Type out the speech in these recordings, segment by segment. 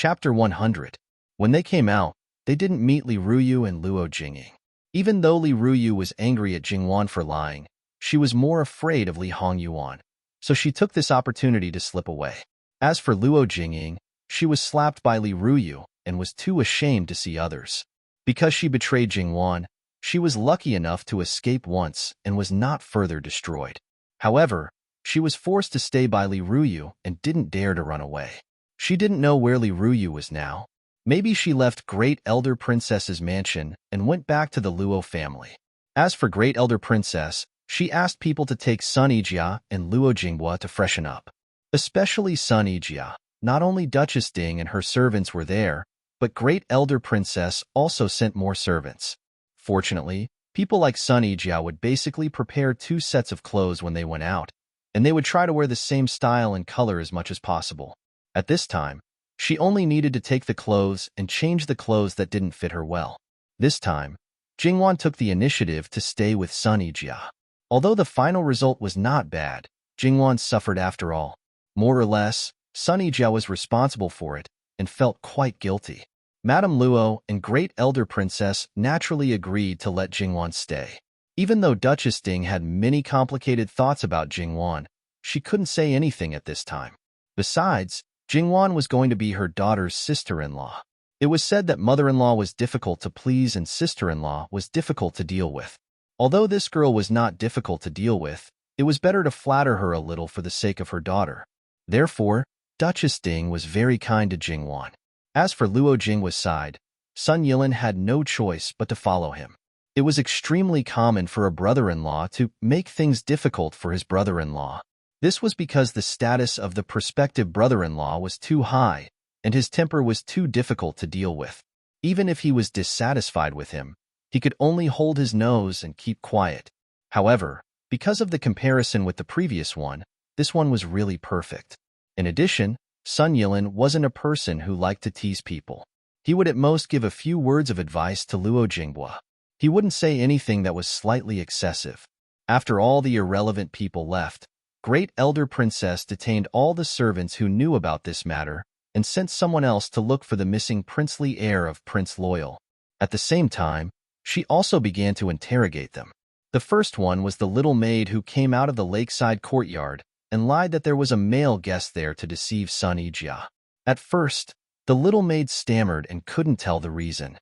Chapter 100. When they came out, they didn't meet Li Ruyu and Luo Jingying. Even though Li Ruyu was angry at Jingwan for lying, she was more afraid of Li Hongyuan, so she took this opportunity to slip away. As for Luo Jingying, she was slapped by Li Ruyu and was too ashamed to see others. Because she betrayed Jingwan, she was lucky enough to escape once and was not further destroyed. However, she was forced to stay by Li Ruyu and didn't dare to run away. She didn't know where Li Ruyu was now. Maybe she left Great Elder Princess's mansion and went back to the Luo family. As for Great Elder Princess, she asked people to take Sun Yijia and Luo Jinghua to freshen up. Especially Sun Yijia. Not only Duchess Ding and her servants were there, but Great Elder Princess also sent more servants. Fortunately, people like Sun Yijia would basically prepare 2 sets of clothes when they went out, and they would try to wear the same style and color as much as possible. At this time, she only needed to take the clothes and change the clothes that didn't fit her well. This time, Jingwan took the initiative to stay with Sun Yijia. Although the final result was not bad, Jingwan suffered after all. More or less, Sun Yijia was responsible for it and felt quite guilty. Madame Luo and Great Elder Princess naturally agreed to let Jingwan stay. Even though Duchess Ding had many complicated thoughts about Jingwan, she couldn't say anything at this time. Besides, Jingwan was going to be her daughter's sister-in-law. It was said that mother-in-law was difficult to please and sister-in-law was difficult to deal with. Although this girl was not difficult to deal with, it was better to flatter her a little for the sake of her daughter. Therefore, Duchess Ding was very kind to Jingwan. As for Luo Jinghua's side, Sun Yilin had no choice but to follow him. It was extremely common for a brother-in-law to make things difficult for his brother-in-law. This was because the status of the prospective brother-in-law was too high, and his temper was too difficult to deal with. Even if he was dissatisfied with him, he could only hold his nose and keep quiet. However, because of the comparison with the previous one, this one was really perfect. In addition, Sun Yilin wasn't a person who liked to tease people. He would at most give a few words of advice to Luo Jinghua. He wouldn't say anything that was slightly excessive. After all the irrelevant people left, Great Elder Princess detained all the servants who knew about this matter and sent someone else to look for the missing princely heir of Prince Loyal. At the same time, she also began to interrogate them. The first one was the little maid who came out of the lakeside courtyard and lied that there was a male guest there to deceive Sun Yijia. At first, the little maid stammered and couldn't tell the reason.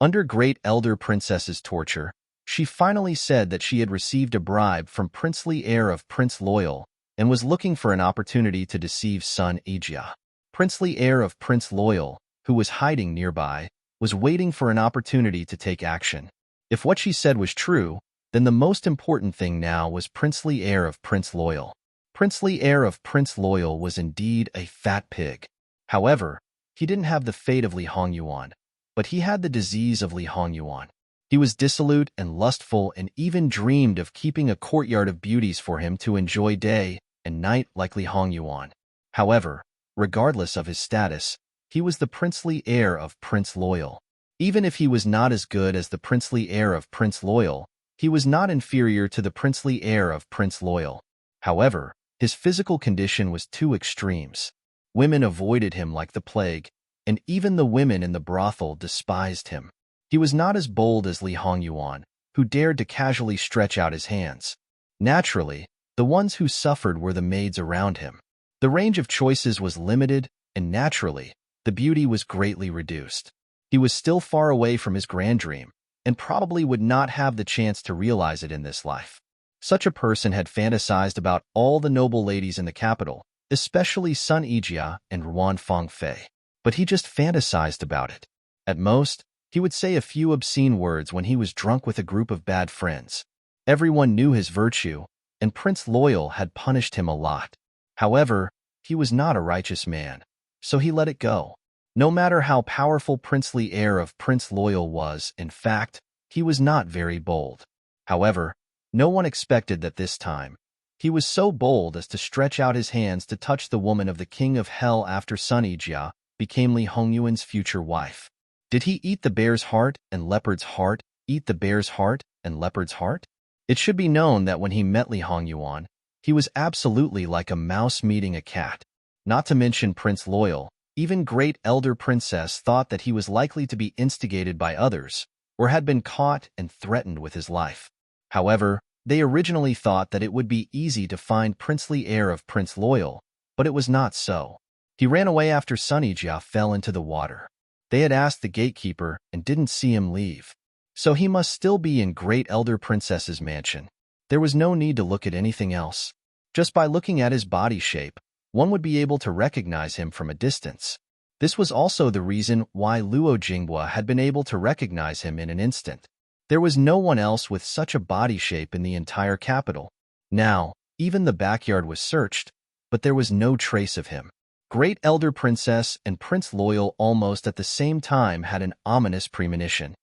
Under Great Elder Princess's torture, she finally said that she had received a bribe from princely heir of Prince Loyal and was looking for an opportunity to deceive Sun Yijia. Princely heir of Prince Loyal, who was hiding nearby, was waiting for an opportunity to take action. If what she said was true, then the most important thing now was princely heir of Prince Loyal. Princely heir of Prince Loyal was indeed a fat pig. However, he didn't have the fate of Li Hongyuan, but he had the disease of Li Hongyuan. He was dissolute and lustful and even dreamed of keeping a courtyard of beauties for him to enjoy day and night like Li Hongyuan. However, regardless of his status, he was the princely heir of Prince Loyal. Even if he was not as good as the princely heir of Prince Loyal, he was not inferior to the princely heir of Prince Loyal. However, his physical condition was too extremes. Women avoided him like the plague, and even the women in the brothel despised him. He was not as bold as Li Hongyuan, who dared to casually stretch out his hands. Naturally, the ones who suffered were the maids around him. The range of choices was limited, and naturally, the beauty was greatly reduced. He was still far away from his grand dream, and probably would not have the chance to realize it in this life. Such a person had fantasized about all the noble ladies in the capital, especially Sun Yijia and Ruan Fengfei. But he just fantasized about it. At most, he would say a few obscene words when he was drunk with a group of bad friends. Everyone knew his virtue, and Prince Loyal had punished him a lot. However, he was not a righteous man, so he let it go. No matter how powerful princely heir of Prince Loyal was, in fact, he was not very bold. However, no one expected that this time. He was so bold as to stretch out his hands to touch the woman of the King of Hell after Sun Yijia became Li Hongyuan's future wife. Did he eat the bear's heart and leopard's heart, eat the bear's heart and leopard's heart? It should be known that when he met Li Hongyuan, he was absolutely like a mouse meeting a cat. Not to mention Prince Loyal, Even Great Elder Princess thought that he was likely to be instigated by others, or had been caught and threatened with his life. However, they originally thought that it would be easy to find princely heir of Prince Loyal, but it was not so. He ran away after Sunny Jia fell into the water. They had asked the gatekeeper and didn't see him leave. So he must still be in Great Elder Princess's mansion. There was no need to look at anything else. Just by looking at his body shape, one would be able to recognize him from a distance. This was also the reason why Luo Jinghua had been able to recognize him in an instant. There was no one else with such a body shape in the entire capital. Now, even the backyard was searched, but there was no trace of him. Great Elder Princess and Prince Loyal almost at the same time had an ominous premonition.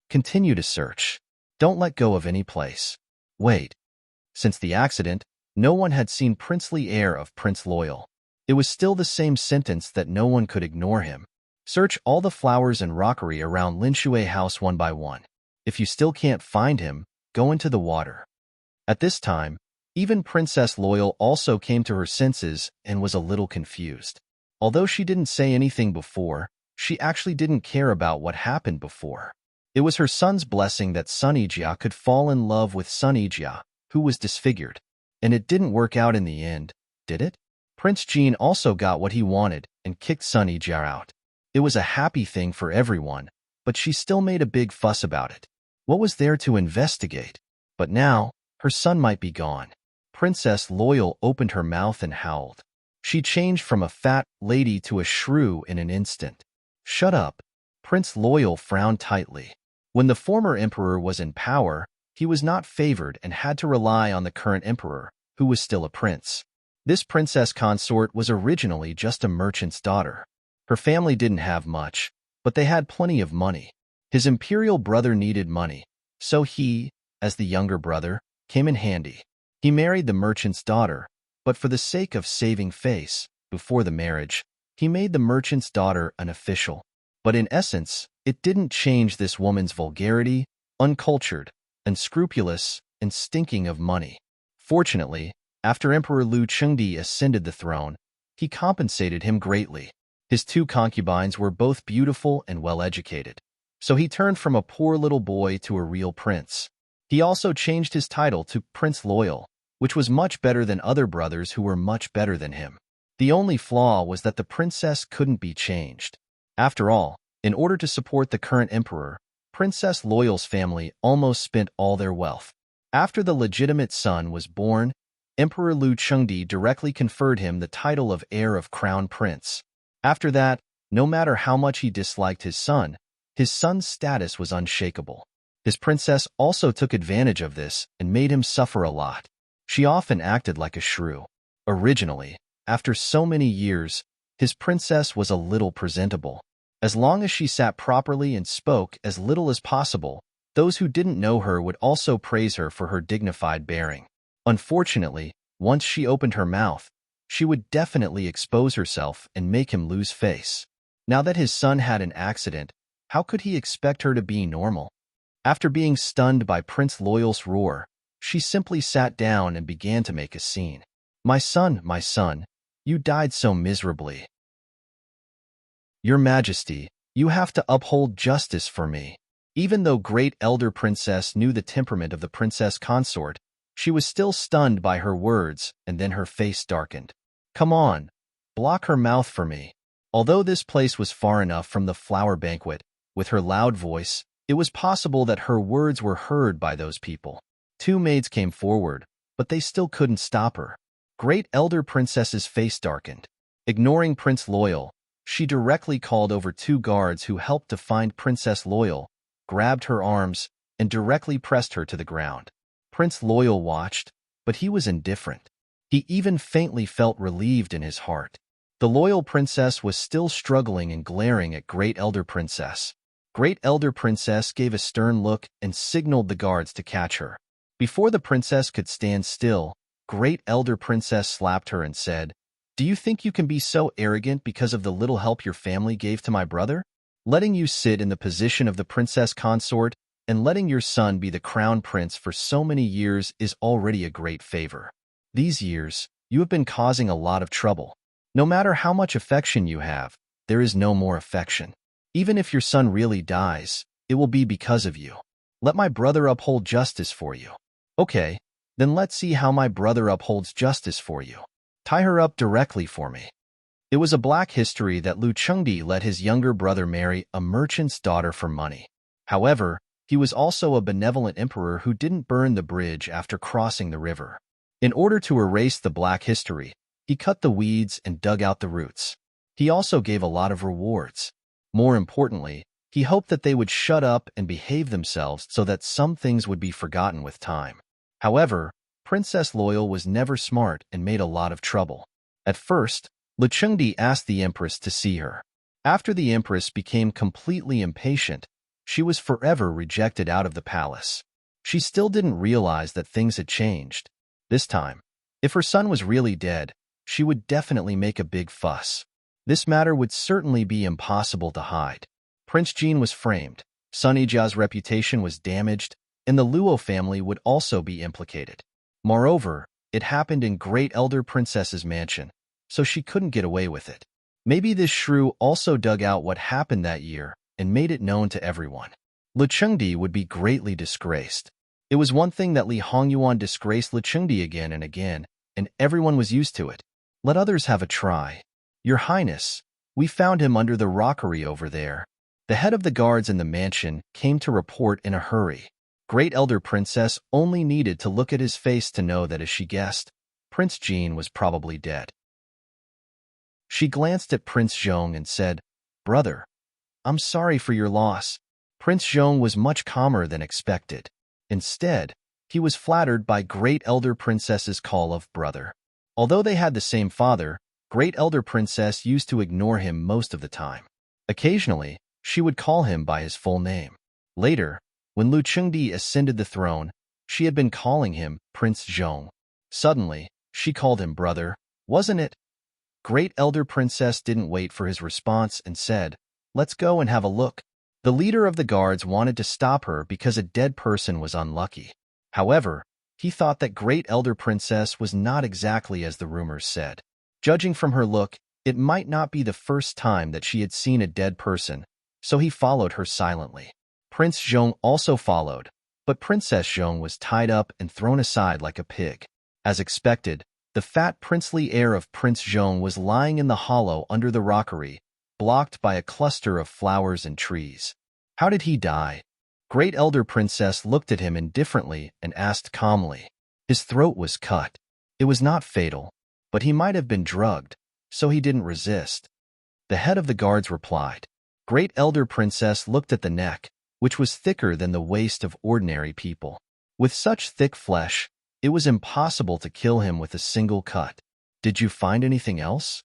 Continue to search. Don't let go of any place. Wait. Since the accident, no one had seen princely heir of Prince Loyal. It was still the same sentence that no one could ignore him. Search all the flowers and rockery around Lin Shui house one by one. If you still can't find him, go into the water. At this time, even Princess Loyal also came to her senses and was a little confused. Although she didn't say anything before, she actually didn't care about what happened before. It was her son's blessing that Sunny Jia could fall in love with Sunny Jia, who was disfigured. And it didn't work out in the end, did it? Prince Jean also got what he wanted and kicked Sunny Jia out. It was a happy thing for everyone, but she still made a big fuss about it. What was there to investigate? But now, her son might be gone. Princess Loyal opened her mouth and howled. She changed from a fat lady to a shrew in an instant. Shut up. Prince Loyal frowned tightly. When the former emperor was in power, he was not favored and had to rely on the current emperor, who was still a prince. This princess consort was originally just a merchant's daughter. Her family didn't have much, but they had plenty of money. His imperial brother needed money, so he, as the younger brother, came in handy. He married the merchant's daughter, but for the sake of saving face, before the marriage, he made the merchant's daughter an official. But in essence, it didn't change this woman's vulgarity, uncultured, unscrupulous, and stinking of money. Fortunately, after Emperor Lu Chengdi ascended the throne, he compensated him greatly. His two concubines were both beautiful and well-educated, so he turned from a poor little boy to a real prince. He also changed his title to Prince Loyal, which was much better than other brothers who were much better than him. The only flaw was that the princess couldn't be changed. After all, in order to support the current emperor, Princess Loyal's family almost spent all their wealth. After the legitimate son was born, Emperor Lu Chengdi directly conferred him the title of heir of crown prince. After that, no matter how much he disliked his son's status was unshakable. His princess also took advantage of this and made him suffer a lot. She often acted like a shrew. Originally, after so many years, his princess was a little presentable. As long as she sat properly and spoke as little as possible, those who didn't know her would also praise her for her dignified bearing. Unfortunately, once she opened her mouth, she would definitely expose herself and make him lose face. Now that his son had an accident, how could he expect her to be normal? After being stunned by Prince Loyal's roar, she simply sat down and began to make a scene. My son, you died so miserably. Your Majesty, you have to uphold justice for me. Even though Great Elder Princess knew the temperament of the princess consort, she was still stunned by her words, and then her face darkened. Come on, block her mouth for me. Although this place was far enough from the flower banquet, with her loud voice, it was possible that her words were heard by those people. Two maids came forward, but they still couldn't stop her. Great Elder Princess's face darkened. Ignoring Prince Loyal, she directly called over two guards who helped to find Princess Loyal, grabbed her arms, and directly pressed her to the ground. Prince Loyal watched, but he was indifferent. He even faintly felt relieved in his heart. The loyal princess was still struggling and glaring at Great Elder Princess. Great Elder Princess gave a stern look and signaled the guards to catch her. Before the princess could stand still, Great Elder Princess slapped her and said, "Do you think you can be so arrogant because of the little help your family gave to my brother? Letting you sit in the position of the princess consort and letting your son be the crown prince for so many years is already a great favor. These years, you have been causing a lot of trouble. No matter how much affection you have, there is no more affection. Even if your son really dies, it will be because of you. Let my brother uphold justice for you. Okay, then let's see how my brother upholds justice for you. Tie her up directly for me. It was a black history that Lu Chengdi let his younger brother marry a merchant's daughter for money. However, he was also a benevolent emperor who didn't burn the bridge after crossing the river. In order to erase the black history, he cut the weeds and dug out the roots. He also gave a lot of rewards. More importantly, he hoped that they would shut up and behave themselves so that some things would be forgotten with time. However, Princess Loyal was never smart and made a lot of trouble. At first, Lu Chengdi asked the Empress to see her. After the Empress became completely impatient, she was forever rejected out of the palace. She still didn't realize that things had changed. This time, if her son was really dead, she would definitely make a big fuss. This matter would certainly be impossible to hide. Prince Jin was framed, Sun Yijia's reputation was damaged, and the Luo family would also be implicated. Moreover, it happened in Great Elder Princess's mansion, so she couldn't get away with it. Maybe this shrew also dug out what happened that year and made it known to everyone. Lu Chengdi would be greatly disgraced. It was one thing that Li Hongyuan disgraced Lu Chengdi again and again, and everyone was used to it. Let others have a try. Your Highness, we found him under the rockery over there. The head of the guards in the mansion came to report in a hurry. Great Elder Princess only needed to look at his face to know that, as she guessed, Prince Jin was probably dead. She glanced at Prince Zhong and said, "Brother, I'm sorry for your loss." Prince Zhong was much calmer than expected. Instead, he was flattered by Great Elder Princess's call of brother. Although they had the same father, Great Elder Princess used to ignore him most of the time. Occasionally, she would call him by his full name. Later, when Lu Chengdi ascended the throne, she had been calling him Prince Zhong. Suddenly, she called him brother, wasn't it? Great Elder Princess didn't wait for his response and said, "Let's go and have a look." The leader of the guards wanted to stop her because a dead person was unlucky. However, he thought that Great Elder Princess was not exactly as the rumors said. Judging from her look, it might not be the first time that she had seen a dead person, so he followed her silently. Prince Zhong also followed, but Princess Zhong was tied up and thrown aside like a pig. As expected, the fat princely heir of Prince Zhong was lying in the hollow under the rockery, blocked by a cluster of flowers and trees. How did he die? Great Elder Princess looked at him indifferently and asked calmly. His throat was cut. It was not fatal, but he might have been drugged, so he didn't resist. The head of the guards replied. Great Elder Princess looked at the neck, which was thicker than the waist of ordinary people. With such thick flesh, it was impossible to kill him with a single cut. Did you find anything else?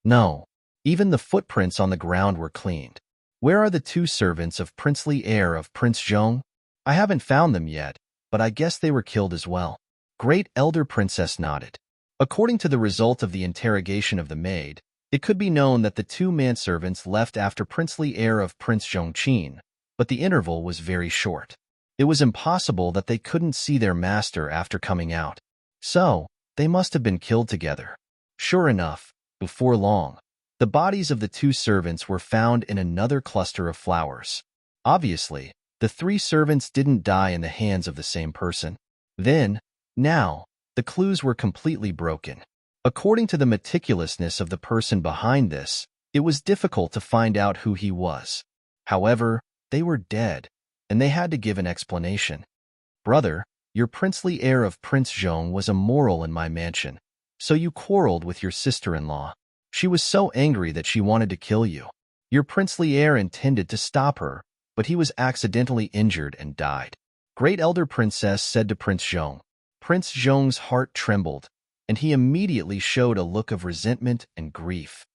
No. Even the footprints on the ground were cleaned. Where are the two servants of princely heir of Prince Zhong? I haven't found them yet, but I guess they were killed as well. Great Elder Princess nodded. According to the result of the interrogation of the maid, it could be known that the two manservants left after princely heir of Prince Zhongqin, but the interval was very short. It was impossible that they couldn't see their master after coming out. So, they must have been killed together. Sure enough, before long, the bodies of the two servants were found in another cluster of flowers. Obviously, the three servants didn't die in the hands of the same person. Now, the clues were completely broken. According to the meticulousness of the person behind this, it was difficult to find out who he was. However, they were dead, and they had to give an explanation. Brother, your princely heir of Prince Zhong was immoral in my mansion, so you quarreled with your sister-in-law. She was so angry that she wanted to kill you. Your princely heir intended to stop her, but he was accidentally injured and died. Great Elder Princess said to Prince Zhong. Prince Zhong's heart trembled, and he immediately showed a look of resentment and grief.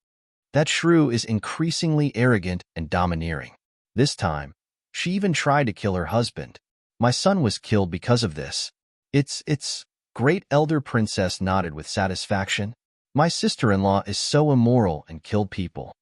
That shrew is increasingly arrogant and domineering. This time, she even tried to kill her husband. My son was killed because of this. It's... Great Elder Princess nodded with satisfaction. My sister-in-law is so immoral and killed people.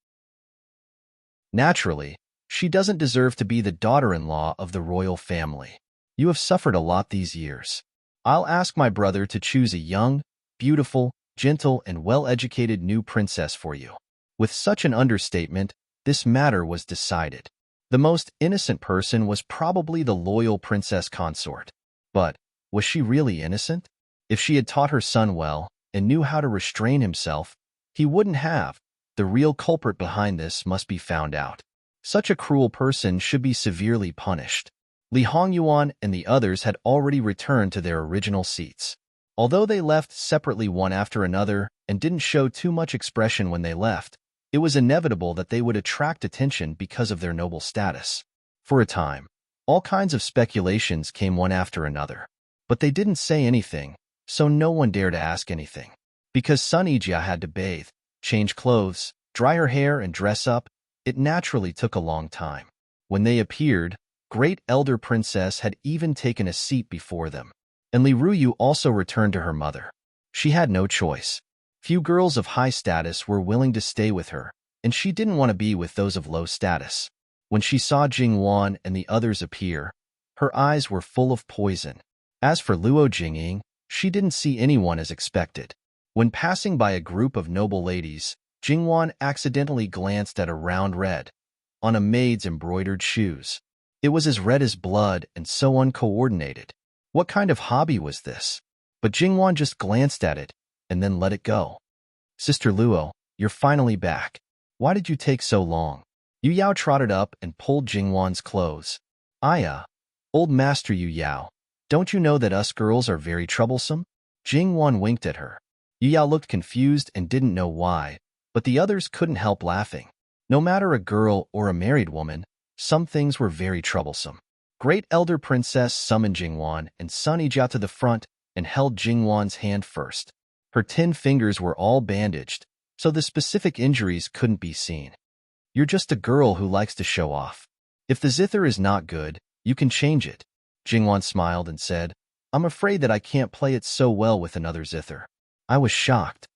Naturally, she doesn't deserve to be the daughter-in-law of the royal family. You have suffered a lot these years. I'll ask my brother to choose a young, beautiful, gentle, and well-educated new princess for you." With such an understatement, this matter was decided. The most innocent person was probably the loyal princess consort. But was she really innocent? If she had taught her son well and knew how to restrain himself, he wouldn't have. The real culprit behind this must be found out. Such a cruel person should be severely punished. Li Hongyuan and the others had already returned to their original seats. Although they left separately one after another and didn't show too much expression when they left, it was inevitable that they would attract attention because of their noble status. For a time, all kinds of speculations came one after another. But they didn't say anything, so no one dared to ask anything. Because Sun Yijia had to bathe, change clothes, dry her hair, and dress up, it naturally took a long time. When they appeared, Great Elder Princess had even taken a seat before them. And Li Ruyu also returned to her mother. She had no choice. Few girls of high status were willing to stay with her, and she didn't want to be with those of low status. When she saw Jingwan and the others appear, her eyes were full of poison. As for Luo Jingying, she didn't see anyone as expected. When passing by a group of noble ladies, Jingwan accidentally glanced at a round red on a maid's embroidered shoes. It was as red as blood and so uncoordinated. What kind of hobby was this? But Jingwan just glanced at it and then let it go. "Sister Luo, you're finally back. Why did you take so long?" Yu Yao trotted up and pulled Jingwan's clothes. "Aya, old master Yu Yao, don't you know that us girls are very troublesome?" Jingwan winked at her. Yu Yao looked confused and didn't know why, but the others couldn't help laughing. No matter a girl or a married woman, some things were very troublesome. Great Elder Princess summoned Jingwan and Sun Yijia to the front and held Jingwan's hand first. Her 10 fingers were all bandaged, so the specific injuries couldn't be seen. "You're just a girl who likes to show off. If the zither is not good, you can change it." Jingwan smiled and said, "I'm afraid that I can't play it so well with another zither." I was shocked.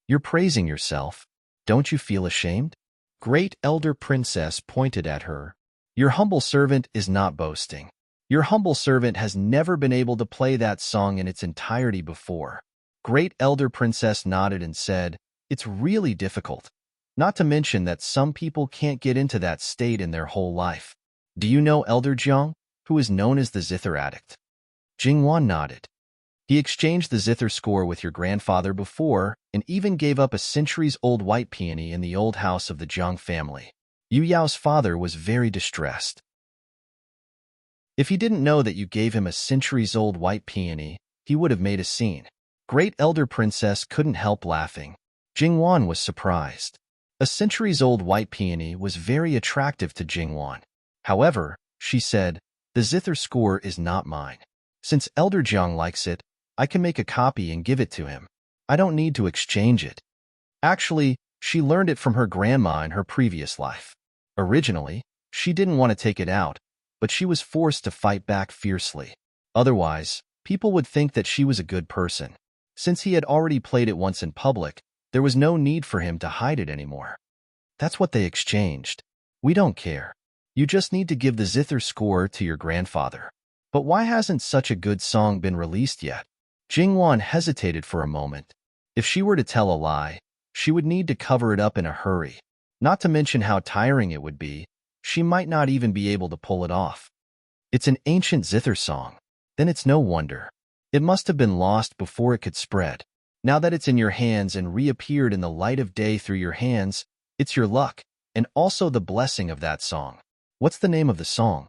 "You're praising yourself. Don't you feel ashamed?" Great Elder Princess pointed at her. "Your humble servant is not boasting. Your humble servant has never been able to play that song in its entirety before." Great Elder Princess nodded and said, "It's really difficult. Not to mention that some people can't get into that state in their whole life. Do you know Elder Jiang, who is known as the Zither Addict?" Jingwan nodded. "He exchanged the Zither score with your grandfather before and even gave up a centuries-old white peony in the old house of the Jiang family." Yu Yao's father was very distressed. "If he didn't know that you gave him a centuries-old white peony, he would have made a scene." Great Elder Princess couldn't help laughing. Jingwan was surprised. A centuries-old white peony was very attractive to Jingwan. However, she said, "The zither score is not mine. Since Elder Jiang likes it, I can make a copy and give it to him. I don't need to exchange it." Actually, she learned it from her grandma in her previous life. Originally, she didn't want to take it out, but she was forced to fight back fiercely. Otherwise, people would think that she was a good person. Since he had already played it once in public, there was no need for him to hide it anymore. That's what they exchanged. "We don't care. You just need to give the zither score to your grandfather." But why hasn't such a good song been released yet? Jingwan hesitated for a moment. If she were to tell a lie, she would need to cover it up in a hurry. Not to mention how tiring it would be, she might not even be able to pull it off. It's an ancient zither song. Then it's no wonder. It must have been lost before it could spread. Now that it's in your hands and reappeared in the light of day through your hands, it's your luck, and also the blessing of that song. What's the name of the song?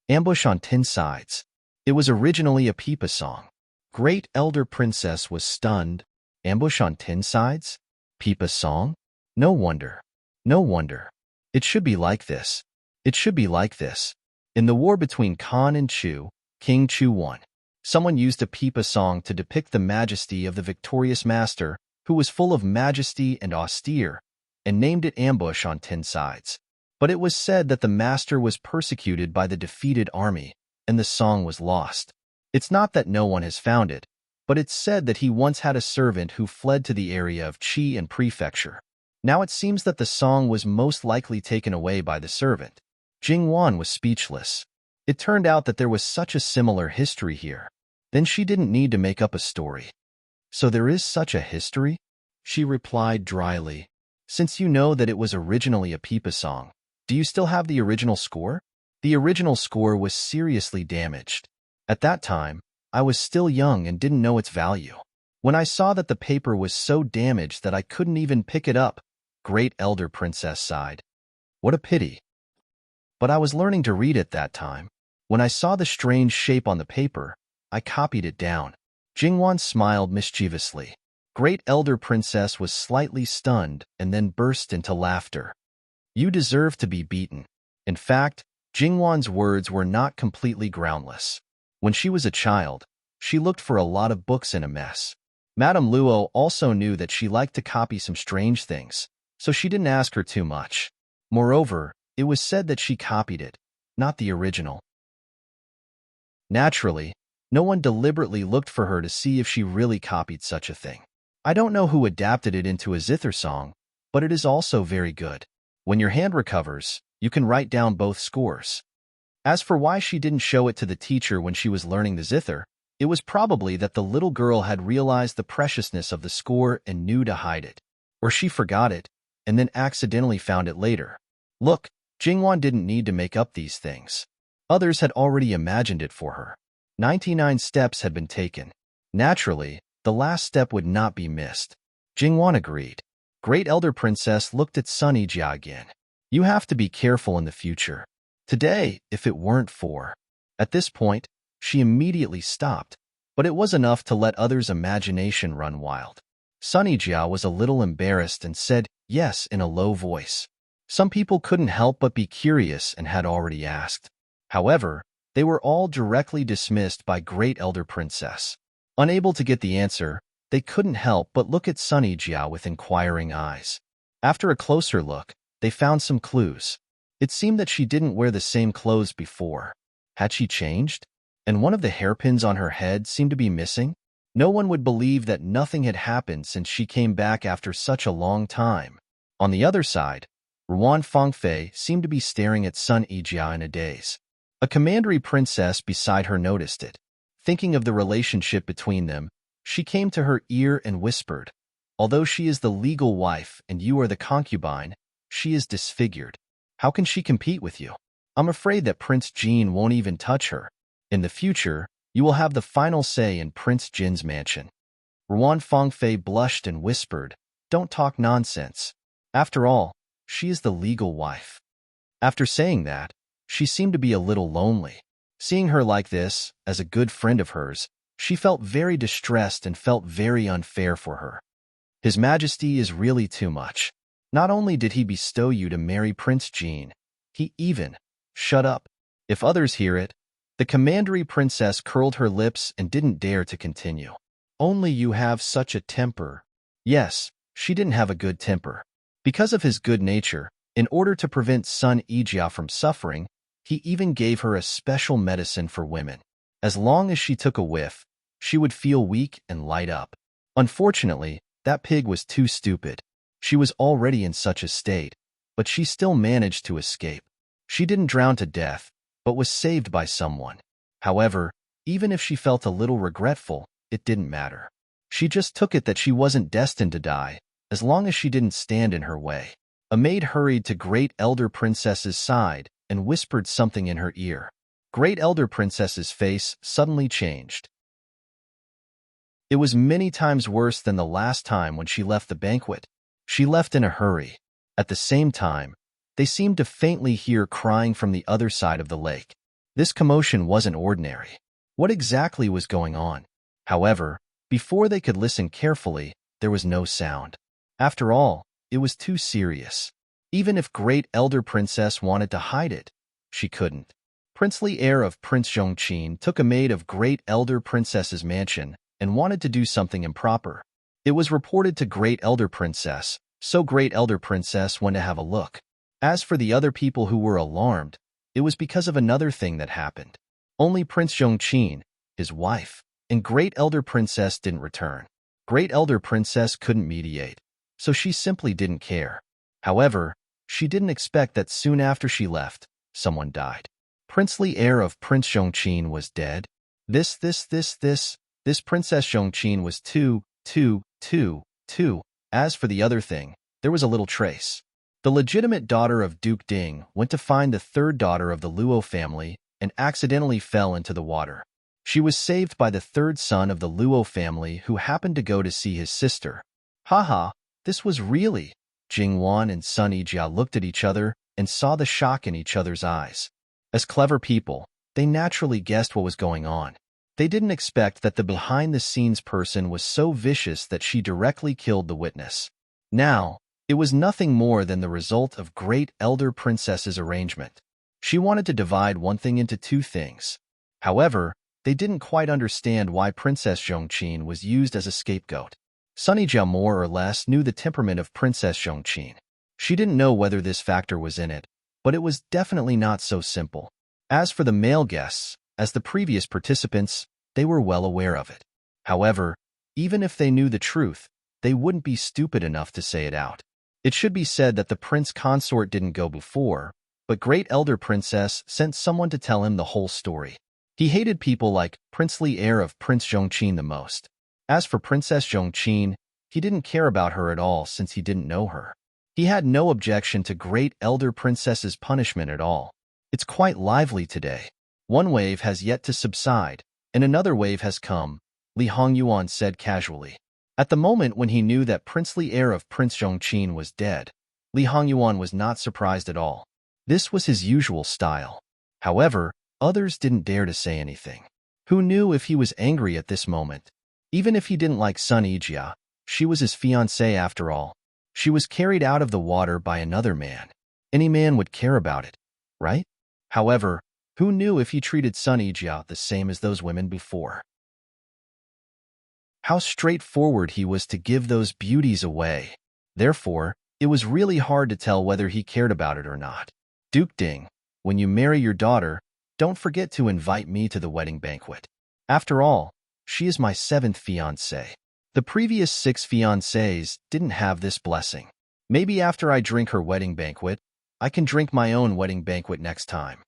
Ambush on 10 Sides. It was originally a Pipa song. Great Elder Princess was stunned. Ambush on 10 Sides? Pipa song? No wonder. No wonder. It should be like this. It should be like this. In the war between Khan and Chu, King Chu won. Someone used a Pipa song to depict the majesty of the victorious master, who was full of majesty and austere, and named it Ambush on 10 Sides. But it was said that the master was persecuted by the defeated army, and the song was lost. It's not that no one has found it, but it's said that he once had a servant who fled to the area of Qi and Prefecture. Now it seems that the song was most likely taken away by the servant. Jingwan was speechless. It turned out that there was such a similar history here. Then she didn't need to make up a story. So there is such a history? She replied dryly. Since you know that it was originally a Peepa song, do you still have the original score? The original score was seriously damaged. At that time, I was still young and didn't know its value. When I saw that the paper was so damaged that I couldn't even pick it up, Great Elder Princess sighed. What a pity. But I was learning to read at that time. When I saw the strange shape on the paper, I copied it down. Jingwan smiled mischievously. Great Elder Princess was slightly stunned and then burst into laughter. You deserve to be beaten. In fact, Jingwan's words were not completely groundless. When she was a child, she looked for a lot of books in a mess. Madame Luo also knew that she liked to copy some strange things, so she didn't ask her too much. Moreover, it was said that she copied it, not the original. Naturally, no one deliberately looked for her to see if she really copied such a thing. I don't know who adapted it into a zither song, but it is also very good. When your hand recovers, you can write down both scores. As for why she didn't show it to the teacher when she was learning the zither, it was probably that the little girl had realized the preciousness of the score and knew to hide it. Or she forgot it, and then accidentally found it later. Look, Jingwan didn't need to make up these things. Others had already imagined it for her. 99 steps had been taken. Naturally, the last step would not be missed. Jingwan agreed. Great Elder Princess looked at Sunny Jia again. You have to be careful in the future. Today, if it weren't for... At this point, she immediately stopped, but it was enough to let others' imagination run wild. Sunny Jia was a little embarrassed and said yes in a low voice. Some people couldn't help but be curious and had already asked. However, they were all directly dismissed by Great Elder Princess. Unable to get the answer, they couldn't help but look at Sunny Jia with inquiring eyes. After a closer look, they found some clues. It seemed that she didn't wear the same clothes before. Had she changed? And one of the hairpins on her head seemed to be missing? No one would believe that nothing had happened since she came back after such a long time. On the other side, Ruan Fengfei seemed to be staring at Sun Yijia in a daze. A commandery princess beside her noticed it. Thinking of the relationship between them, she came to her ear and whispered, although she is the legal wife and you are the concubine, she is disfigured. How can she compete with you? I'm afraid that Prince Jin won't even touch her. In the future, you will have the final say in Prince Jin's mansion. Ruan Fengfei blushed and whispered, don't talk nonsense. After all, she is the legal wife. After saying that, she seemed to be a little lonely. Seeing her like this, as a good friend of hers, she felt very distressed and felt very unfair for her. His Majesty is really too much. Not only did he bestow you to marry Prince Jin, he even... Shut up. If others hear it, the commandery princess curled her lips and didn't dare to continue. Only you have such a temper. Yes, she didn't have a good temper. Because of his good nature, in order to prevent Sun Yijia from suffering, he even gave her a special medicine for women. As long as she took a whiff, she would feel weak and light up. Unfortunately, that pig was too stupid. She was already in such a state, but she still managed to escape. She didn't drown to death, but was saved by someone. However, even if she felt a little regretful, it didn't matter. She just took it that she wasn't destined to die, as long as she didn't stand in her way. A maid hurried to Great Elder Princess's side and whispered something in her ear. Great Elder Princess's face suddenly changed. It was many times worse than the last time when she left the banquet. She left in a hurry. At the same time, they seemed to faintly hear crying from the other side of the lake. This commotion wasn't ordinary. What exactly was going on? However, before they could listen carefully, there was no sound. After all, it was too serious. Even if Great Elder Princess wanted to hide it, she couldn't. Princely heir of Prince Zhongqin took a maid of Great Elder Princess's mansion and wanted to do something improper. It was reported to Great Elder Princess, so Great Elder Princess went to have a look. As for the other people who were alarmed, it was because of another thing that happened. Only Prince Zhongqin, his wife, and Great Elder Princess didn't return. Great Elder Princess couldn't mediate, so she simply didn't care. However, she didn't expect that soon after she left, someone died. Princely heir of Prince Zhongqin was dead. This Princess Zhongqin was too 2. As for the other thing, there was a little trace. The legitimate daughter of Duke Ding went to find the third daughter of the Luo family and accidentally fell into the water. She was saved by the third son of the Luo family who happened to go to see his sister. Haha, this was really… Jingwan and Sun Yijia looked at each other and saw the shock in each other's eyes. As clever people, they naturally guessed what was going on. They didn't expect that the behind-the-scenes person was so vicious that she directly killed the witness. Now, it was nothing more than the result of great elder princess's arrangement. She wanted to divide one thing into two things. However, they didn't quite understand why Princess Zhongqin was used as a scapegoat. Sun Yijia more or less knew the temperament of Princess Zhongqin. She didn't know whether this factor was in it, but it was definitely not so simple. As for the male guests, as the previous participants, they were well aware of it. However, even if they knew the truth, they wouldn't be stupid enough to say it out. It should be said that the prince consort didn't go before, but great elder princess sent someone to tell him the whole story. He hated people like princely heir of Prince Zhongqin the most. As for Princess Zhongqin, he didn't care about her at all since he didn't know her. He had no objection to great elder princess's punishment at all. It's quite lively today. One wave has yet to subside, and another wave has come, Li Hongyuan said casually. At the moment when he knew that princely heir of Prince Zhongqin was dead, Li Hongyuan was not surprised at all. This was his usual style. However, others didn't dare to say anything. Who knew if he was angry at this moment? Even if he didn't like Sun Yijia, she was his fiancée after all. She was carried out of the water by another man. Any man would care about it, right? However, who knew if he treated Sun Yijia the same as those women before? How straightforward he was to give those beauties away. Therefore, it was really hard to tell whether he cared about it or not. Duke Ding, when you marry your daughter, don't forget to invite me to the wedding banquet. After all, she is my 7th fiancée. The previous 6 fiancés didn't have this blessing. Maybe after I drink her wedding banquet, I can drink my own wedding banquet next time.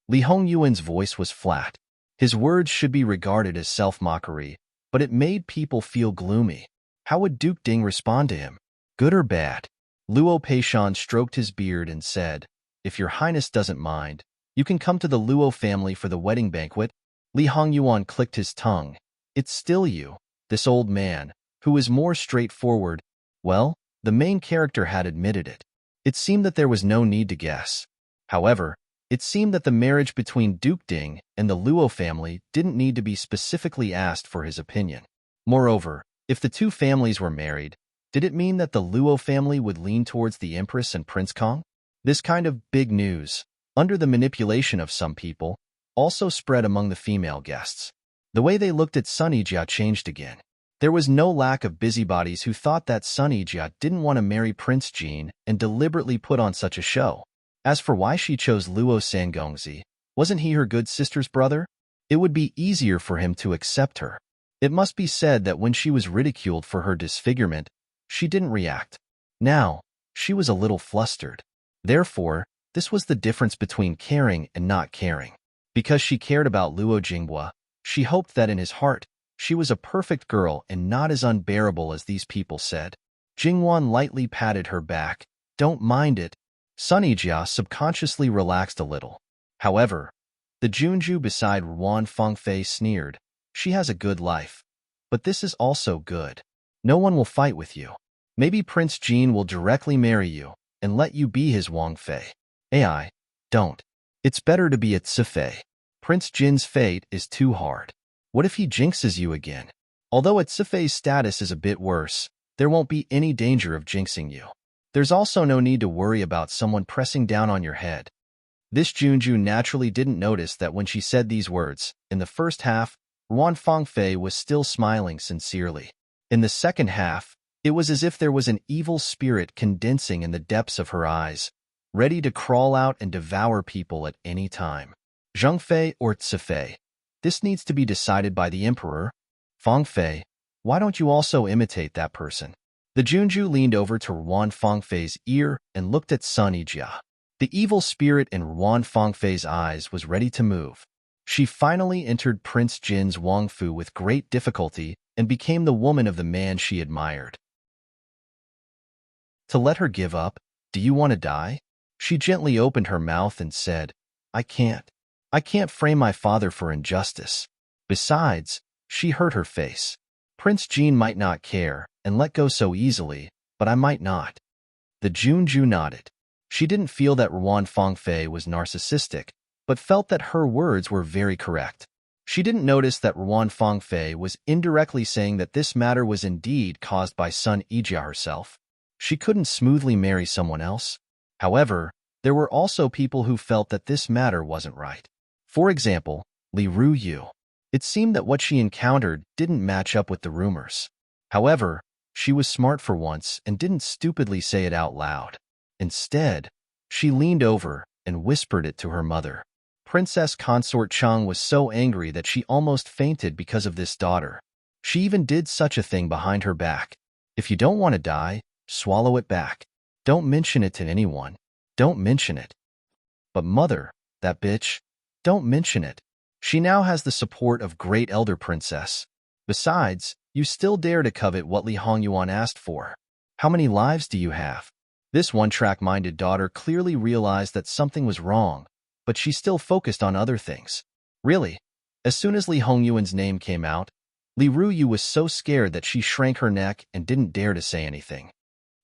Li Hongyuan's voice was flat. His words should be regarded as self-mockery, but it made people feel gloomy. How would Duke Ding respond to him? Good or bad? Luo Peishan stroked his beard and said, "If your highness doesn't mind, you can come to the Luo family for the wedding banquet." Li Hongyuan clicked his tongue. It's still you, this old man, who is more straightforward. Well, the main character had admitted it. It seemed that there was no need to guess. However, it seemed that the marriage between Duke Ding and the Luo family didn't need to be specifically asked for his opinion. Moreover, if the two families were married, did it mean that the Luo family would lean towards the Empress and Prince Kong? This kind of big news, under the manipulation of some people, also spread among the female guests. The way they looked at Sun Yijia changed again. There was no lack of busybodies who thought that Sun Yijia didn't want to marry Prince Jin and deliberately put on such a show. As for why she chose Luo Sangongzi, wasn't he her good sister's brother? It would be easier for him to accept her. It must be said that when she was ridiculed for her disfigurement, she didn't react. Now, she was a little flustered. Therefore, this was the difference between caring and not caring. Because she cared about Luo Jinghua, she hoped that in his heart, she was a perfect girl and not as unbearable as these people said. Jingwan lightly patted her back. Don't mind it. Sun Yijia subconsciously relaxed a little. However, the Junju beside Wan Fengfei sneered. She has a good life. But this is also good. No one will fight with you. Maybe Prince Jin will directly marry you and let you be his Wang Fei. AI, don't. It's better to be at Cifei. Prince Jin's fate is too hard. What if he jinxes you again? Although at Cifei's status is a bit worse, there won't be any danger of jinxing you. There's also no need to worry about someone pressing down on your head. This Junju naturally didn't notice that when she said these words, in the first half, Wan Fengfei was still smiling sincerely. In the second half, it was as if there was an evil spirit condensing in the depths of her eyes, ready to crawl out and devour people at any time. Zhengfei or Cifei? This needs to be decided by the emperor. Fengfei, why don't you also imitate that person? The Junju leaned over to Wan Fengfei's ear and looked at Sun Yijia. The evil spirit in Wan Fengfei's eyes was ready to move. She finally entered Prince Jin's Wangfu with great difficulty and became the woman of the man she admired. To let her give up, do you want to die? She gently opened her mouth and said, I can't. I can't frame my father for injustice. Besides, she hurt her face. Prince Jean might not care and let go so easily, but I might not. The Junju nodded. She didn't feel that Ruan Fangfei was narcissistic, but felt that her words were very correct. She didn't notice that Ruan Fangfei was indirectly saying that this matter was indeed caused by Sun Yijia herself. She couldn't smoothly marry someone else. However, there were also people who felt that this matter wasn't right. For example, Li Ruyu. It seemed that what she encountered didn't match up with the rumors. However, she was smart for once and didn't stupidly say it out loud. Instead, she leaned over and whispered it to her mother. Princess Consort Cheng was so angry that she almost fainted because of this daughter. She even did such a thing behind her back. If you don't want to die, swallow it back. Don't mention it to anyone. Don't mention it. But mother, that bitch, don't mention it. She now has the support of Great Elder Princess. Besides, you still dare to covet what Li Hongyuan asked for. How many lives do you have? This one-track-minded daughter clearly realized that something was wrong, but she still focused on other things. Really, as soon as Li Hongyuan's name came out, Li Ruyu was so scared that she shrank her neck and didn't dare to say anything.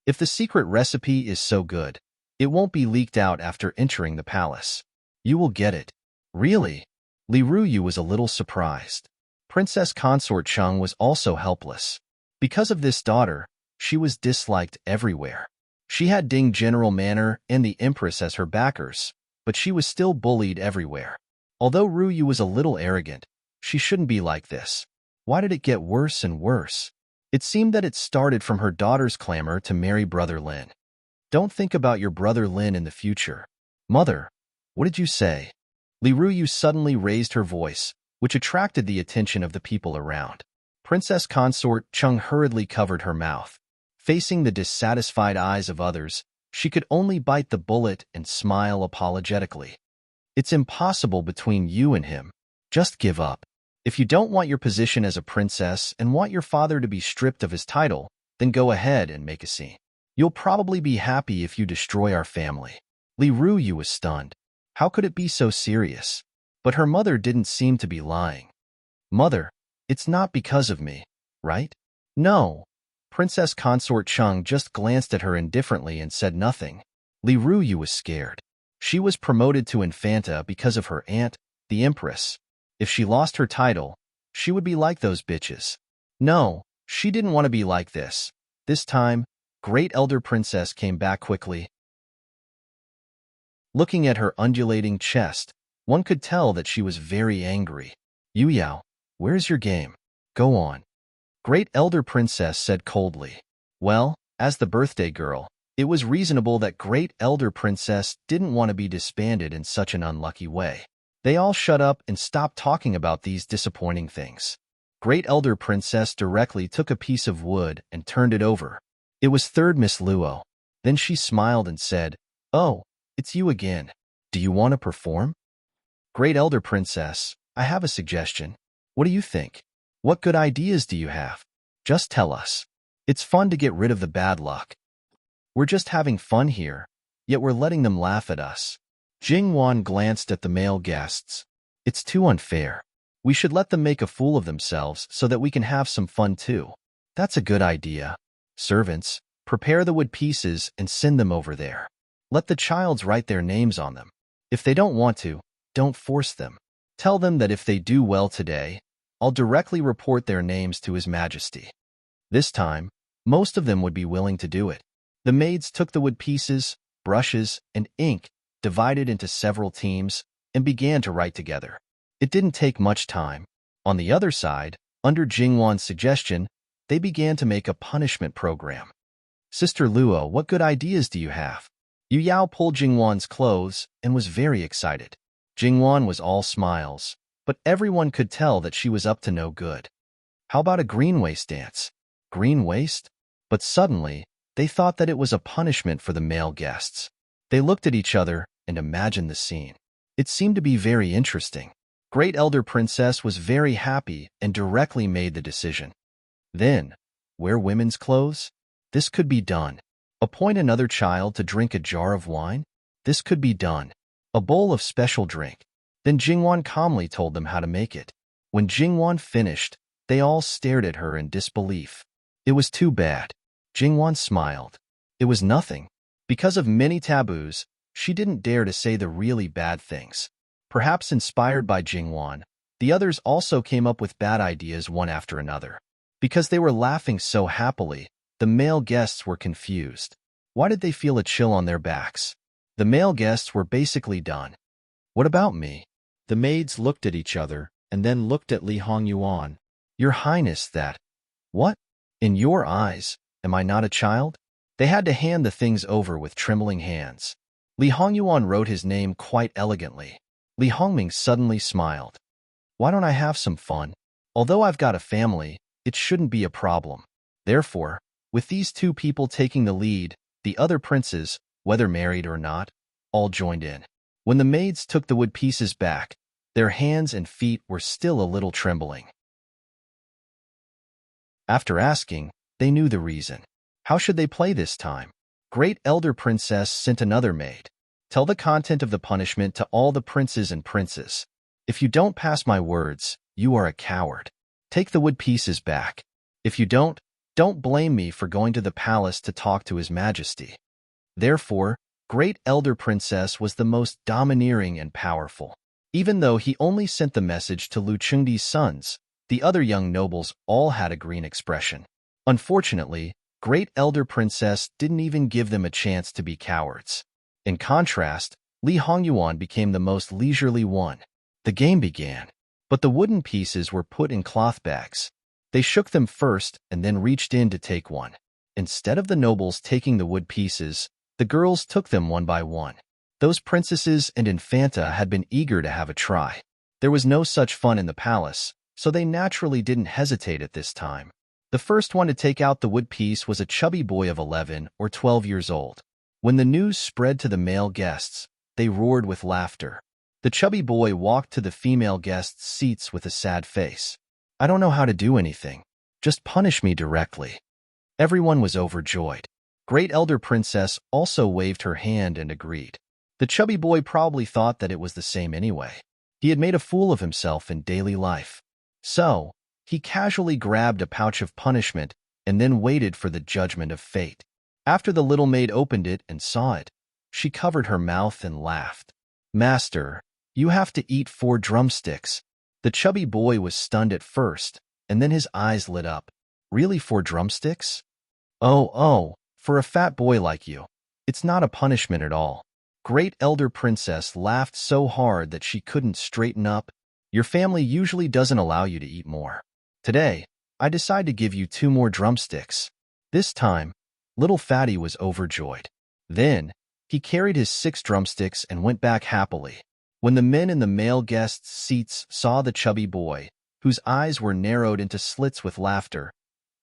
If the secret recipe is so good, it won't be leaked out after entering the palace. You will get it. Really? Li Ruyu was a little surprised. Princess Consort Cheng was also helpless. Because of this daughter, she was disliked everywhere. She had Ding General Manor and the Empress as her backers, but she was still bullied everywhere. Although Ruyu was a little arrogant, she shouldn't be like this. Why did it get worse and worse? It seemed that it started from her daughter's clamor to marry Brother Lin. Don't think about your Brother Lin in the future. Mother, what did you say? Li Ruyu suddenly raised her voice, which attracted the attention of the people around. Princess Consort Cheng hurriedly covered her mouth. Facing the dissatisfied eyes of others, she could only bite the bullet and smile apologetically. It's impossible between you and him. Just give up. If you don't want your position as a princess and want your father to be stripped of his title, then go ahead and make a scene. You'll probably be happy if you destroy our family. Li Ruyu was stunned. How could it be so serious? But her mother didn't seem to be lying. Mother, it's not because of me, right? No. Princess Consort Cheng just glanced at her indifferently and said nothing. Li Ruyu was scared. She was promoted to Infanta because of her aunt, the Empress. If she lost her title, she would be like those bitches. No, she didn't want to be like this. This time, Great Elder Princess came back quickly. Looking at her undulating chest, one could tell that she was very angry. Yu Yao, where's your game? Go on. Great Elder Princess said coldly. Well, as the birthday girl, it was reasonable that Great Elder Princess didn't want to be disbanded in such an unlucky way. They all shut up and stopped talking about these disappointing things. Great Elder Princess directly took a piece of wood and turned it over. It was third Miss Luo. Then she smiled and said, Oh, it's you again. Do you want to perform? Great Elder Princess, I have a suggestion. What do you think? What good ideas do you have? Just tell us. It's fun to get rid of the bad luck. We're just having fun here, yet we're letting them laugh at us. Jingwan glanced at the male guests. It's too unfair. We should let them make a fool of themselves so that we can have some fun too. That's a good idea. Servants, prepare the wood pieces and send them over there. Let the childs write their names on them. If they don't want to, don't force them. Tell them that if they do well today, I'll directly report their names to His Majesty. This time, most of them would be willing to do it. The maids took the wood pieces, brushes, and ink, divided into several teams, and began to write together. It didn't take much time. On the other side, under Jingwan's suggestion, they began to make a punishment program. Sister Luo, what good ideas do you have? Yu Yao pulled Jingwan's clothes and was very excited. Jingwan was all smiles, but everyone could tell that she was up to no good. How about a green waist dance? Green waist? But suddenly, they thought that it was a punishment for the male guests. They looked at each other and imagined the scene. It seemed to be very interesting. Great Elder Princess was very happy and directly made the decision. Then, wear women's clothes? This could be done. Appoint another child to drink a jar of wine? This could be done. A bowl of special drink. Then Jingwan calmly told them how to make it. When Jingwan finished, they all stared at her in disbelief. It was too bad. Jingwan smiled. It was nothing. Because of many taboos, she didn't dare to say the really bad things. Perhaps inspired by Jingwan, the others also came up with bad ideas one after another. Because they were laughing so happily, the male guests were confused. Why did they feel a chill on their backs? The male guests were basically done. What about me? The maids looked at each other and then looked at Li Hongyuan. Your Highness, that. What? In your eyes, am I not a child? They had to hand the things over with trembling hands. Li Hongyuan wrote his name quite elegantly. Li Hongming suddenly smiled. Why don't I have some fun? Although I've got a family, it shouldn't be a problem. Therefore, with these two people taking the lead, the other princes, whether married or not, all joined in. When the maids took the wood pieces back, their hands and feet were still a little trembling. After asking, they knew the reason. How should they play this time? Great Elder Princess sent another maid. Tell the content of the punishment to all the princes and princes. If you don't pass my words, you are a coward. Take the wood pieces back. If you don't blame me for going to the palace to talk to His Majesty. Therefore, Great Elder Princess was the most domineering and powerful. Even though he only sent the message to Lu Chengdi's sons, the other young nobles all had a green expression. Unfortunately, Great Elder Princess didn't even give them a chance to be cowards. In contrast, Li Hongyuan became the most leisurely one. The game began, but the wooden pieces were put in cloth bags. They shook them first and then reached in to take one. Instead of the nobles taking the wood pieces, the girls took them one by one. Those princesses and Infanta had been eager to have a try. There was no such fun in the palace, so they naturally didn't hesitate at this time. The first one to take out the wood piece was a chubby boy of 11 or 12 years old. When the news spread to the male guests, they roared with laughter. The chubby boy walked to the female guests' seats with a sad face. I don't know how to do anything. Just punish me directly. Everyone was overjoyed. Great Elder Princess also waved her hand and agreed. The chubby boy probably thought that it was the same anyway. He had made a fool of himself in daily life. So, he casually grabbed a pouch of punishment and then waited for the judgment of fate. After the little maid opened it and saw it, she covered her mouth and laughed. Master, you have to eat 4 drumsticks. The chubby boy was stunned at first, and then his eyes lit up. Really 4 drumsticks? Oh, for a fat boy like you. It's not a punishment at all. Great Elder Princess laughed so hard that she couldn't straighten up. Your family usually doesn't allow you to eat more. Today, I decide to give you 2 more drumsticks. This time, little Fatty was overjoyed. Then, he carried his 6 drumsticks and went back happily. When the men in the male guests' seats saw the chubby boy, whose eyes were narrowed into slits with laughter,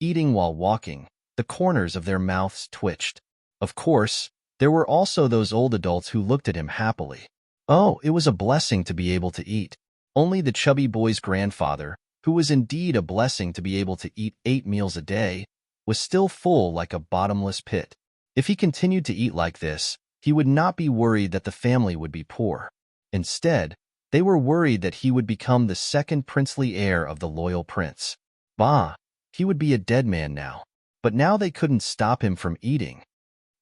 eating while walking, the corners of their mouths twitched. Of course, there were also those old adults who looked at him happily. Oh, it was a blessing to be able to eat. Only the chubby boy's grandfather, who was indeed a blessing to be able to eat 8 meals a day, was still full like a bottomless pit. If he continued to eat like this, he would not be worried that the family would be poor. Instead, they were worried that he would become the second princely heir of the loyal prince. Bah, he would be a dead man now. But now they couldn't stop him from eating.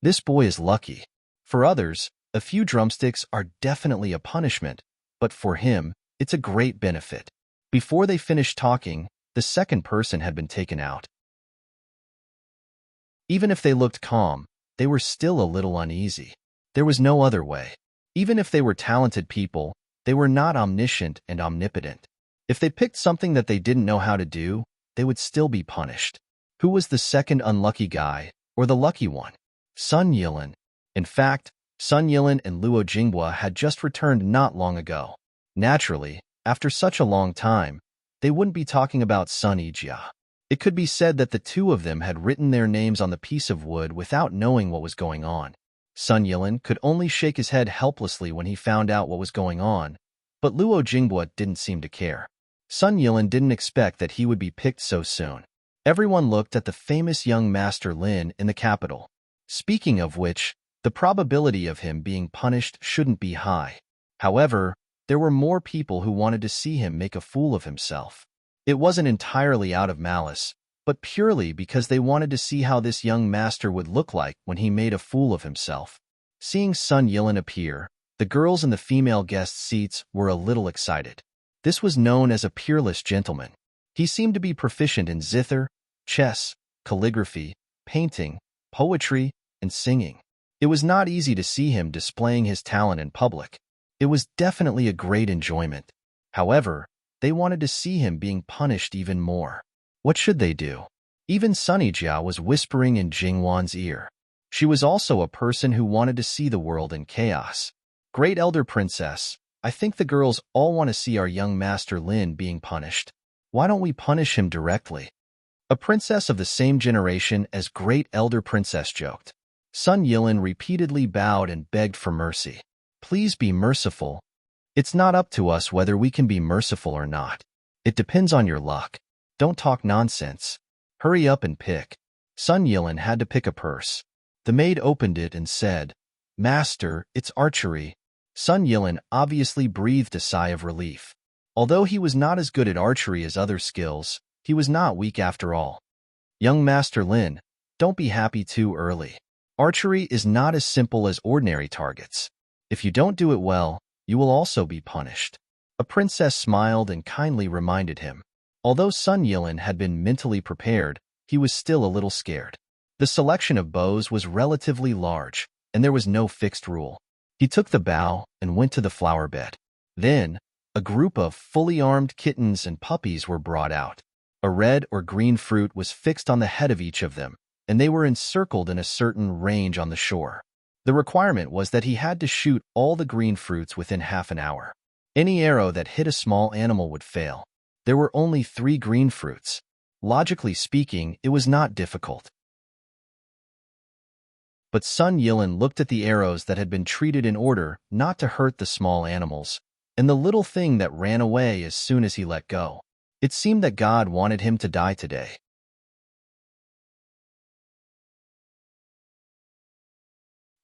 This boy is lucky. For others, a few drumsticks are definitely a punishment, but for him, it's a great benefit. Before they finished talking, the second person had been taken out. Even if they looked calm, they were still a little uneasy. There was no other way. Even if they were talented people, they were not omniscient and omnipotent. If they picked something that they didn't know how to do, they would still be punished. Who was the second unlucky guy, or the lucky one? Sun Yilin. In fact, Sun Yilin and Luo Jinghua had just returned not long ago. Naturally, after such a long time, they wouldn't be talking about Sun Yijia. It could be said that the two of them had written their names on the piece of wood without knowing what was going on. Sun Yilin could only shake his head helplessly when he found out what was going on, but Luo Jinghua didn't seem to care. Sun Yilin didn't expect that he would be picked so soon. Everyone looked at the famous young Master Lin in the capital. Speaking of which, the probability of him being punished shouldn't be high. However, there were more people who wanted to see him make a fool of himself. It wasn't entirely out of malice, but purely because they wanted to see how this young master would look like when he made a fool of himself. Seeing Sun Yilin appear, the girls in the female guest seats were a little excited. This was known as a peerless gentleman. He seemed to be proficient in zither, chess, calligraphy, painting, poetry, and singing. It was not easy to see him displaying his talent in public. It was definitely a great enjoyment. However, they wanted to see him being punished even more. What should they do? Even Sunny Jia was whispering in Jingwan's ear. She was also a person who wanted to see the world in chaos. Great Elder Princess, I think the girls all want to see our young Master Lin being punished. Why don't we punish him directly? A princess of the same generation as Great Elder Princess joked. Sun Yilin repeatedly bowed and begged for mercy. Please be merciful. It's not up to us whether we can be merciful or not. It depends on your luck. Don't talk nonsense. Hurry up and pick. Sun Yilin had to pick a purse. The maid opened it and said, Master, it's archery. Sun Yilin obviously breathed a sigh of relief. Although he was not as good at archery as other skills, he was not weak after all. Young Master Lin, don't be happy too early. Archery is not as simple as ordinary targets. If you don't do it well, you will also be punished. A princess smiled and kindly reminded him. Although Sun Yilin had been mentally prepared, he was still a little scared. The selection of bows was relatively large, and there was no fixed rule. He took the bow and went to the flower bed. Then, a group of fully armed kittens and puppies were brought out. A red or green fruit was fixed on the head of each of them, and they were encircled in a certain range on the shore. The requirement was that he had to shoot all the green fruits within half an hour. Any arrow that hit a small animal would fail. There were only 3 green fruits. Logically speaking, it was not difficult. But Sun Yilin looked at the arrows that had been treated in order not to hurt the small animals, and the little thing that ran away as soon as he let go. It seemed that God wanted him to die today.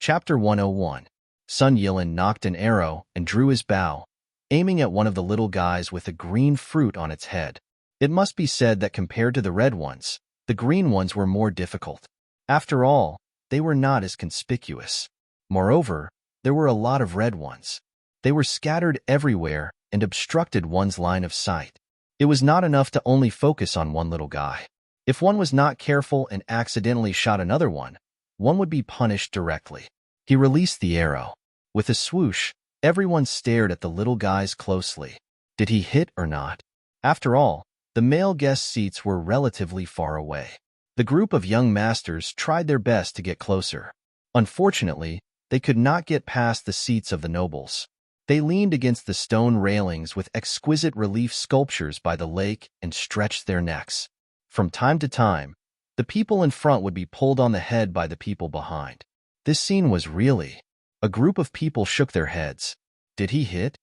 Chapter 101. Sun Yilin knocked an arrow and drew his bow, aiming at one of the little guys with a green fruit on its head. It must be said that compared to the red ones, the green ones were more difficult. After all, they were not as conspicuous. Moreover, there were a lot of red ones. They were scattered everywhere and obstructed one's line of sight. It was not enough to only focus on one little guy. If one was not careful and accidentally shot another one would be punished directly. He released the arrow. With a swoosh, everyone stared at the little guys closely. Did he hit or not? After all, the male guest seats were relatively far away. The group of young masters tried their best to get closer. Unfortunately, they could not get past the seats of the nobles. They leaned against the stone railings with exquisite relief sculptures by the lake and stretched their necks. From time to time, the people in front would be pulled on the head by the people behind. This scene was really... A group of people shook their heads. Did he hit?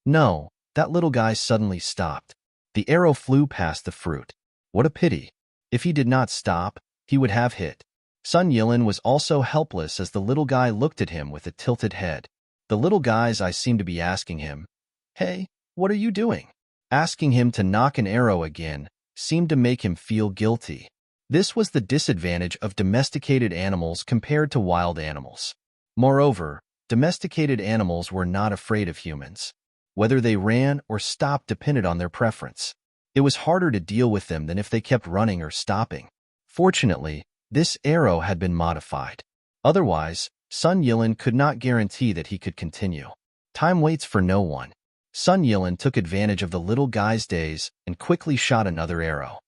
No, that little guy suddenly stopped. The arrow flew past the fruit. What a pity. If he did not stop, he would have hit. Sun Yilin was also helpless as the little guy looked at him with a tilted head. The little guy's eyes seemed to be asking him, Hey, what are you doing? Asking him to knock an arrow again seemed to make him feel guilty. This was the disadvantage of domesticated animals compared to wild animals. Moreover, domesticated animals were not afraid of humans. Whether they ran or stopped depended on their preference. It was harder to deal with them than if they kept running or stopping. Fortunately, this arrow had been modified. Otherwise, Sun Yilin could not guarantee that he could continue. Time waits for no one. Sun Yilin took advantage of the little guy's daze and quickly shot another arrow.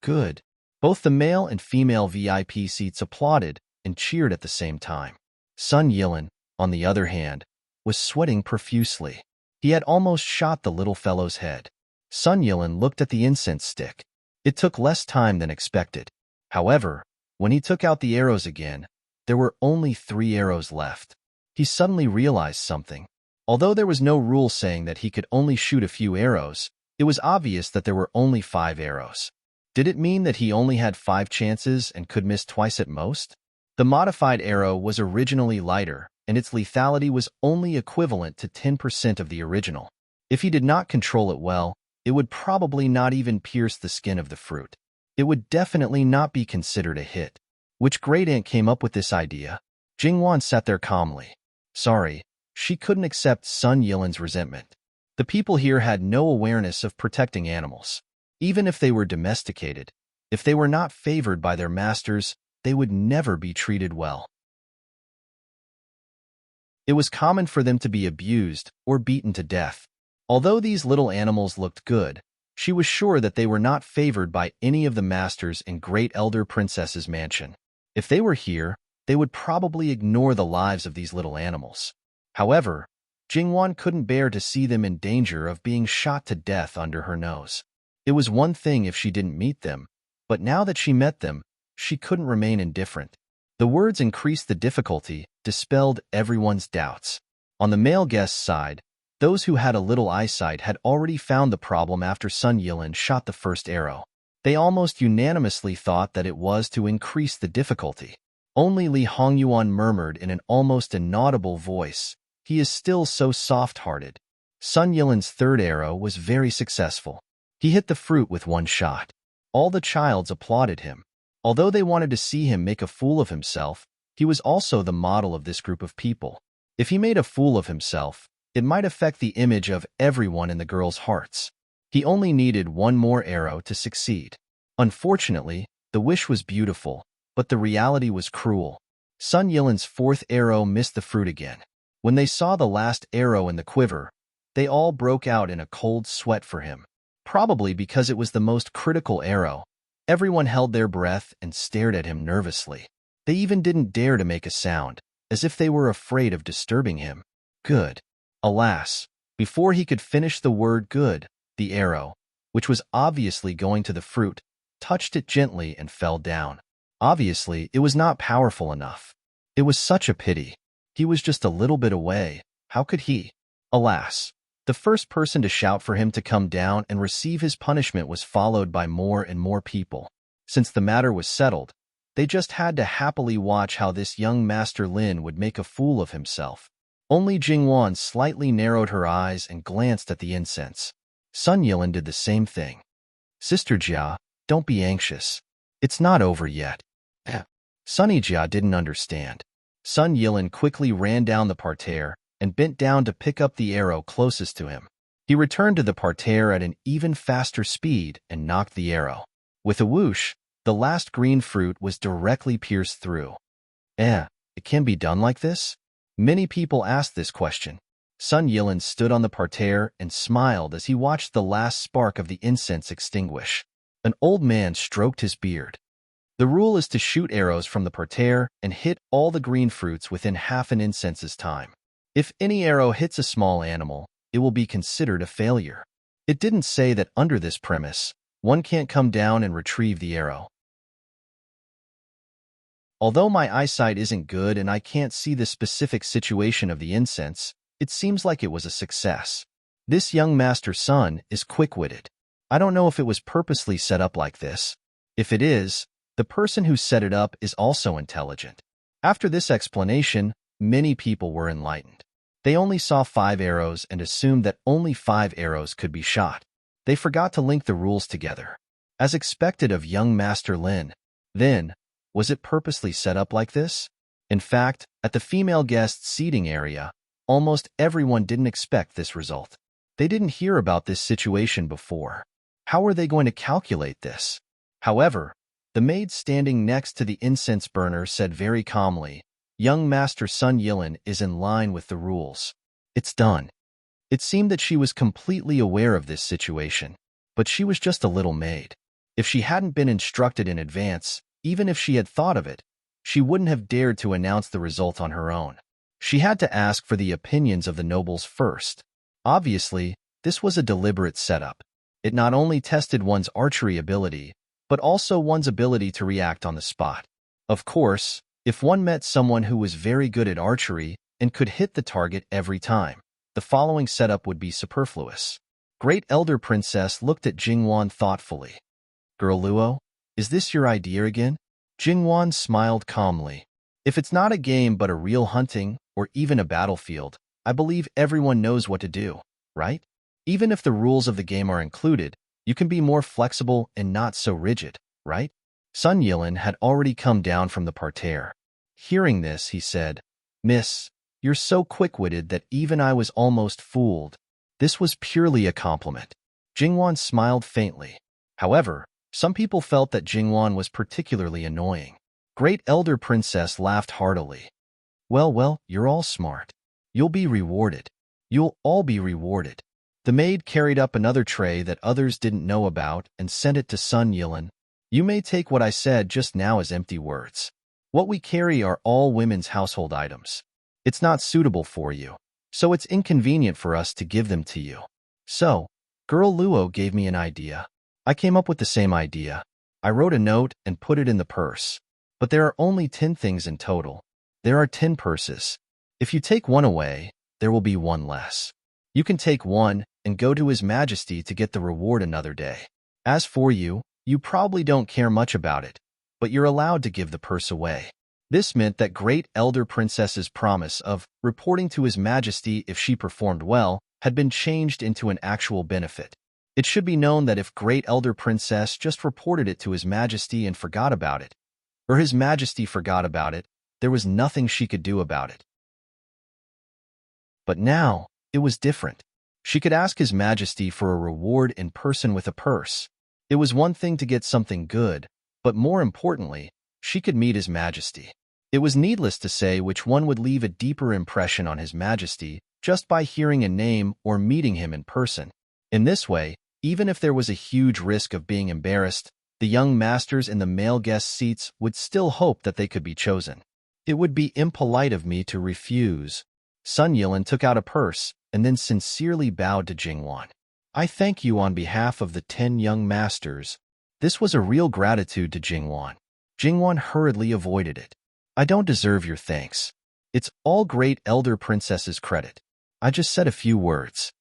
Good. Both the male and female VIP seats applauded and cheered at the same time. Sun Yilin, on the other hand, was sweating profusely. He had almost shot the little fellow's head. Sun Yilin looked at the incense stick. It took less time than expected. However, when he took out the arrows again, there were only 3 arrows left. He suddenly realized something. Although there was no rule saying that he could only shoot a few arrows, it was obvious that there were only 5 arrows. Did it mean that he only had 5 chances and could miss twice at most? The modified arrow was originally lighter, and its lethality was only equivalent to 10% of the original. If he did not control it well, it would probably not even pierce the skin of the fruit. It would definitely not be considered a hit. Which great aunt came up with this idea? Jingwan sat there calmly. Sorry, she couldn't accept Sun Yilin's resentment. The people here had no awareness of protecting animals. Even if they were domesticated, if they were not favored by their masters, they would never be treated well. It was common for them to be abused or beaten to death. Although these little animals looked good, she was sure that they were not favored by any of the masters in Great Elder Princess's mansion. If they were here, they would probably ignore the lives of these little animals. However, Jingwan couldn't bear to see them in danger of being shot to death under her nose. It was one thing if she didn't meet them, but now that she met them, she couldn't remain indifferent. The words increased the difficulty, dispelled everyone's doubts. On the male guest's side, those who had a little eyesight had already found the problem after Sun Yilin shot the first arrow. They almost unanimously thought that it was to increase the difficulty. Only Li Hongyuan murmured in an almost inaudible voice, "He is still so soft-hearted." Sun Yilin's third arrow was very successful. He hit the fruit with one shot. All the childs applauded him. Although they wanted to see him make a fool of himself, he was also the model of this group of people. If he made a fool of himself, it might affect the image of everyone in the girls' hearts. He only needed one more arrow to succeed. Unfortunately, the wish was beautiful, but the reality was cruel. Sun Yilin's fourth arrow missed the fruit again. When they saw the last arrow in the quiver, they all broke out in a cold sweat for him. Probably because it was the most critical arrow, everyone held their breath and stared at him nervously. They even didn't dare to make a sound, as if they were afraid of disturbing him. Good. Alas, before he could finish the word good, the arrow, which was obviously going to the fruit, touched it gently and fell down. Obviously, it was not powerful enough. It was such a pity. He was just a little bit away. How could he? Alas, the first person to shout for him to come down and receive his punishment was followed by more and more people. Since the matter was settled, they just had to happily watch how this young Master Lin would make a fool of himself. Only Jingwan slightly narrowed her eyes and glanced at the incense. Sun Yilin did the same thing. Sister Jia, don't be anxious. It's not over yet. Sunny Jia didn't understand. Sun Yilin quickly ran down the parterre and bent down to pick up the arrow closest to him. He returned to the parterre at an even faster speed and knocked the arrow. With a whoosh, the last green fruit was directly pierced through. It can be done like this? Many people asked this question. Sun Yilin stood on the parterre and smiled as he watched the last spark of the incense extinguish. An old man stroked his beard. The rule is to shoot arrows from the parterre and hit all the green fruits within half an incense's time. If any arrow hits a small animal, it will be considered a failure. It didn't say that under this premise, one can't come down and retrieve the arrow. Although my eyesight isn't good and I can't see the specific situation of the incense, it seems like it was a success. This young Master Sun is quick-witted. I don't know if it was purposely set up like this. If it is, the person who set it up is also intelligent. After this explanation, many people were enlightened. They only saw 5 arrows and assumed that only 5 arrows could be shot. They forgot to link the rules together. As expected of young Master Lin, then, was it purposely set up like this? In fact, at the female guest seating area, almost everyone didn't expect this result. They didn't hear about this situation before. How were they going to calculate this? However, the maid standing next to the incense burner said very calmly, "Young Master Sun Yilin is in line with the rules. It's done." It seemed that she was completely aware of this situation, but she was just a little maid. If she hadn't been instructed in advance, even if she had thought of it, she wouldn't have dared to announce the result on her own. She had to ask for the opinions of the nobles first. Obviously, this was a deliberate setup. It not only tested one's archery ability, but also one's ability to react on the spot. Of course, if one met someone who was very good at archery and could hit the target every time, the following setup would be superfluous. Great Elder Princess looked at Jingwan thoughtfully. Girl Luo, is this your idea again? Jingwan smiled calmly. If it's not a game but a real hunting, or even a battlefield, I believe everyone knows what to do, right? Even if the rules of the game are included, you can be more flexible and not so rigid, right? Sun Yilin had already come down from the parterre. Hearing this, he said, Miss, you're so quick-witted that even I was almost fooled. This was purely a compliment. Jingwan smiled faintly. However, some people felt that Jingwan was particularly annoying. Great Elder Princess laughed heartily. Well, you're all smart. You'll be rewarded. You'll all be rewarded. The maid carried up another tray that others didn't know about and sent it to Sun Yilin. You may take what I said just now as empty words. What we carry are all women's household items. It's not suitable for you, so it's inconvenient for us to give them to you. So, Girl Luo gave me an idea. I came up with the same idea. I wrote a note and put it in the purse. But there are only 10 things in total. There are 10 purses. If you take one away, there will be one less. You can take one and go to His Majesty to get the reward another day. As for you, you probably don't care much about it, but you're allowed to give the purse away. This meant that Great Elder Princess's promise of reporting to His Majesty if she performed well had been changed into an actual benefit. It should be known that if Great Elder Princess just reported it to His Majesty and forgot about it, or His Majesty forgot about it, there was nothing she could do about it. But now, it was different. She could ask His Majesty for a reward in person with a purse. It was one thing to get something good, but more importantly, she could meet His Majesty. It was needless to say which one would leave a deeper impression on His Majesty just by hearing a name or meeting him in person. In this way, even if there was a huge risk of being embarrassed, the young masters in the male guest seats would still hope that they could be chosen. It would be impolite of me to refuse. Sun Yilin took out a purse and then sincerely bowed to Jingwan. I thank you on behalf of the 10 young masters. This was a real gratitude to Jingwan. Jingwan hurriedly avoided it. I don't deserve your thanks. It's all Great Elder Princess's credit. I just said a few words.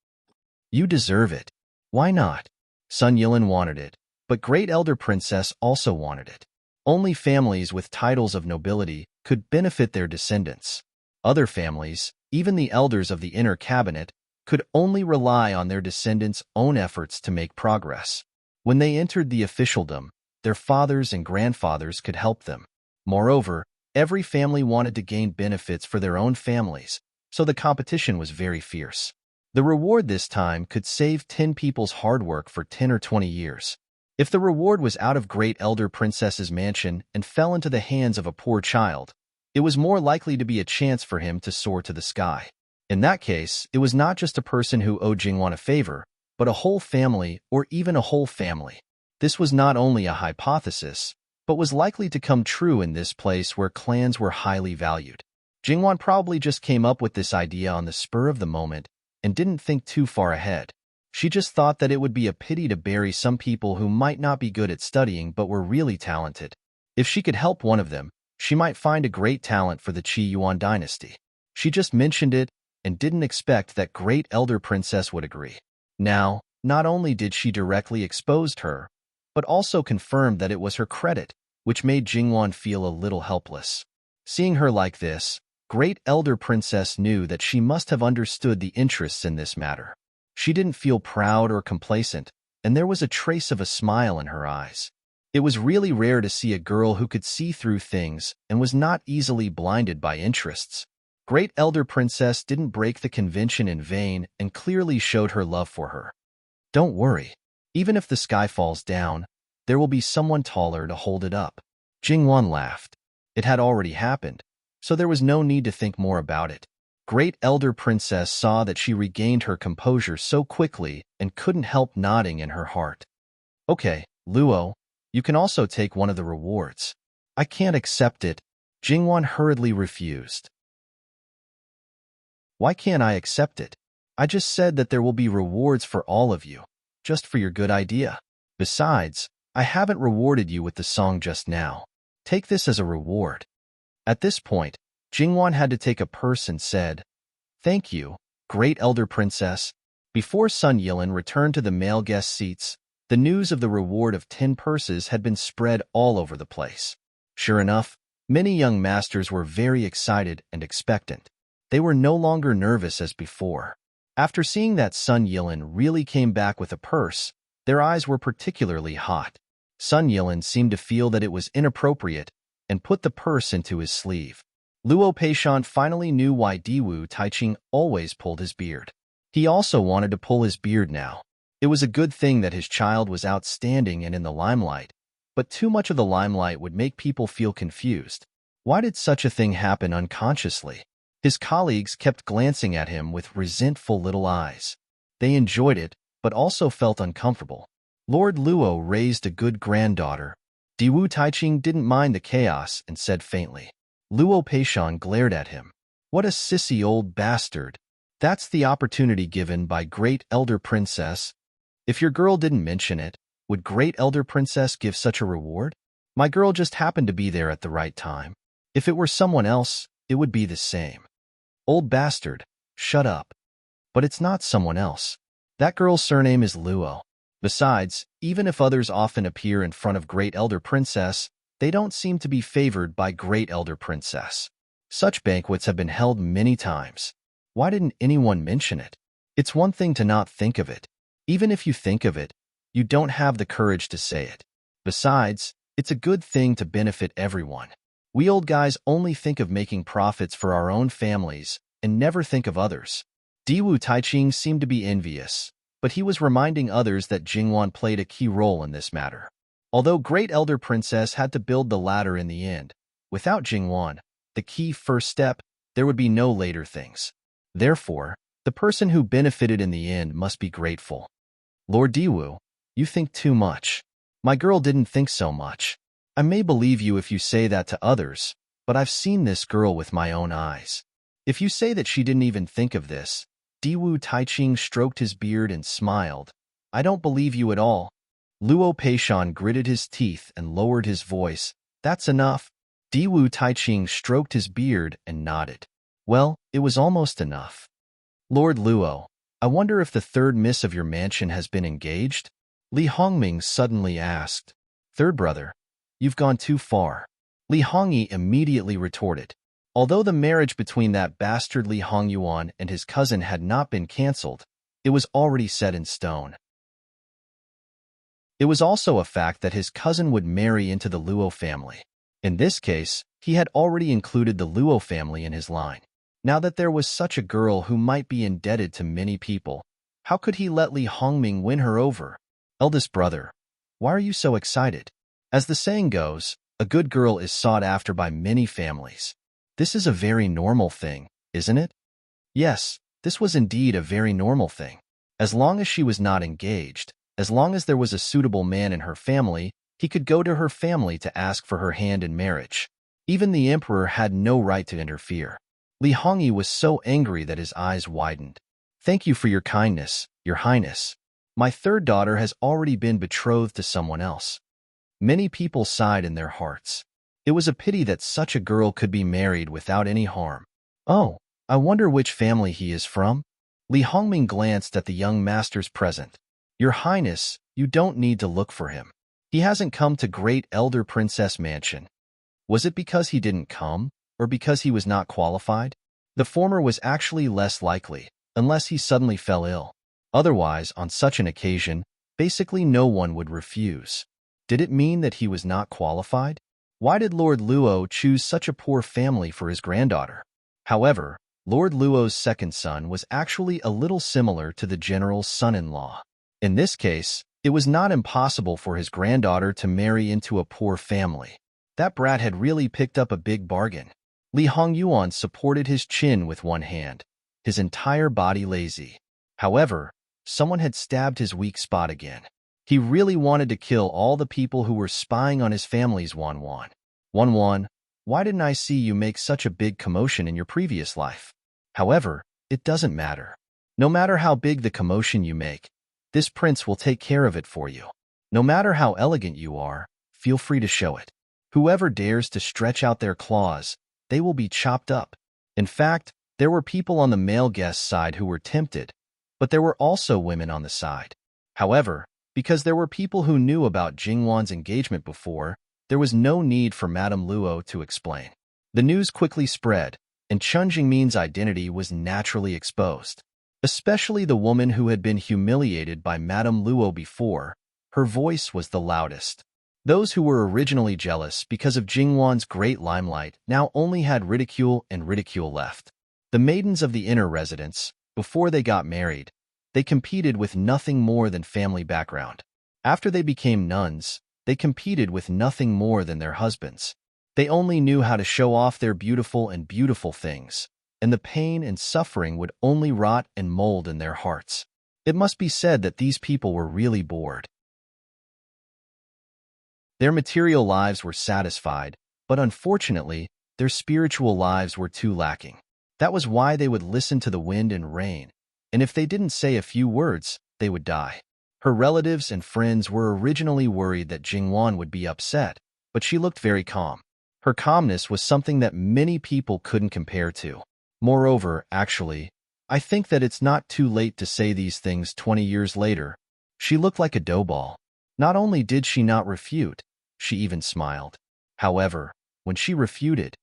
You deserve it. Why not? Sun Yilin wanted it, but Great Elder Princess also wanted it. Only families with titles of nobility could benefit their descendants. Other families, even the elders of the inner cabinet, could only rely on their descendants' own efforts to make progress. When they entered the officialdom, their fathers and grandfathers could help them. Moreover, every family wanted to gain benefits for their own families, so the competition was very fierce. The reward this time could save 10 people's hard work for 10 or 20 years. If the reward was out of Great Elder Princess's mansion and fell into the hands of a poor child, it was more likely to be a chance for him to soar to the sky. In that case, it was not just a person who owed Jingwan a favor, but a whole family or even a whole family. This was not only a hypothesis, but was likely to come true in this place where clans were highly valued. Jingwan probably just came up with this idea on the spur of the moment and didn't think too far ahead. She just thought that it would be a pity to bury some people who might not be good at studying but were really talented. If she could help one of them, she might find a great talent for the Qi Yuan dynasty. She just mentioned it and didn't expect that Great Elder Princess would agree. Now, not only did she directly expose her, but also confirmed that it was her credit, which made Jingwan feel a little helpless. Seeing her like this, Great Elder Princess knew that she must have understood the interests in this matter. She didn't feel proud or complacent, and there was a trace of a smile in her eyes. It was really rare to see a girl who could see through things and was not easily blinded by interests. Great Elder Princess didn't break the convention in vain and clearly showed her love for her. Don't worry. Even if the sky falls down, there will be someone taller to hold it up. Jingwan laughed. It had already happened, so there was no need to think more about it. Great Elder Princess saw that she regained her composure so quickly and couldn't help nodding in her heart. Okay, Luo, you can also take one of the rewards. I can't accept it. Jingwan hurriedly refused. Why can't I accept it? I just said that there will be rewards for all of you, just for your good idea. Besides, I haven't rewarded you with the song just now. Take this as a reward. At this point, Jingwan had to take a purse and said, Thank you, Great Elder Princess. Before Sun Yilin returned to the male guest seats, The news of the reward of 10 purses had been spread all over the place. Sure enough, many young masters were very excited and expectant. They were no longer nervous as before. After seeing that Sun Yilin really came back with a purse, their eyes were particularly hot. Sun Yilin seemed to feel that it was inappropriate and put the purse into his sleeve. Luo Peishan finally knew why Diwu Taiching always pulled his beard. He also wanted to pull his beard now. It was a good thing that his child was outstanding and in the limelight, but too much of the limelight would make people feel confused. Why did such a thing happen unconsciously? His colleagues kept glancing at him with resentful little eyes. They enjoyed it, but also felt uncomfortable. Lord Luo raised a good granddaughter. Diwu Taiching didn't mind the chaos and said faintly. Luo Peishan glared at him. What a sissy old bastard. That's the opportunity given by Great Elder Princess. If your girl didn't mention it, would Great Elder Princess give such a reward? My girl just happened to be there at the right time. If it were someone else, it would be the same. Old bastard, shut up. But it's not someone else. That girl's surname is Luo. Besides, even if others often appear in front of Great Elder Princess, they don't seem to be favored by Great Elder Princess. Such banquets have been held many times. Why didn't anyone mention it? It's one thing to not think of it. Even if you think of it, you don't have the courage to say it. Besides, it's a good thing to benefit everyone. We old guys only think of making profits for our own families and never think of others. Diwu Taiching seemed to be envious, but he was reminding others that Jingwan played a key role in this matter. Although Great Elder Princess had to build the ladder in the end, without Jingwan, the key first step, there would be no later things. Therefore, the person who benefited in the end must be grateful. Lord Diwu, you think too much. My girl didn't think so much. I may believe you if you say that to others, but I've seen this girl with my own eyes. If you say that she didn't even think of this, Diwu Taiching stroked his beard and smiled. I don't believe you at all. Luo Peishan gritted his teeth and lowered his voice. That's enough. Diwu Taiching stroked his beard and nodded. Well, it was almost enough. Lord Luo, I wonder if the third miss of your mansion has been engaged? Li Hongming suddenly asked. Third brother, you've gone too far. Li Hongyi immediately retorted. Although the marriage between that bastard Li Hongyuan and his cousin had not been cancelled, it was already set in stone. It was also a fact that his cousin would marry into the Luo family. In this case, he had already included the Luo family in his line. Now that there was such a girl who might be indebted to many people, how could he let Li Hongming win her over? Eldest brother, why are you so excited? As the saying goes, a good girl is sought after by many families. This is a very normal thing, isn't it? Yes, this was indeed a very normal thing. As long as she was not engaged, as long as there was a suitable man in her family, he could go to her family to ask for her hand in marriage. Even the emperor had no right to interfere. Li Hongyi was so angry that his eyes widened. Thank you for your kindness, your highness. My third daughter has already been betrothed to someone else. Many people sighed in their hearts. It was a pity that such a girl could be married without any harm. Oh, I wonder which family he is from? Li Hongming glanced at the young masters present. Your Highness, you don't need to look for him. He hasn't come to Great Elder Princess Mansion. Was it because he didn't come, or because he was not qualified? The former was actually less likely, unless he suddenly fell ill. Otherwise, on such an occasion, basically no one would refuse. Did it mean that he was not qualified? Why did Lord Luo choose such a poor family for his granddaughter? However, Lord Luo's second son was actually a little similar to the general's son-in-law. In this case, it was not impossible for his granddaughter to marry into a poor family. That brat had really picked up a big bargain. Li Hongyuan supported his chin with one hand, his entire body lazy. However, someone had stabbed his weak spot again. He really wanted to kill all the people who were spying on his family's Wanwan. Wanwan, why didn't I see you make such a big commotion in your previous life? However, it doesn't matter. No matter how big the commotion you make, this prince will take care of it for you. No matter how elegant you are, feel free to show it. Whoever dares to stretch out their claws, they will be chopped up. In fact, there were people on the male guest's side who were tempted, but there were also women on the side. However, Because there were people who knew about Jingwan's engagement before, there was no need for Madame Luo to explain. The news quickly spread, and Chen Jingmin's identity was naturally exposed. Especially the woman who had been humiliated by Madame Luo before, her voice was the loudest. Those who were originally jealous because of Jingwan's great limelight now only had ridicule and ridicule left. The maidens of the inner residence, before they got married, they competed with nothing more than family background. After they became nuns, they competed with nothing more than their husbands. They only knew how to show off their beautiful things, and the pain and suffering would only rot and mold in their hearts. It must be said that these people were really bored. Their material lives were satisfied, but unfortunately, their spiritual lives were too lacking. That was why they would listen to the wind and rain, and if they didn't say a few words, they would die. Her relatives and friends were originally worried that Jingwan would be upset, but she looked very calm. Her calmness was something that many people couldn't compare to. Moreover, actually, I think that it's not too late to say these things 20 years later. She looked like a dough ball. Not only did she not refute, she even smiled. However, when she refuted,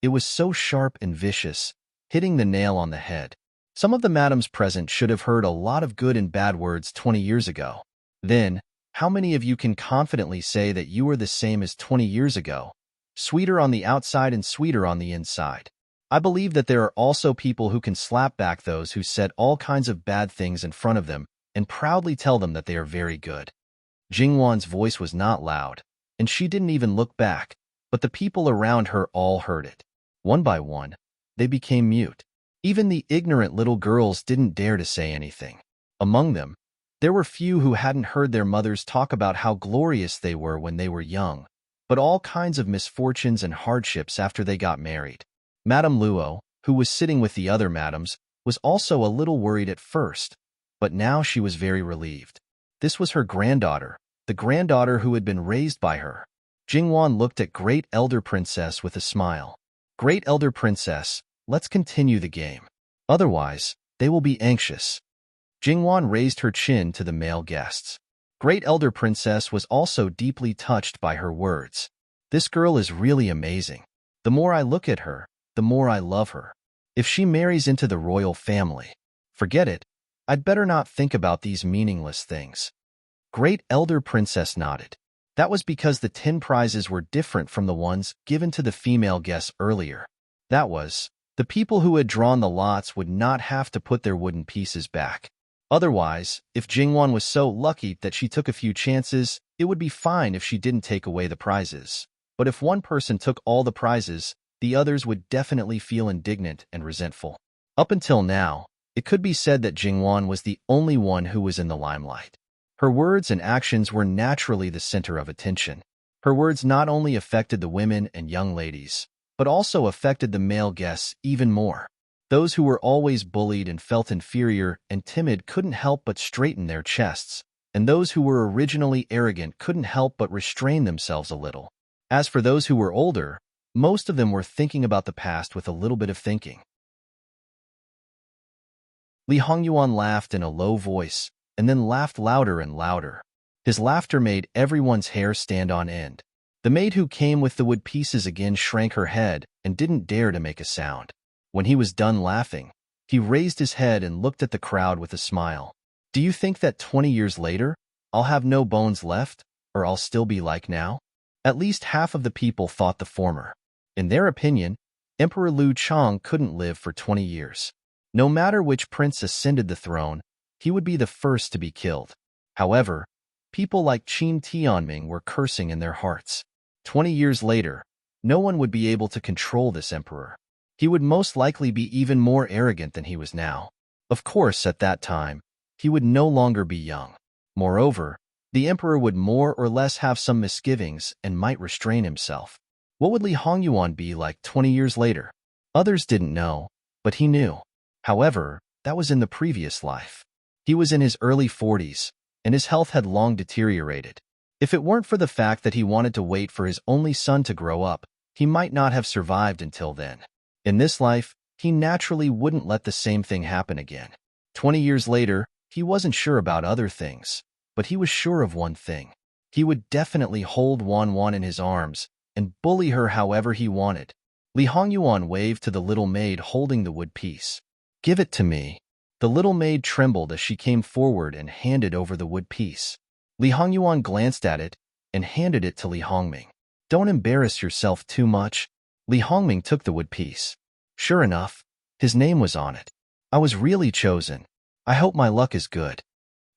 it was so sharp and vicious, hitting the nail on the head. Some of the madams present should have heard a lot of good and bad words 20 years ago. Then, how many of you can confidently say that you are the same as 20 years ago? Sweeter on the outside and sweeter on the inside. I believe that there are also people who can slap back those who said all kinds of bad things in front of them and proudly tell them that they are very good. Jingwan's voice was not loud, and she didn't even look back, but the people around her all heard it. One by one, they became mute. Even the ignorant little girls didn't dare to say anything. Among them, there were few who hadn't heard their mothers talk about how glorious they were when they were young, but all kinds of misfortunes and hardships after they got married. Madame Luo, who was sitting with the other madams, was also a little worried at first, but now she was very relieved. This was her granddaughter, the granddaughter who had been raised by her. Jingwan looked at Great Elder Princess with a smile. Great Elder Princess, let's continue the game. Otherwise, they will be anxious. Jingwan raised her chin to the male guests. Great Elder Princess was also deeply touched by her words. This girl is really amazing. The more I look at her, the more I love her. If she marries into the royal family, forget it. I'd better not think about these meaningless things. Great Elder Princess nodded. That was because the 10 prizes were different from the ones given to the female guests earlier. That was, the people who had drawn the lots would not have to put their wooden pieces back. Otherwise, if Jingwan was so lucky that she took a few chances, it would be fine if she didn't take away the prizes. But if one person took all the prizes, the others would definitely feel indignant and resentful. Up until now, it could be said that Jingwan was the only one who was in the limelight. Her words and actions were naturally the center of attention. Her words not only affected the women and young ladies, but also affected the male guests even more. Those who were always bullied and felt inferior and timid couldn't help but straighten their chests, and those who were originally arrogant couldn't help but restrain themselves a little. As for those who were older, most of them were thinking about the past with a little bit of thinking. Li Hongyuan laughed in a low voice, and then laughed louder and louder. His laughter made everyone's hair stand on end. The maid who came with the wood pieces again shrank her head and didn't dare to make a sound. When he was done laughing, he raised his head and looked at the crowd with a smile. Do you think that 20 years later, I'll have no bones left, or I'll still be like now? At least half of the people thought the former. In their opinion, Emperor Liu Chang couldn't live for 20 years. No matter which prince ascended the throne, he would be the first to be killed. However, people like Qin Tianming were cursing in their hearts. 20 years later, no one would be able to control this emperor. He would most likely be even more arrogant than he was now. Of course, at that time, he would no longer be young. Moreover, the emperor would more or less have some misgivings and might restrain himself. What would Li Hongyuan be like 20 years later? Others didn't know, but he knew. However, that was in the previous life. He was in his early 40s, and his health had long deteriorated. If it weren't for the fact that he wanted to wait for his only son to grow up, he might not have survived until then. In this life, he naturally wouldn't let the same thing happen again. 20 years later, he wasn't sure about other things. but he was sure of one thing. He would definitely hold Wan in his arms and bully her however he wanted. Li Hongyuan waved to the little maid holding the wood piece. "Give it to me." The little maid trembled as she came forward and handed over the wood piece. Li Hongyuan glanced at it and handed it to Li Hongming. "Don't embarrass yourself too much." Li Hongming took the wood piece. Sure enough, his name was on it. "I was really chosen. I hope my luck is good."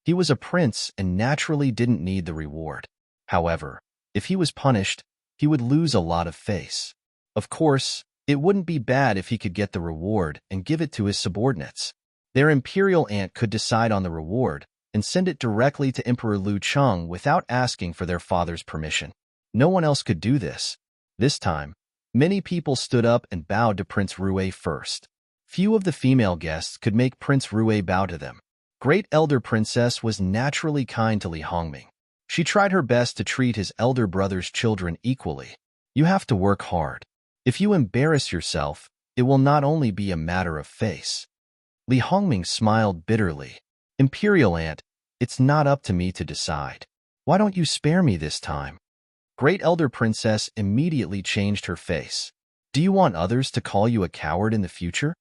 He was a prince and naturally didn't need the reward. However, if he was punished, he would lose a lot of face. Of course, it wouldn't be bad if he could get the reward and give it to his subordinates. Their imperial aunt could decide on the reward and send it directly to Emperor Lu Cheng without asking for their father's permission. No one else could do this. This time, many people stood up and bowed to Prince Rue first. Few of the female guests could make Prince Rue bow to them. Great Elder Princess was naturally kind to Li Hongming. She tried her best to treat his elder brother's children equally. "You have to work hard. If you embarrass yourself, it will not only be a matter of face." Li Hongming smiled bitterly. "Imperial Aunt, it's not up to me to decide. Why don't you spare me this time?" Great Elder Princess immediately changed her face. "Do you want others to call you a coward in the future?"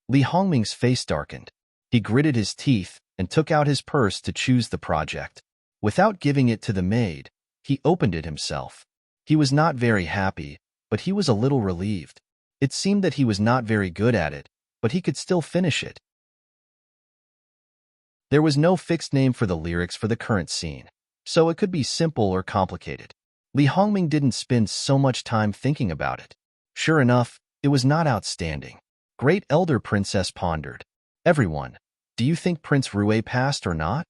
Li Hongming's face darkened. He gritted his teeth and took out his purse to choose the project. Without giving it to the maid, he opened it himself. He was not very happy, but he was a little relieved. It seemed that he was not very good at it, but he could still finish it. There was no fixed name for the lyrics for the current scene, so it could be simple or complicated. Li Hongming didn't spend so much time thinking about it. Sure enough, it was not outstanding. Great Elder Princess pondered. "Everyone, do you think Prince Rue passed or not?"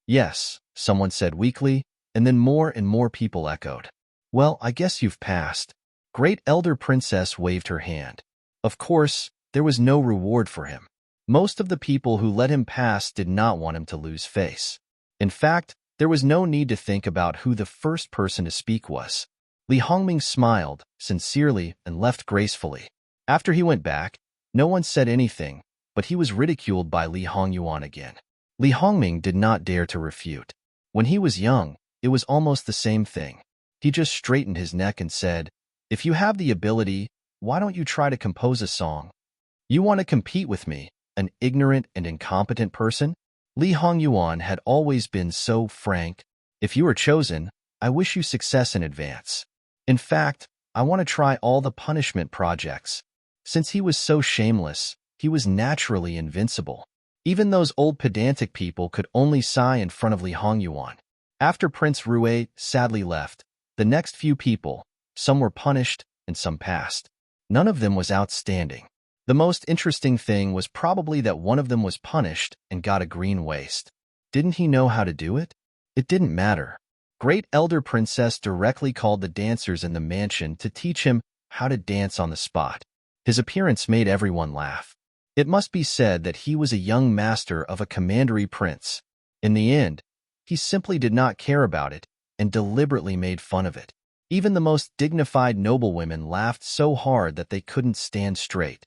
"Yes," someone said weakly, and then more and more people echoed. "Well, I guess you've passed." Great Elder Princess waved her hand. Of course, there was no reward for him. Most of the people who let him pass did not want him to lose face. In fact, there was no need to think about who the first person to speak was. Li Hongming smiled sincerely and left gracefully. After he went back, no one said anything, but he was ridiculed by Li Hongyuan again. Li Hongming did not dare to refute. When he was young, it was almost the same thing. He just straightened his neck and said, "If you have the ability, why don't you try to compose a song? You want to compete with me, an ignorant and incompetent person?" Li Hongyuan had always been so frank. "If you are chosen, I wish you success in advance. In fact, I want to try all the punishment projects." Since he was so shameless, he was naturally invincible. Even those old pedantic people could only sigh in front of Li Hongyuan. After Prince Rue sadly left, the next few people, some were punished and some passed. None of them was outstanding. The most interesting thing was probably that one of them was punished and got a green waist. Didn't he know how to do it? It didn't matter. Great Elder Princess directly called the dancers in the mansion to teach him how to dance on the spot. His appearance made everyone laugh. It must be said that he was a young master of a commandery prince. In the end, he simply did not care about it and deliberately made fun of it. Even the most dignified noblewomen laughed so hard that they couldn't stand straight.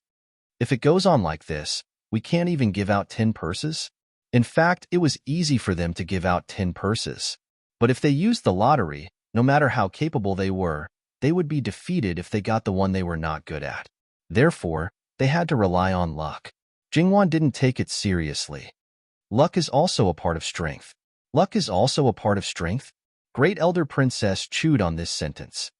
"If it goes on like this, we can't even give out 10 purses?" In fact, it was easy for them to give out 10 purses. But if they used the lottery, no matter how capable they were, they would be defeated if they got the one they were not good at. Therefore, they had to rely on luck. Jingwan didn't take it seriously. Luck is also a part of strength. Luck is also a part of strength? Great Elder Princess chewed on this sentence.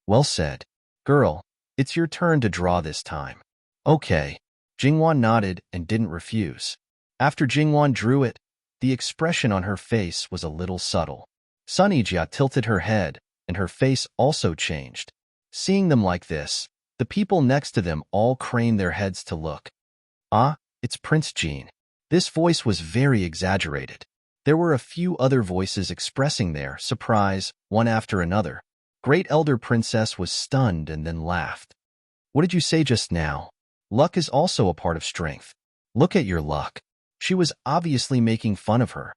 "Well said. Girl, it's your turn to draw this time." "Okay." Jingwan nodded and didn't refuse. After Jingwan drew it, the expression on her face was a little subtle. Sunijia tilted her head, and her face also changed. Seeing them like this, the people next to them all craned their heads to look. "Ah, it's Prince Jean." This voice was very exaggerated. There were a few other voices expressing their surprise, one after another. Great Elder Princess was stunned and then laughed. "What did you say just now? Luck is also a part of strength. Look at your luck." She was obviously making fun of her.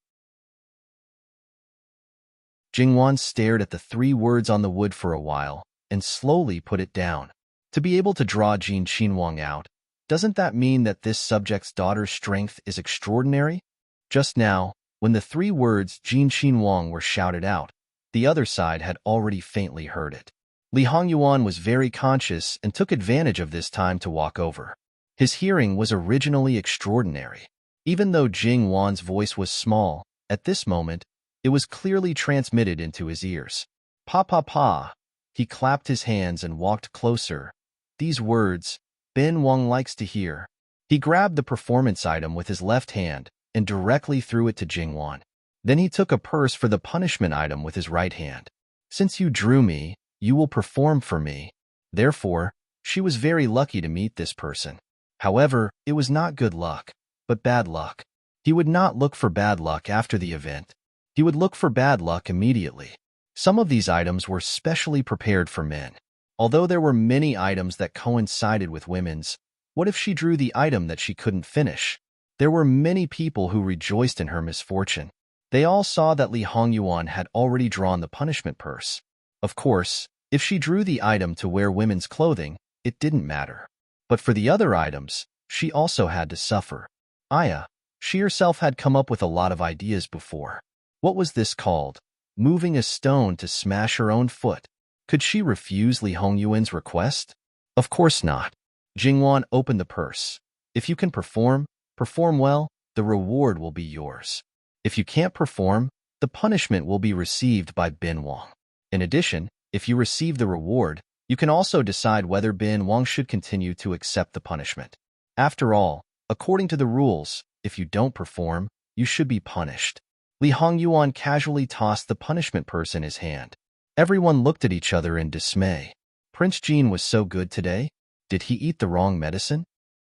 Jingwan stared at the 3 words on the wood for a while and slowly put it down. To be able to draw Jin Qinhuang out, doesn't that mean that this subject's daughter's strength is extraordinary? Just now, When the three words Jin Xin Wang were shouted out, the other side had already faintly heard it. Li Hongyuan was very conscious and took advantage of this time to walk over. His hearing was originally extraordinary. Even though Jing Wan's voice was small, at this moment, it was clearly transmitted into his ears. Pa pa pa. He clapped his hands and walked closer. These words, Ben Wang likes to hear. He grabbed the performance item with his left hand and directly threw it to Jing Wan. Then he took a purse for the punishment item with his right hand. Since you drew me, you will perform for me. Therefore, she was very lucky to meet this person. However, it was not good luck, but bad luck. He would not look for bad luck after the event. He would look for bad luck immediately. Some of these items were specially prepared for men. Although there were many items that coincided with women's, what if she drew the item that she couldn't finish? There were many people who rejoiced in her misfortune. They all saw that Li Hongyuan had already drawn the punishment purse. Of course, if she drew the item to wear women's clothing, it didn't matter. But for the other items, she also had to suffer. Aya, she herself had come up with a lot of ideas before. What was this called? Moving a stone to smash her own foot. Could she refuse Li Hongyuan's request? Of course not. Jingwan opened the purse. If you can perform well, the reward will be yours. If you can't perform, the punishment will be received by Ben Wang. In addition, if you receive the reward, you can also decide whether Ben Wang should continue to accept the punishment. After all, according to the rules, if you don't perform, you should be punished. Li Hongyuan casually tossed the punishment purse in his hand. Everyone looked at each other in dismay. Prince Jin was so good today? Did he eat the wrong medicine?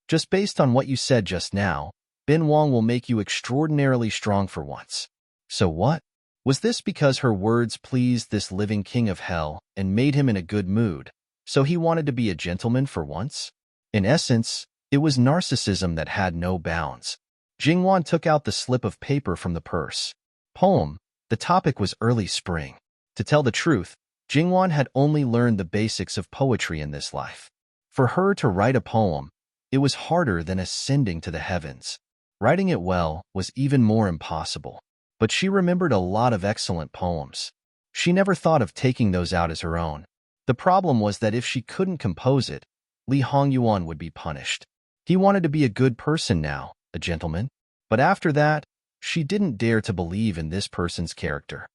Just based on what you said just now, Ben Wang will make you extraordinarily strong for once. So what? Was this because her words pleased this living king of hell and made him in a good mood, so he wanted to be a gentleman for once? In essence, it was narcissism that had no bounds. Jingwan took out the slip of paper from the purse. Poem. The topic was early spring. To tell the truth, Jingwan had only learned the basics of poetry in this life. For her to write a poem, it was harder than ascending to the heavens. Writing it well was even more impossible. But she remembered a lot of excellent poems. She never thought of taking those out as her own. The problem was that if she couldn't compose it, Li Hongyuan would be punished. He wanted to be a good person now, a gentleman. But after that, she didn't dare to believe in this person's character.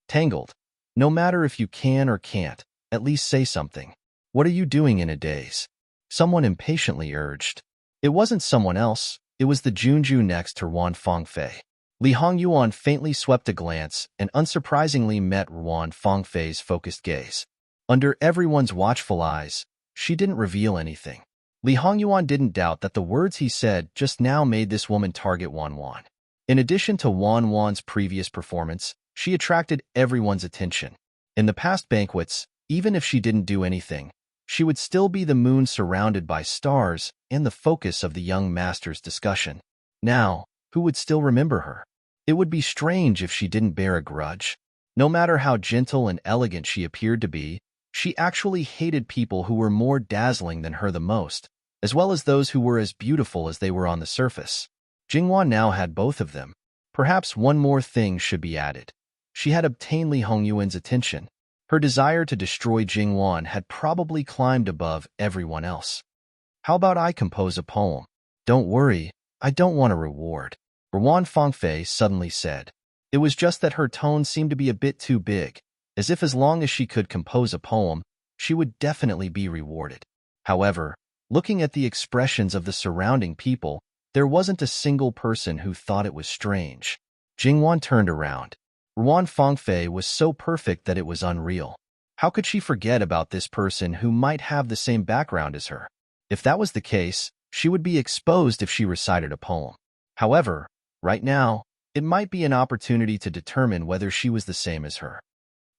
Tangled. No matter if you can or can't, at least say something. What are you doing in a daze? Someone impatiently urged. It wasn't someone else. It was the Junju next to Wan Fangfei. Li Hongyuan faintly swept a glance and unsurprisingly met Wan Fangfei's focused gaze. Under everyone's watchful eyes, she didn't reveal anything. Li Hongyuan didn't doubt that the words he said just now made this woman target Wan Wan. In addition to Wan Wan's previous performance, she attracted everyone's attention. In the past banquets, even if she didn't do anything, she would still be the moon surrounded by stars and the focus of the young master's discussion. Now, who would still remember her? It would be strange if she didn't bear a grudge. No matter how gentle and elegant she appeared to be, she actually hated people who were more dazzling than her the most, as well as those who were as beautiful as they were on the surface. Jingwan now had both of them. Perhaps one more thing should be added. She had obtained Li Hongyuan's attention. Her desire to destroy Jingwan had probably climbed above everyone else. How about I compose a poem? Don't worry, I don't want a reward, Wan Fangfei suddenly said. It was just that her tone seemed to be a bit too big, as if as long as she could compose a poem, she would definitely be rewarded. However, looking at the expressions of the surrounding people, there wasn't a single person who thought it was strange. Jingwan turned around. Wan Fangfei was so perfect that it was unreal. How could she forget about this person who might have the same background as her? If that was the case, she would be exposed if she recited a poem. However, right now, it might be an opportunity to determine whether she was the same as her.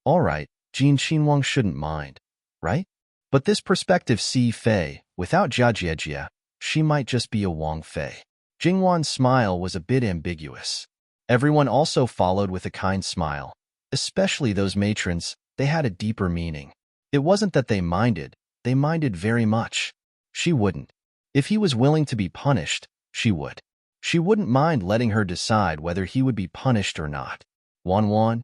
All right, Jin Xinwang shouldn't mind, right? But this prospective Si Fei, without Jiajie, she might just be a Wang Fei. Jingwan's smile was a bit ambiguous. Everyone also followed with a kind smile, especially those matrons. They had a deeper meaning. It wasn't that they minded very much. She wouldn't. If he was willing to be punished, she would. She wouldn't mind letting her decide whether he would be punished or not. Wan,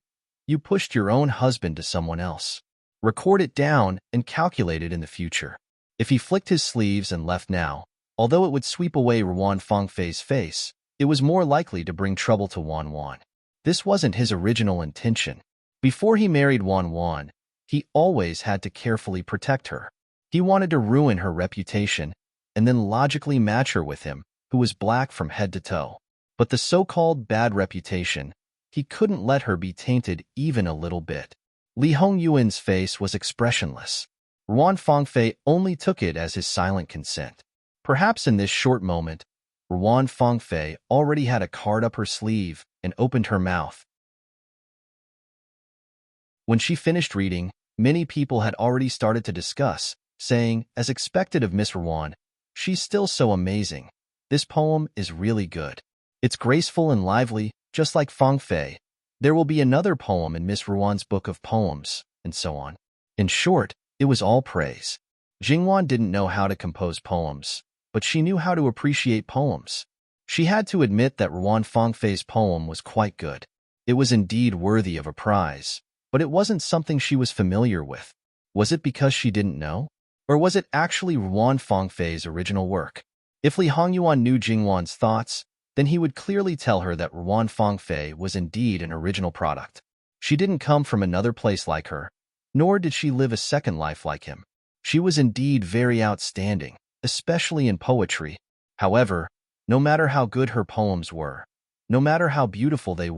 you pushed your own husband to someone else. Record it down and calculate it in the future. If he flicked his sleeves and left now, although it would sweep away Ruan Fangfei's face, it was more likely to bring trouble to Wan. This wasn't his original intention. Before he married Wan, he always had to carefully protect her. He wanted to ruin her reputation and then logically match her with him, who was black from head to toe. But the so-called bad reputation, he couldn't let her be tainted even a little bit. Li Hongyuan's face was expressionless. Ruan Fangfei only took it as his silent consent. Perhaps in this short moment, Ruan Fangfei already had a card up her sleeve and opened her mouth. When she finished reading, many people had already started to discuss, saying, as expected of Miss Ruan, "She's still so amazing. This poem is really good. It's graceful and lively, just like Fangfei. There will be another poem in Miss Ruan's book of poems," and so on. In short, it was all praise. Jingwan didn't know how to compose poems, but she knew how to appreciate poems. She had to admit that Ruan Fangfei's poem was quite good. It was indeed worthy of a prize, but it wasn't something she was familiar with. Was it because she didn't know? Or was it actually Ruan Fangfei's original work? If Li Hongyuan knew Jingwan's thoughts, then he would clearly tell her that Ruan Fangfei was indeed an original product. She didn't come from another place like her, nor did she live a second life like him. She was indeed very outstanding, especially in poetry. However, no matter how good her poems were, no matter how beautiful they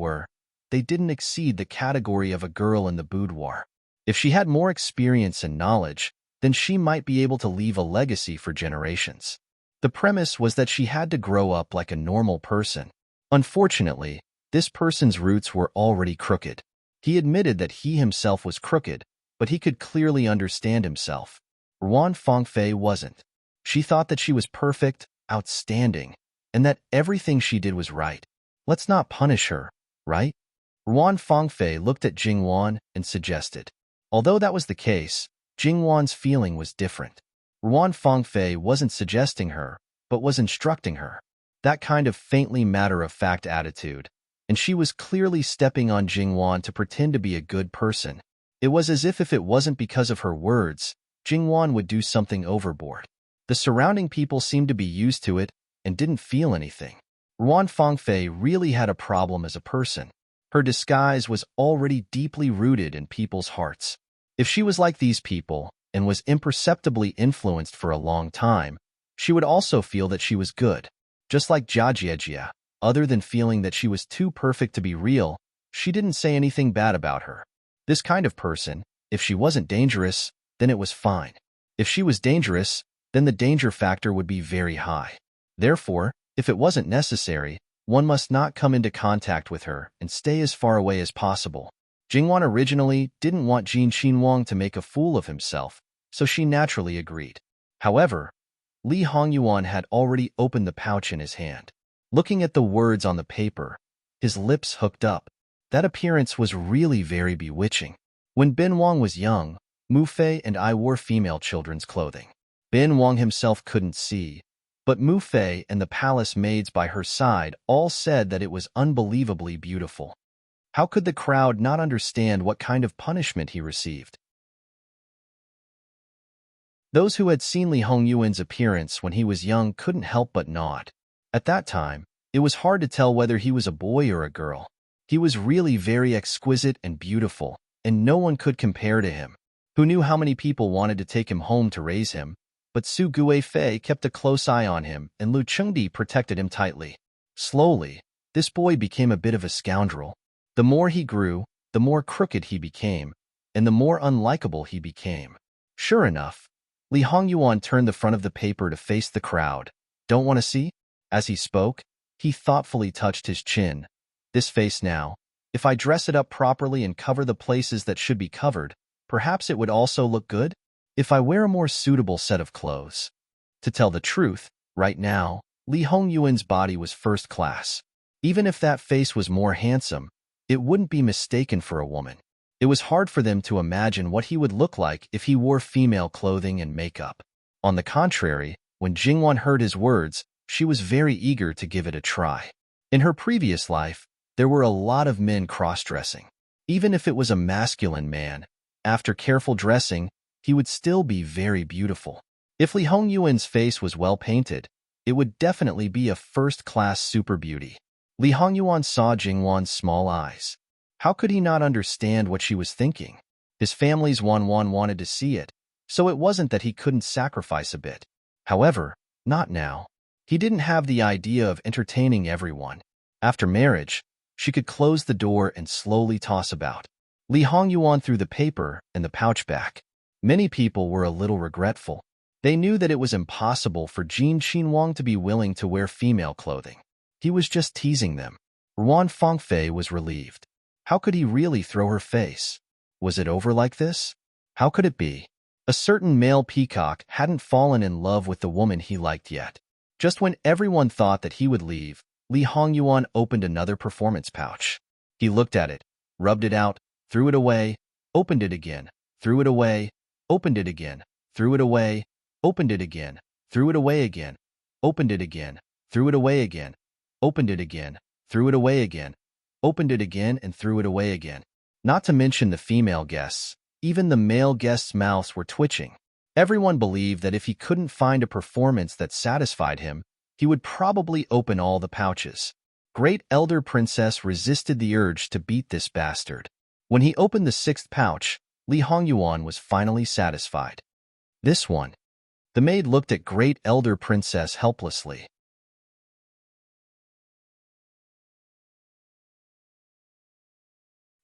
didn't exceed the category of a girl in the boudoir. If she had more experience and knowledge, then she might be able to leave a legacy for generations. The premise was that she had to grow up like a normal person. Unfortunately, this person's roots were already crooked. He admitted that he himself was crooked, but he could clearly understand himself. Ruan Fangfei wasn't. She thought that she was perfect, outstanding, and that everything she did was right. Let's not punish her, right? Ruan Fangfei looked at Jingwan and suggested. Although that was the case, Jingwan's feeling was different. Ruan Fangfei wasn't suggesting her, but was instructing her. That kind of faintly matter-of-fact attitude, and she was clearly stepping on Jingwan to pretend to be a good person. It was as if it wasn't because of her words, Jingwan would do something overboard. The surrounding people seemed to be used to it and didn't feel anything. Ruan Fangfei really had a problem as a person. Her disguise was already deeply rooted in people's hearts. If she was like these people and was imperceptibly influenced for a long time, she would also feel that she was good. Just like Jiajie, other than feeling that she was too perfect to be real, she didn't say anything bad about her. This kind of person, if she wasn't dangerous, then it was fine. If she was dangerous, then the danger factor would be very high. Therefore, if it wasn't necessary, one must not come into contact with her and stay as far away as possible. Jingwan originally didn't want Jin Xinwang to make a fool of himself, so she naturally agreed. However, Li Hongyuan had already opened the pouch in his hand. Looking at the words on the paper, his lips hooked up. That appearance was really very bewitching. When Ben Wang was young, Mu Fei and I wore female children's clothing. Ben Wang himself couldn't see, but Mu Fei and the palace maids by her side all said that it was unbelievably beautiful. How could the crowd not understand what kind of punishment he received? Those who had seen Li Hongyuan's appearance when he was young couldn't help but nod. At that time, it was hard to tell whether he was a boy or a girl. He was really very exquisite and beautiful, and no one could compare to him. Who knew how many people wanted to take him home to raise him? But Su Guifei kept a close eye on him, and Lu Chengdi protected him tightly. Slowly, this boy became a bit of a scoundrel. The more he grew, the more crooked he became, and the more unlikable he became. Sure enough, Li Hongyuan turned the front of the paper to face the crowd. Don't want to see? As he spoke, he thoughtfully touched his chin. This face now, if I dress it up properly and cover the places that should be covered, perhaps it would also look good? If I wear a more suitable set of clothes. To tell the truth, right now, Li Hongyuan's body was first class. Even if that face was more handsome, it wouldn't be mistaken for a woman. It was hard for them to imagine what he would look like if he wore female clothing and makeup. On the contrary, when Jingwan heard his words, she was very eager to give it a try. In her previous life, there were a lot of men cross-dressing. Even if it was a masculine man, after careful dressing, he would still be very beautiful. If Li Hongyuan's face was well painted, it would definitely be a first-class super beauty. Li Hongyuan saw Jingwan's small eyes. How could he not understand what she was thinking? His family's Wanwan wanted to see it, so it wasn't that he couldn't sacrifice a bit. However, not now. He didn't have the idea of entertaining everyone. After marriage, she could close the door and slowly toss about. Li Hongyuan threw the paper and the pouch back. Many people were a little regretful. They knew that it was impossible for Jin Qinhuang to be willing to wear female clothing. He was just teasing them. Ruan Fengfei was relieved. How could he really throw her face? Was it over like this? How could it be? A certain male peacock hadn't fallen in love with the woman he liked yet. Just when everyone thought that he would leave, Li Hongyuan opened another performance pouch. He looked at it, rubbed it out, threw it away, opened it again, threw it away, opened it again, threw it away, opened it again, threw it away again, opened it again, threw it away again, opened it again, threw it away again, opened it again and threw it away again. Not to mention the female guests, even the male guests' mouths were twitching. Everyone believed that if he couldn't find a performance that satisfied him, he would probably open all the pouches. Great Elder Princess resisted the urge to beat this bastard. When he opened the sixth pouch, Li Hongyuan was finally satisfied. This one. The maid looked at Great Elder Princess helplessly.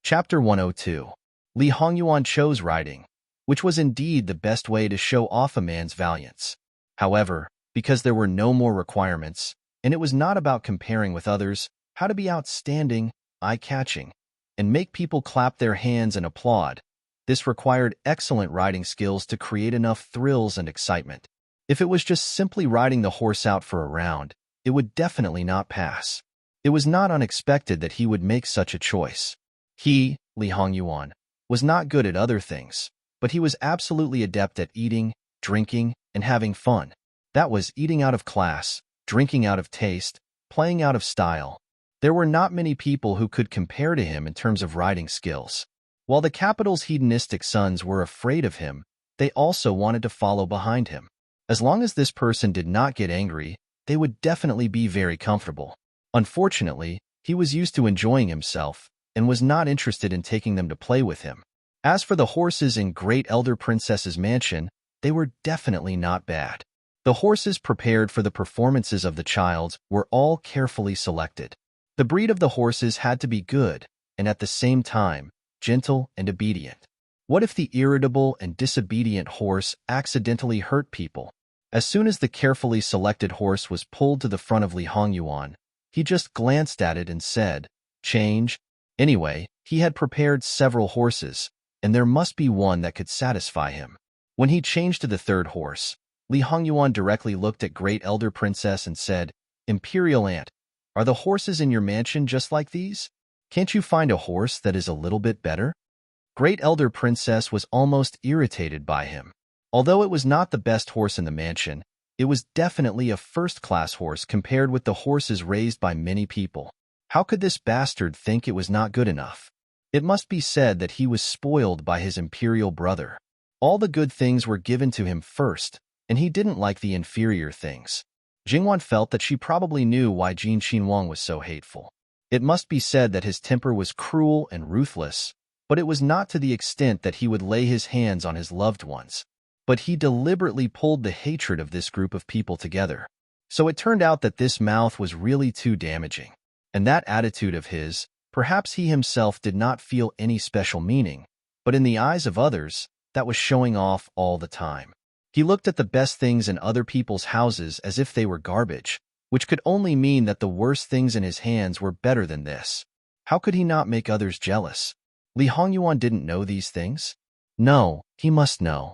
Chapter 102. Li Hongyuan chose riding, which was indeed the best way to show off a man's valiance. However, because there were no more requirements, and it was not about comparing with others, how to be outstanding, eye-catching, and make people clap their hands and applaud, this required excellent riding skills to create enough thrills and excitement. If it was just simply riding the horse out for a round, it would definitely not pass. It was not unexpected that he would make such a choice. He, Li Hongyuan, was not good at other things, but he was absolutely adept at eating, drinking, and having fun. That was eating out of class, drinking out of taste, playing out of style. There were not many people who could compare to him in terms of riding skills. While the capital's hedonistic sons were afraid of him, they also wanted to follow behind him. As long as this person did not get angry, they would definitely be very comfortable. Unfortunately, he was used to enjoying himself and was not interested in taking them to play with him. As for the horses in Great Elder Princess's mansion, they were definitely not bad. The horses prepared for the performances of the child were all carefully selected. The breed of the horses had to be good, and at the same time, gentle and obedient. What if the irritable and disobedient horse accidentally hurt people? As soon as the carefully selected horse was pulled to the front of Li Hongyuan, he just glanced at it and said, "Change." Anyway, he had prepared several horses, and there must be one that could satisfy him. When he changed to the third horse, Li Hongyuan directly looked at Great Elder Princess and said, "Imperial Aunt, are the horses in your mansion just like these? Can't you find a horse that is a little bit better?" Great Elder Princess was almost irritated by him. Although it was not the best horse in the mansion, it was definitely a first-class horse compared with the horses raised by many people. How could this bastard think it was not good enough? It must be said that he was spoiled by his imperial brother. All the good things were given to him first, and he didn't like the inferior things. Jingwan felt that she probably knew why Jin Qinhuang was so hateful. It must be said that his temper was cruel and ruthless, but it was not to the extent that he would lay his hands on his loved ones. But he deliberately pulled the hatred of this group of people together. So it turned out that this mouth was really too damaging. And that attitude of his, perhaps he himself did not feel any special meaning, but in the eyes of others, that was showing off all the time. He looked at the best things in other people's houses as if they were garbage, which could only mean that the worst things in his hands were better than this. How could he not make others jealous? Li Hongyuan didn't know these things? No, he must know.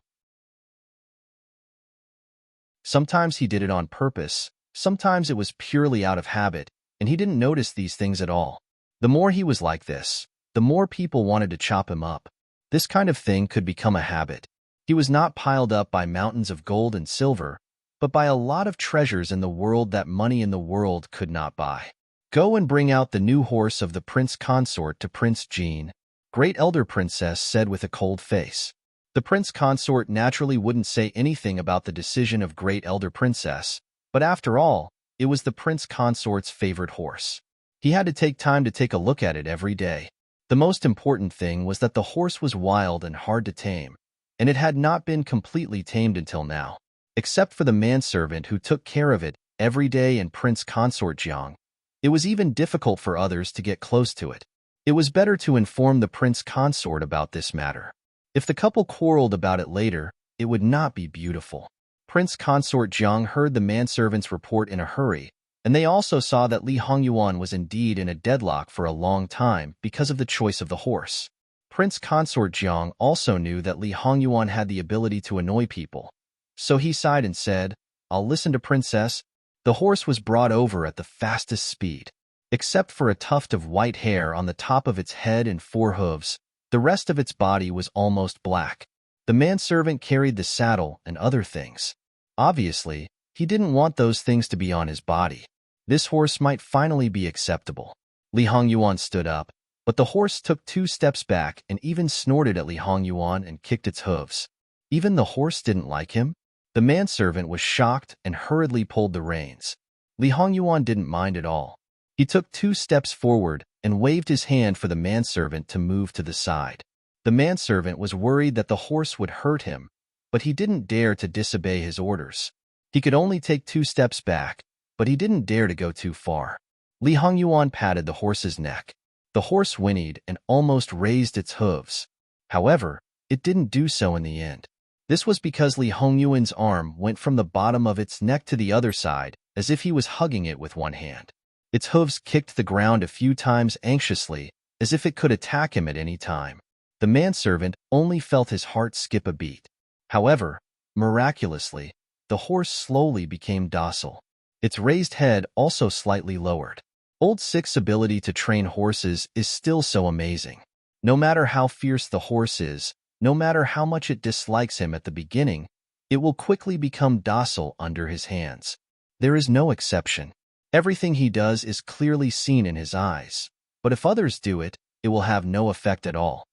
Sometimes he did it on purpose, sometimes it was purely out of habit, and he didn't notice these things at all. The more he was like this, the more people wanted to chop him up. This kind of thing could become a habit. He was not piled up by mountains of gold and silver, but by a lot of treasures in the world that money in the world could not buy. Go and bring out the new horse of the prince consort to Prince Jean, Great Elder Princess said with a cold face. The prince consort naturally wouldn't say anything about the decision of Great Elder Princess, but after all, it was the prince consort's favorite horse. He had to take time to take a look at it every day. The most important thing was that the horse was wild and hard to tame, and it had not been completely tamed until now. Except for the manservant who took care of it every day and Prince Consort Jiang, it was even difficult for others to get close to it. It was better to inform the prince consort about this matter. If the couple quarreled about it later, it would not be beautiful. Prince Consort Jiang heard the manservant's report in a hurry, and they also saw that Li Hongyuan was indeed in a deadlock for a long time because of the choice of the horse. Prince Consort Jiang also knew that Li Hongyuan had the ability to annoy people, so he sighed and said, "I'll listen to Princess." The horse was brought over at the fastest speed. Except for a tuft of white hair on the top of its head and 4 hooves, the rest of its body was almost black. The manservant carried the saddle and other things. Obviously, he didn't want those things to be on his body. This horse might finally be acceptable. Li Hongyuan stood up, but the horse took 2 steps back and even snorted at Li Hongyuan and kicked its hooves. Even the horse didn't like him? The manservant was shocked and hurriedly pulled the reins. Li Hongyuan didn't mind at all. He took 2 steps forward and waved his hand for the manservant to move to the side. The manservant was worried that the horse would hurt him, but he didn't dare to disobey his orders. He could only take 2 steps back, but he didn't dare to go too far. Li Hongyuan patted the horse's neck. The horse whinnied and almost raised its hooves. However, it didn't do so in the end. This was because Li Hongyuan's arm went from the bottom of its neck to the other side, as if he was hugging it with one hand. Its hooves kicked the ground a few times anxiously, as if it could attack him at any time. The manservant only felt his heart skip a beat. However, miraculously, the horse slowly became docile. Its raised head also slightly lowered. Old Six's ability to train horses is still so amazing. No matter how fierce the horse is, no matter how much it dislikes him at the beginning, it will quickly become docile under his hands. There is no exception. Everything he does is clearly seen in his eyes, but if others do it, it will have no effect at all.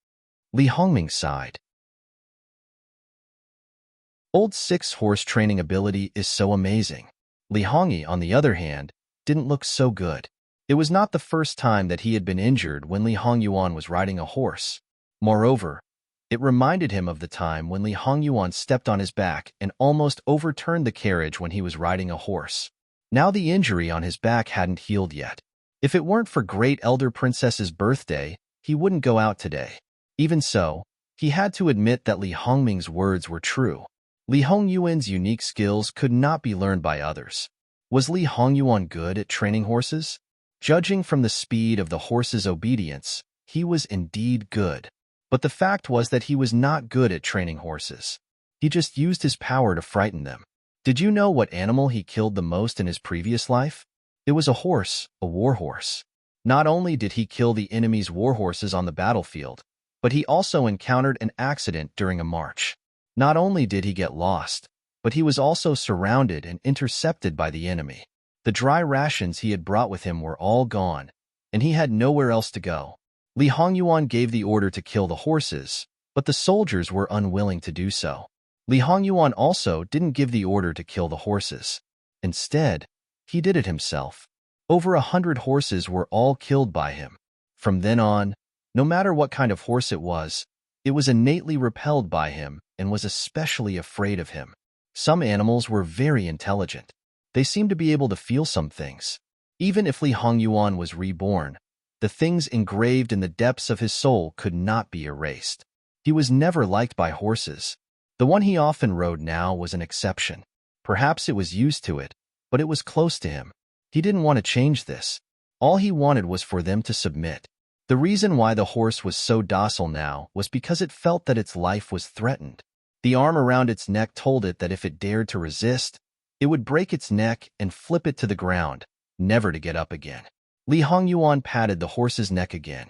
Li Hongming sighed. Old Six's horse training ability is so amazing. Li Hongyi, on the other hand, didn't look so good. It was not the first time that he had been injured when Li Hongyuan was riding a horse. Moreover, it reminded him of the time when Li Hongyuan stepped on his back and almost overturned the carriage when he was riding a horse. Now the injury on his back hadn't healed yet. If it weren't for Great Elder Princess's birthday, he wouldn't go out today. Even so, he had to admit that Li Hongming's words were true. Li Hongyuan's unique skills could not be learned by others. Was Li Hongyuan good at training horses? Judging from the speed of the horse's obedience, he was indeed good. But the fact was that he was not good at training horses. He just used his power to frighten them. Did you know what animal he killed the most in his previous life? It was a horse, a warhorse. Not only did he kill the enemy's warhorses on the battlefield, but he also encountered an accident during a march. Not only did he get lost, but he was also surrounded and intercepted by the enemy. The dry rations he had brought with him were all gone, and he had nowhere else to go. Li Hongyuan gave the order to kill the horses, but the soldiers were unwilling to do so. Li Hongyuan also didn't give the order to kill the horses. Instead, he did it himself. Over 100 horses were all killed by him. From then on, no matter what kind of horse it was innately repelled by him and was especially afraid of him. Some animals were very intelligent. They seemed to be able to feel some things. Even if Li Hongyuan was reborn, the things engraved in the depths of his soul could not be erased. He was never liked by horses. The one he often rode now was an exception. Perhaps it was used to it, but it was close to him. He didn't want to change this. All he wanted was for them to submit. The reason why the horse was so docile now was because it felt that its life was threatened. The arm around its neck told it that if it dared to resist, it would break its neck and flip it to the ground, never to get up again. Li Hongyuan patted the horse's neck again.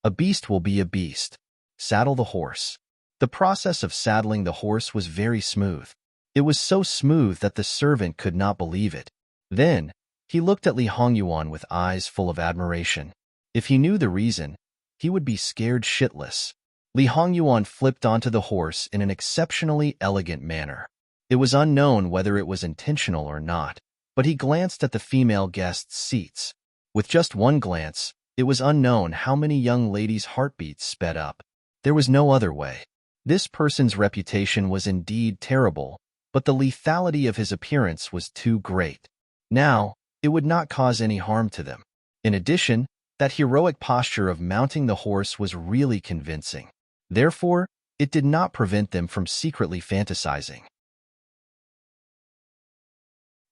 A beast will be a beast. Saddle the horse. The process of saddling the horse was very smooth. It was so smooth that the servant could not believe it. Then, he looked at Li Hongyuan with eyes full of admiration. If he knew the reason, he would be scared shitless. Li Hongyuan flipped onto the horse in an exceptionally elegant manner. It was unknown whether it was intentional or not, but he glanced at the female guests' seats. With just one glance, it was unknown how many young ladies' heartbeats sped up. There was no other way. This person's reputation was indeed terrible, but the lethality of his appearance was too great. Now, it would not cause any harm to them. In addition, that heroic posture of mounting the horse was really convincing. Therefore, it did not prevent them from secretly fantasizing.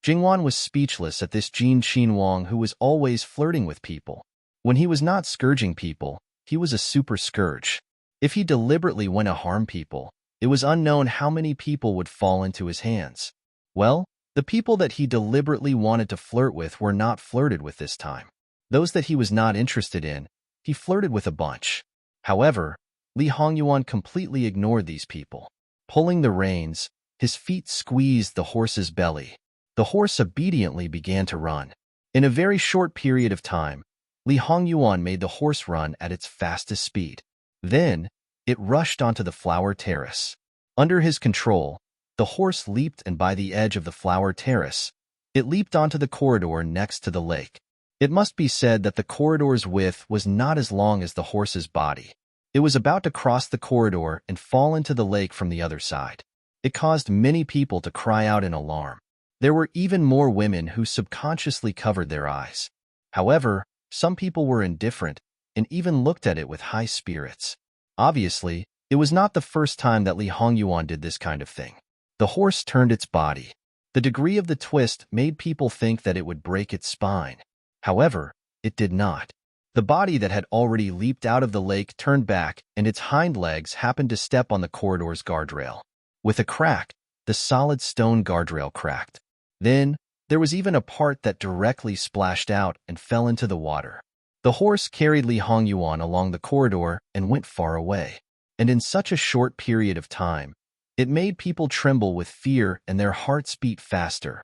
Jingwan was speechless at this Jin Qinhuang who was always flirting with people. When he was not scourging people, he was a super scourge. If he deliberately went to harm people, it was unknown how many people would fall into his hands. Well, the people that he deliberately wanted to flirt with were not flirted with this time. Those that he was not interested in, he flirted with a bunch. However, Li Hongyuan completely ignored these people. Pulling the reins, his feet squeezed the horse's belly. The horse obediently began to run. In a very short period of time, Li Hongyuan made the horse run at its fastest speed. Then, it rushed onto the flower terrace. Under his control, the horse leaped, and by the edge of the flower terrace, it leaped onto the corridor next to the lake. It must be said that the corridor's width was not as long as the horse's body. It was about to cross the corridor and fall into the lake from the other side. It caused many people to cry out in alarm. There were even more women who subconsciously covered their eyes. However, some people were indifferent and even looked at it with high spirits. Obviously, it was not the first time that Li Hongyuan did this kind of thing. The horse turned its body. The degree of the twist made people think that it would break its spine. However, it did not. The body that had already leaped out of the lake turned back, and its hind legs happened to step on the corridor's guardrail. With a crack, the solid stone guardrail cracked. Then, there was even a part that directly splashed out and fell into the water. The horse carried Li Hongyuan along the corridor and went far away. And in such a short period of time, it made people tremble with fear and their hearts beat faster.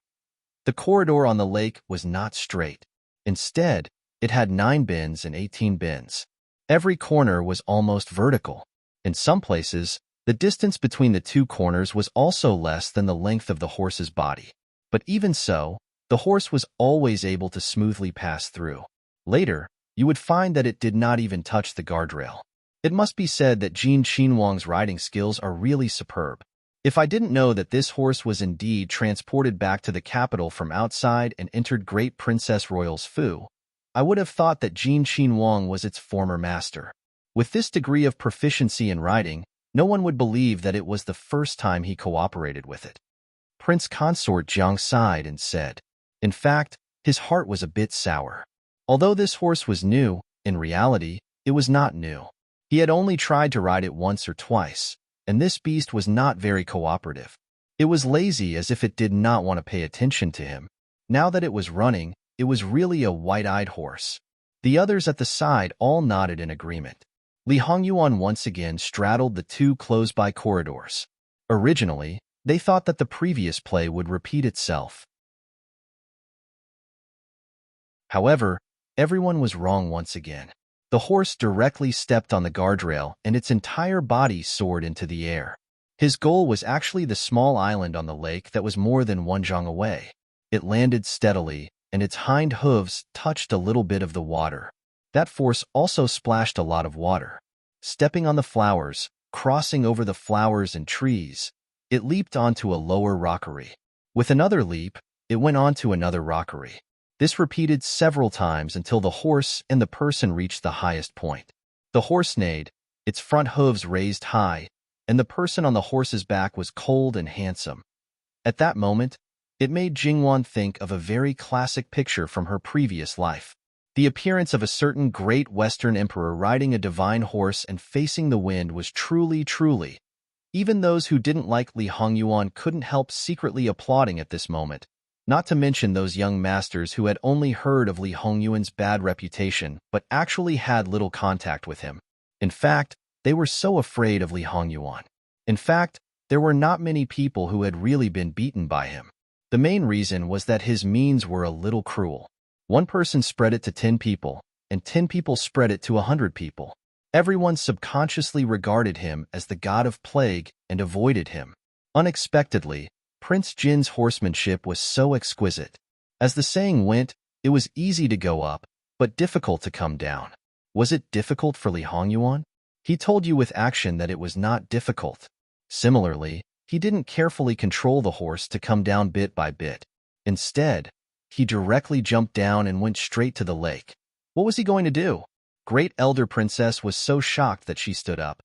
The corridor on the lake was not straight. Instead, it had 9 bends and 18 bends. Every corner was almost vertical. In some places, the distance between the two corners was also less than the length of the horse's body. But even so, the horse was always able to smoothly pass through. Later, you would find that it did not even touch the guardrail. It must be said that Jin Qinhuang's riding skills are really superb. If I didn't know that this horse was indeed transported back to the capital from outside and entered Great Princess Royal's Fu, I would have thought that Jin Qinhuang was its former master. With this degree of proficiency in riding, no one would believe that it was the first time he cooperated with it. Prince Consort Jiang sighed and said, in fact, his heart was a bit sour. Although this horse was new, in reality, it was not new. He had only tried to ride it once or twice, and this beast was not very cooperative. It was lazy, as if it did not want to pay attention to him. Now that it was running, it was really a white-eyed horse. The others at the side all nodded in agreement. Li Hongyuan once again straddled the two close-by corridors. Originally, they thought that the previous play would repeat itself. However, everyone was wrong once again. The horse directly stepped on the guardrail and its entire body soared into the air. His goal was actually the small island on the lake that was more than 1 zhang away. It landed steadily, and its hind hooves touched a little bit of the water. That force also splashed a lot of water. Stepping on the flowers, crossing over the flowers and trees, it leaped onto a lower rockery. With another leap, it went onto another rockery. This repeated several times until the horse and the person reached the highest point. The horse neighed, its front hooves raised high, and the person on the horse's back was cold and handsome. At that moment, it made Jingwan think of a very classic picture from her previous life. The appearance of a certain great Western emperor riding a divine horse and facing the wind was truly. Even those who didn't like Li Hongyuan couldn't help secretly applauding at this moment. Not to mention those young masters who had only heard of Li Hongyuan's bad reputation but actually had little contact with him. In fact, they were so afraid of Li Hongyuan. In fact, there were not many people who had really been beaten by him. The main reason was that his means were a little cruel. One person spread it to 10 people, and 10 people spread it to 100 people. Everyone subconsciously regarded him as the god of plague and avoided him. Unexpectedly, Prince Jin's horsemanship was so exquisite. As the saying went, it was easy to go up, but difficult to come down. Was it difficult for Li Hongyuan? He told you with action that it was not difficult. Similarly, he didn't carefully control the horse to come down bit by bit. Instead, he directly jumped down and went straight to the lake. What was he going to do? Great Elder Princess was so shocked that she stood up.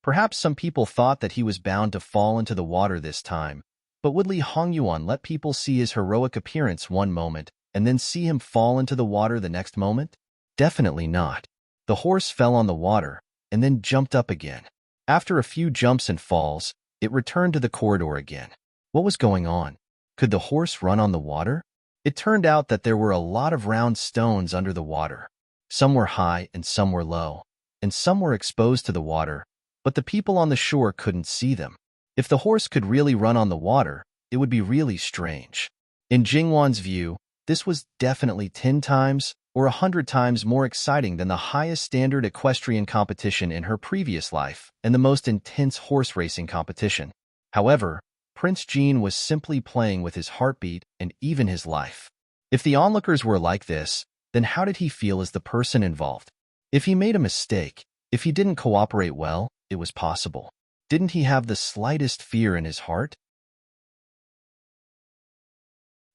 Perhaps some people thought that he was bound to fall into the water this time, but would Li Hongyuan let people see his heroic appearance one moment and then see him fall into the water the next moment? Definitely not. The horse fell on the water and then jumped up again. After a few jumps and falls, it returned to the corridor again. What was going on? Could the horse run on the water? It turned out that there were a lot of round stones under the water. Some were high and some were low, and some were exposed to the water, but the people on the shore couldn't see them. If the horse could really run on the water, it would be really strange. In Jingwan's view, this was definitely 10 times or 100 times more exciting than the highest standard equestrian competition in her previous life and the most intense horse racing competition. However, Prince Jin was simply playing with his heartbeat and even his life. If the onlookers were like this, then how did he feel as the person involved? If he made a mistake, if he didn't cooperate well, it was possible. Didn't he have the slightest fear in his heart?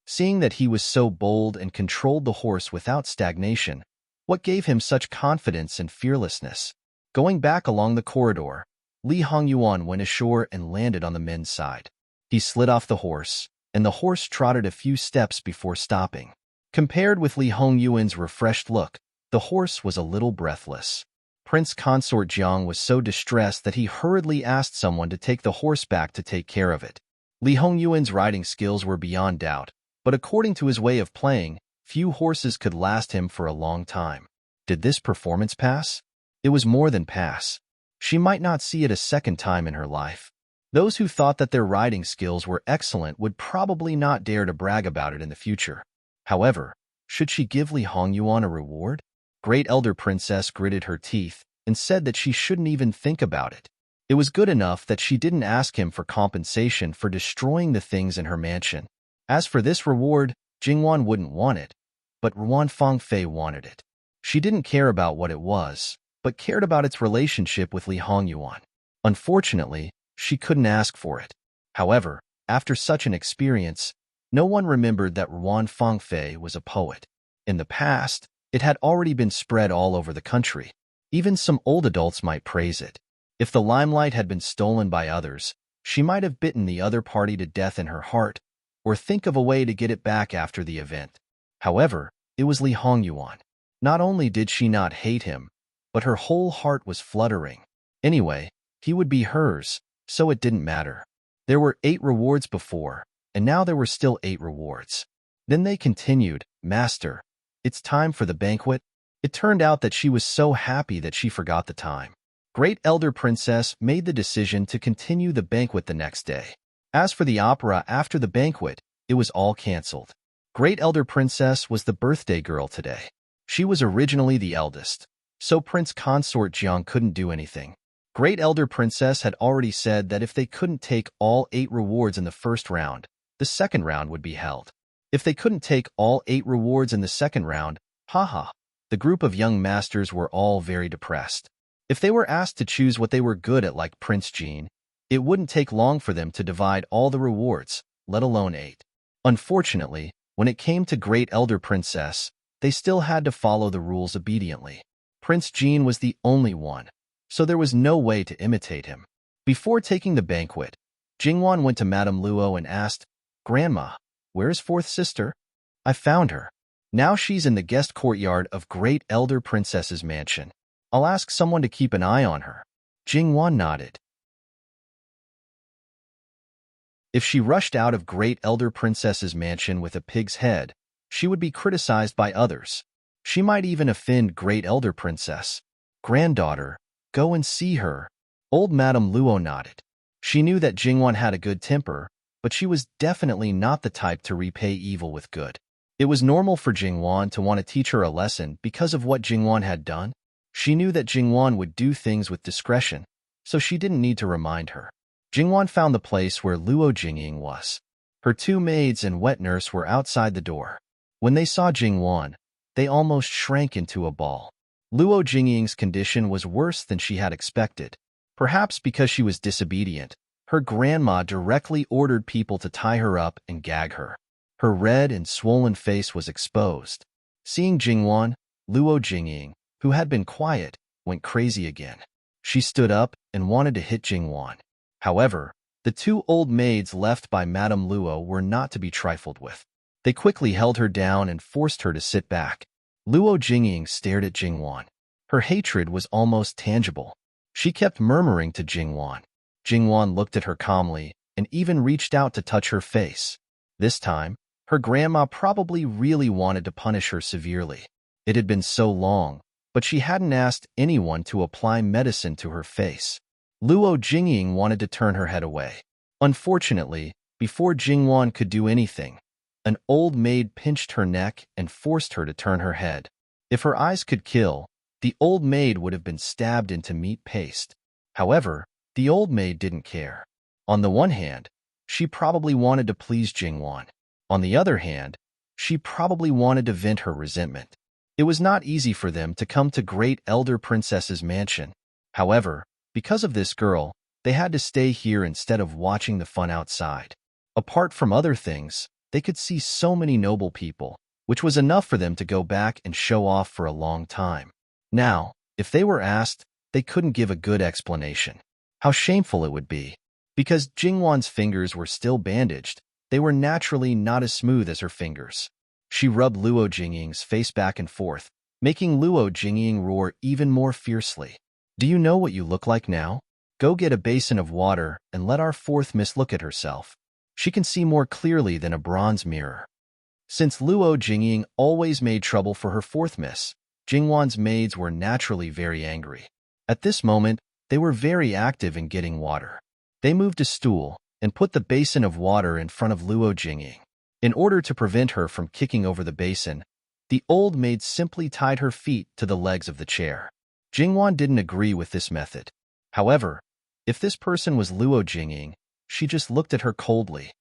Seeing that he was so bold and controlled the horse without stagnation, what gave him such confidence and fearlessness? Going back along the corridor, Li Hongyuan went ashore and landed on the men's side. He slid off the horse, and the horse trotted a few steps before stopping. Compared with Li Hongyuan's refreshed look, the horse was a little breathless. Prince Consort Jiang was so distressed that he hurriedly asked someone to take the horse back to take care of it. Li Hongyuan's riding skills were beyond doubt, but according to his way of playing, few horses could last him for a long time. Did this performance pass? It was more than pass. She might not see it a second time in her life. Those who thought that their riding skills were excellent would probably not dare to brag about it in the future. However, should she give Li Hongyuan a reward? Great Elder Princess gritted her teeth and said that she shouldn't even think about it. It was good enough that she didn't ask him for compensation for destroying the things in her mansion. As for this reward, Jingwan wouldn't want it, but Ruan Fangfei wanted it. She didn't care about what it was, but cared about its relationship with Li Hongyuan. Unfortunately, she couldn't ask for it. However, after such an experience, no one remembered that Ruan Fangfei was a poet. In the past, it had already been spread all over the country. Even some old adults might praise it. If the limelight had been stolen by others, she might have bitten the other party to death in her heart, or think of a way to get it back after the event. However, it was Li Hongyuan. Not only did she not hate him, but her whole heart was fluttering. Anyway, he would be hers, so it didn't matter. There were 8 rewards before, and now there were still 8 rewards. Then they continued, "Master, it's time for the banquet." It turned out that she was so happy that she forgot the time. Great Elder Princess made the decision to continue the banquet the next day. As for the opera after the banquet, it was all cancelled. Great Elder Princess was the birthday girl today. She was originally the eldest, so Prince Consort Jiang couldn't do anything. Great Elder Princess had already said that if they couldn't take all 8 rewards in the first round, the second round would be held. If they couldn't take all 8 rewards in the second round, haha, the group of young masters were all very depressed. If they were asked to choose what they were good at like Prince Jin, it wouldn't take long for them to divide all the rewards, let alone 8. Unfortunately, when it came to Great Elder Princess, they still had to follow the rules obediently. Prince Jin was the only one, so there was no way to imitate him. Before taking the banquet, Jingwan went to Madame Luo and asked, "Grandma, where's fourth sister?" "I found her. Now she's in the guest courtyard of Great Elder Princess's mansion. I'll ask someone to keep an eye on her." Jingwan nodded. If she rushed out of Great Elder Princess's mansion with a pig's head, she would be criticized by others. She might even offend Great Elder Princess. "Granddaughter, go and see her." Old Madame Luo nodded. She knew that Jingwan had a good temper, but she was definitely not the type to repay evil with good. It was normal for Jingwan to want to teach her a lesson because of what Jingwan had done. She knew that Jingwan would do things with discretion, so she didn't need to remind her. Jingwan found the place where Luo Jingying was. Her two maids and wet nurse were outside the door. When they saw Jingwan, they almost shrank into a ball. Luo Jingying's condition was worse than she had expected. Perhaps because she was disobedient, her grandma directly ordered people to tie her up and gag her. Her red and swollen face was exposed. Seeing Jingwan, Luo Jingying, who had been quiet, went crazy again. She stood up and wanted to hit Jingwan. However, the two old maids left by Madame Luo were not to be trifled with. They quickly held her down and forced her to sit back. Luo Jingying stared at Jingwan. Her hatred was almost tangible. She kept murmuring to Jingwan. Jingwan looked at her calmly and even reached out to touch her face. This time, her grandma probably really wanted to punish her severely. It had been so long, but she hadn't asked anyone to apply medicine to her face. Luo Jingying wanted to turn her head away. Unfortunately, before Jingwan could do anything, an old maid pinched her neck and forced her to turn her head. If her eyes could kill, the old maid would have been stabbed into meat paste. However, the old maid didn't care. On the one hand, she probably wanted to please Jingwan. On the other hand, she probably wanted to vent her resentment. It was not easy for them to come to Great Elder Princess's mansion. However, because of this girl, they had to stay here instead of watching the fun outside. Apart from other things, they could see so many noble people, which was enough for them to go back and show off for a long time. Now, if they were asked, they couldn't give a good explanation. How shameful it would be. Because Jingwan's fingers were still bandaged, they were naturally not as smooth as her fingers. She rubbed Luo Jingying's face back and forth, making Luo Jingying roar even more fiercely. Do you know what you look like now? Go get a basin of water and let our fourth miss look at herself. She can see more clearly than a bronze mirror. Since Luo Jingying always made trouble for her fourth miss, Jingwan's maids were naturally very angry. At this moment, they were very active in getting water. They moved a stool and put the basin of water in front of Luo Jingying. In order to prevent her from kicking over the basin, the old maid simply tied her feet to the legs of the chair. Jingwan didn't agree with this method. However, if this person was Luo Jingying, she just looked at her coldly.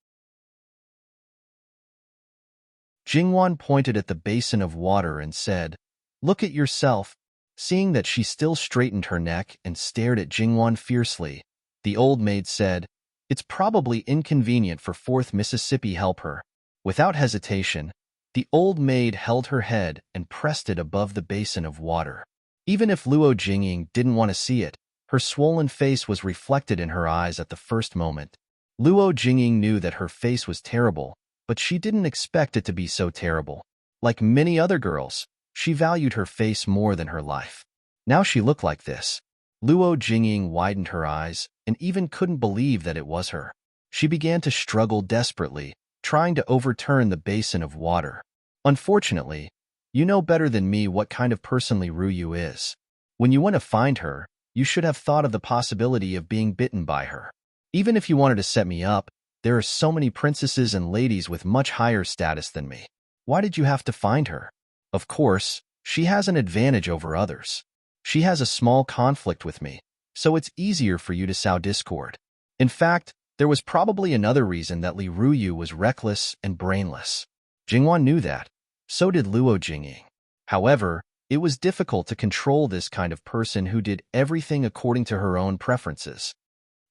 Jingwan pointed at the basin of water and said, "Look at yourself." Seeing that she still straightened her neck and stared at Jingwan fiercely, the old maid said, "It's probably inconvenient for fourth Mississippi help her." Without hesitation, the old maid held her head and pressed it above the basin of water. Even if Luo Jingying didn't want to see it, her swollen face was reflected in her eyes at the first moment. Luo Jingying knew that her face was terrible, but she didn't expect it to be so terrible. Like many other girls, she valued her face more than her life. Now she looked like this. Luo Jingying widened her eyes and even couldn't believe that it was her. She began to struggle desperately, trying to overturn the basin of water. Unfortunately, you know better than me what kind of person Li Ruyu is. When you want to find her, you should have thought of the possibility of being bitten by her. Even if you wanted to set me up, there are so many princesses and ladies with much higher status than me. Why did you have to find her? Of course, she has an advantage over others. She has a small conflict with me, so it's easier for you to sow discord. In fact, there was probably another reason that Li Ruyu was reckless and brainless. Jingwan knew that. So did Luo Jingying. However, it was difficult to control this kind of person who did everything according to her own preferences.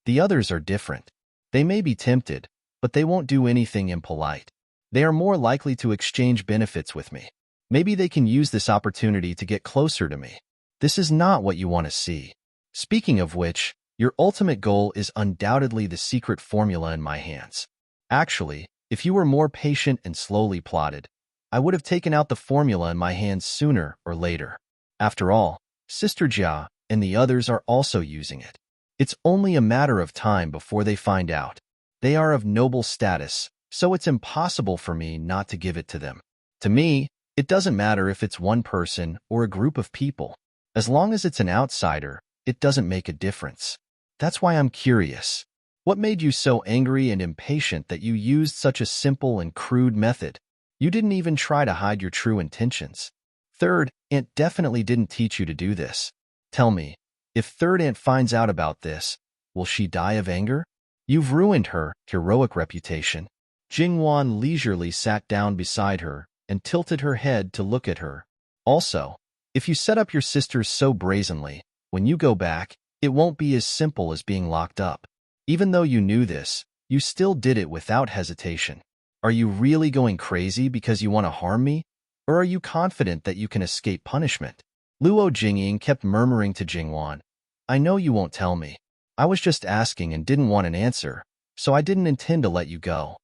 The others are different. They may be tempted, but they won't do anything impolite. They are more likely to exchange benefits with me. Maybe they can use this opportunity to get closer to me. This is not what you want to see. Speaking of which, your ultimate goal is undoubtedly the secret formula in my hands. Actually, if you were more patient and slowly plotted, I would have taken out the formula in my hands sooner or later. After all, Sister Jia and the others are also using it. It's only a matter of time before they find out. They are of noble status, so it's impossible for me not to give it to them. To me, it doesn't matter if it's one person or a group of people. As long as it's an outsider, it doesn't make a difference. That's why I'm curious. What made you so angry and impatient that you used such a simple and crude method? You didn't even try to hide your true intentions. Third Aunt definitely didn't teach you to do this. Tell me, if Third Aunt finds out about this, will she die of anger? You've ruined her heroic reputation. Jingwan leisurely sat down beside her and tilted her head to look at her. Also, if you set up your sisters so brazenly, when you go back, it won't be as simple as being locked up. Even though you knew this, you still did it without hesitation. Are you really going crazy because you want to harm me? Or are you confident that you can escape punishment? Luo Jingying kept murmuring to Jingwan, I know you won't tell me. I was just asking and didn't want an answer, so I didn't intend to let you go.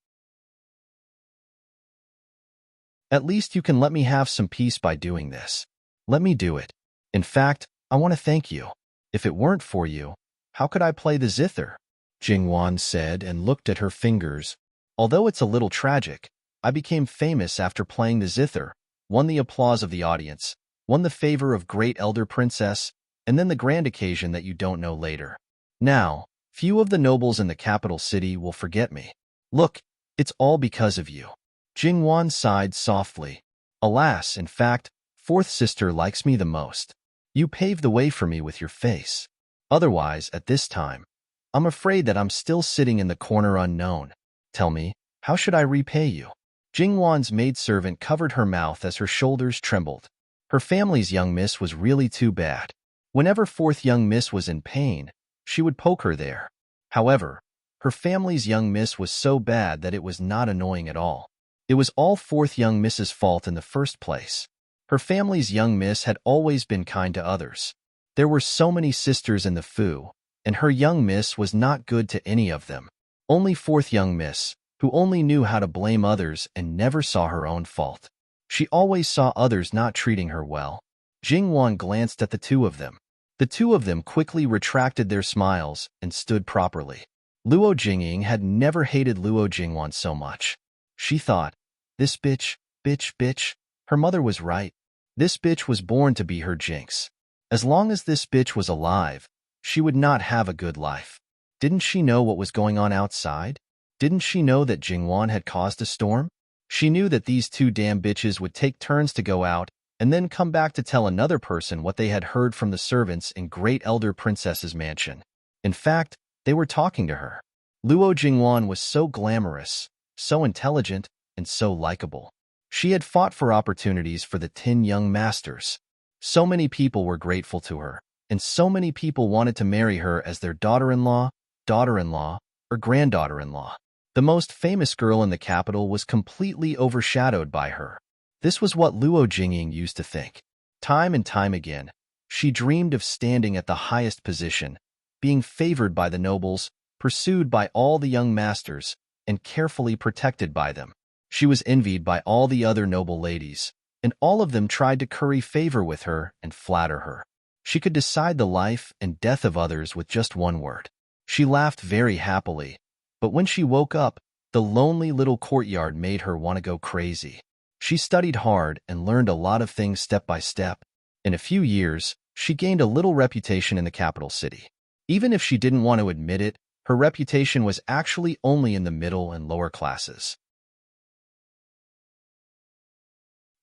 At least you can let me have some peace by doing this. Let me do it. In fact, I want to thank you. If it weren't for you, how could I play the zither? Jingwan said and looked at her fingers. Although it's a little tragic, I became famous after playing the zither, won the applause of the audience, won the favor of great elder princess, and then the grand occasion that you don't know later. Now, few of the nobles in the capital city will forget me. Look, it's all because of you. Jingwan sighed softly. Alas, in fact, fourth sister likes me the most. You paved the way for me with your face. Otherwise, at this time, I'm afraid that I'm still sitting in the corner unknown. Tell me, how should I repay you? Jingwan's maidservant covered her mouth as her shoulders trembled. Her family's young miss was really too bad. Whenever fourth young miss was in pain, she would poke her there. However, her family's young miss was so bad that it was not annoying at all. It was all fourth young miss's fault in the first place. Her family's young miss had always been kind to others. There were so many sisters in the Fu, and her young miss was not good to any of them. Only fourth young miss, who only knew how to blame others and never saw her own fault. She always saw others not treating her well. Jingwan glanced at the two of them. The two of them quickly retracted their smiles and stood properly. Luo Jingying had never hated Luo Jingwan so much. She thought, this bitch. Her mother was right. This bitch was born to be her jinx. As long as this bitch was alive, she would not have a good life. Didn't she know what was going on outside? Didn't she know that Jingwan had caused a storm? She knew that these two damn bitches would take turns to go out and then come back to tell another person what they had heard from the servants in Great Elder Princess's mansion. In fact, they were talking to her. Luo Jingwan was so glamorous, so intelligent, and so likable. She had fought for opportunities for the 10 young masters. So many people were grateful to her, and so many people wanted to marry her as their daughter-in-law, or granddaughter-in-law. The most famous girl in the capital was completely overshadowed by her. This was what Luo Jingying used to think. Time and time again, she dreamed of standing at the highest position, being favored by the nobles, pursued by all the young masters, and carefully protected by them. She was envied by all the other noble ladies, and all of them tried to curry favor with her and flatter her. She could decide the life and death of others with just one word. She laughed very happily, but when she woke up, the lonely little courtyard made her want to go crazy. She studied hard and learned a lot of things step by step. In a few years, she gained a little reputation in the capital city. Even if she didn't want to admit it, her reputation was actually only in the middle and lower classes.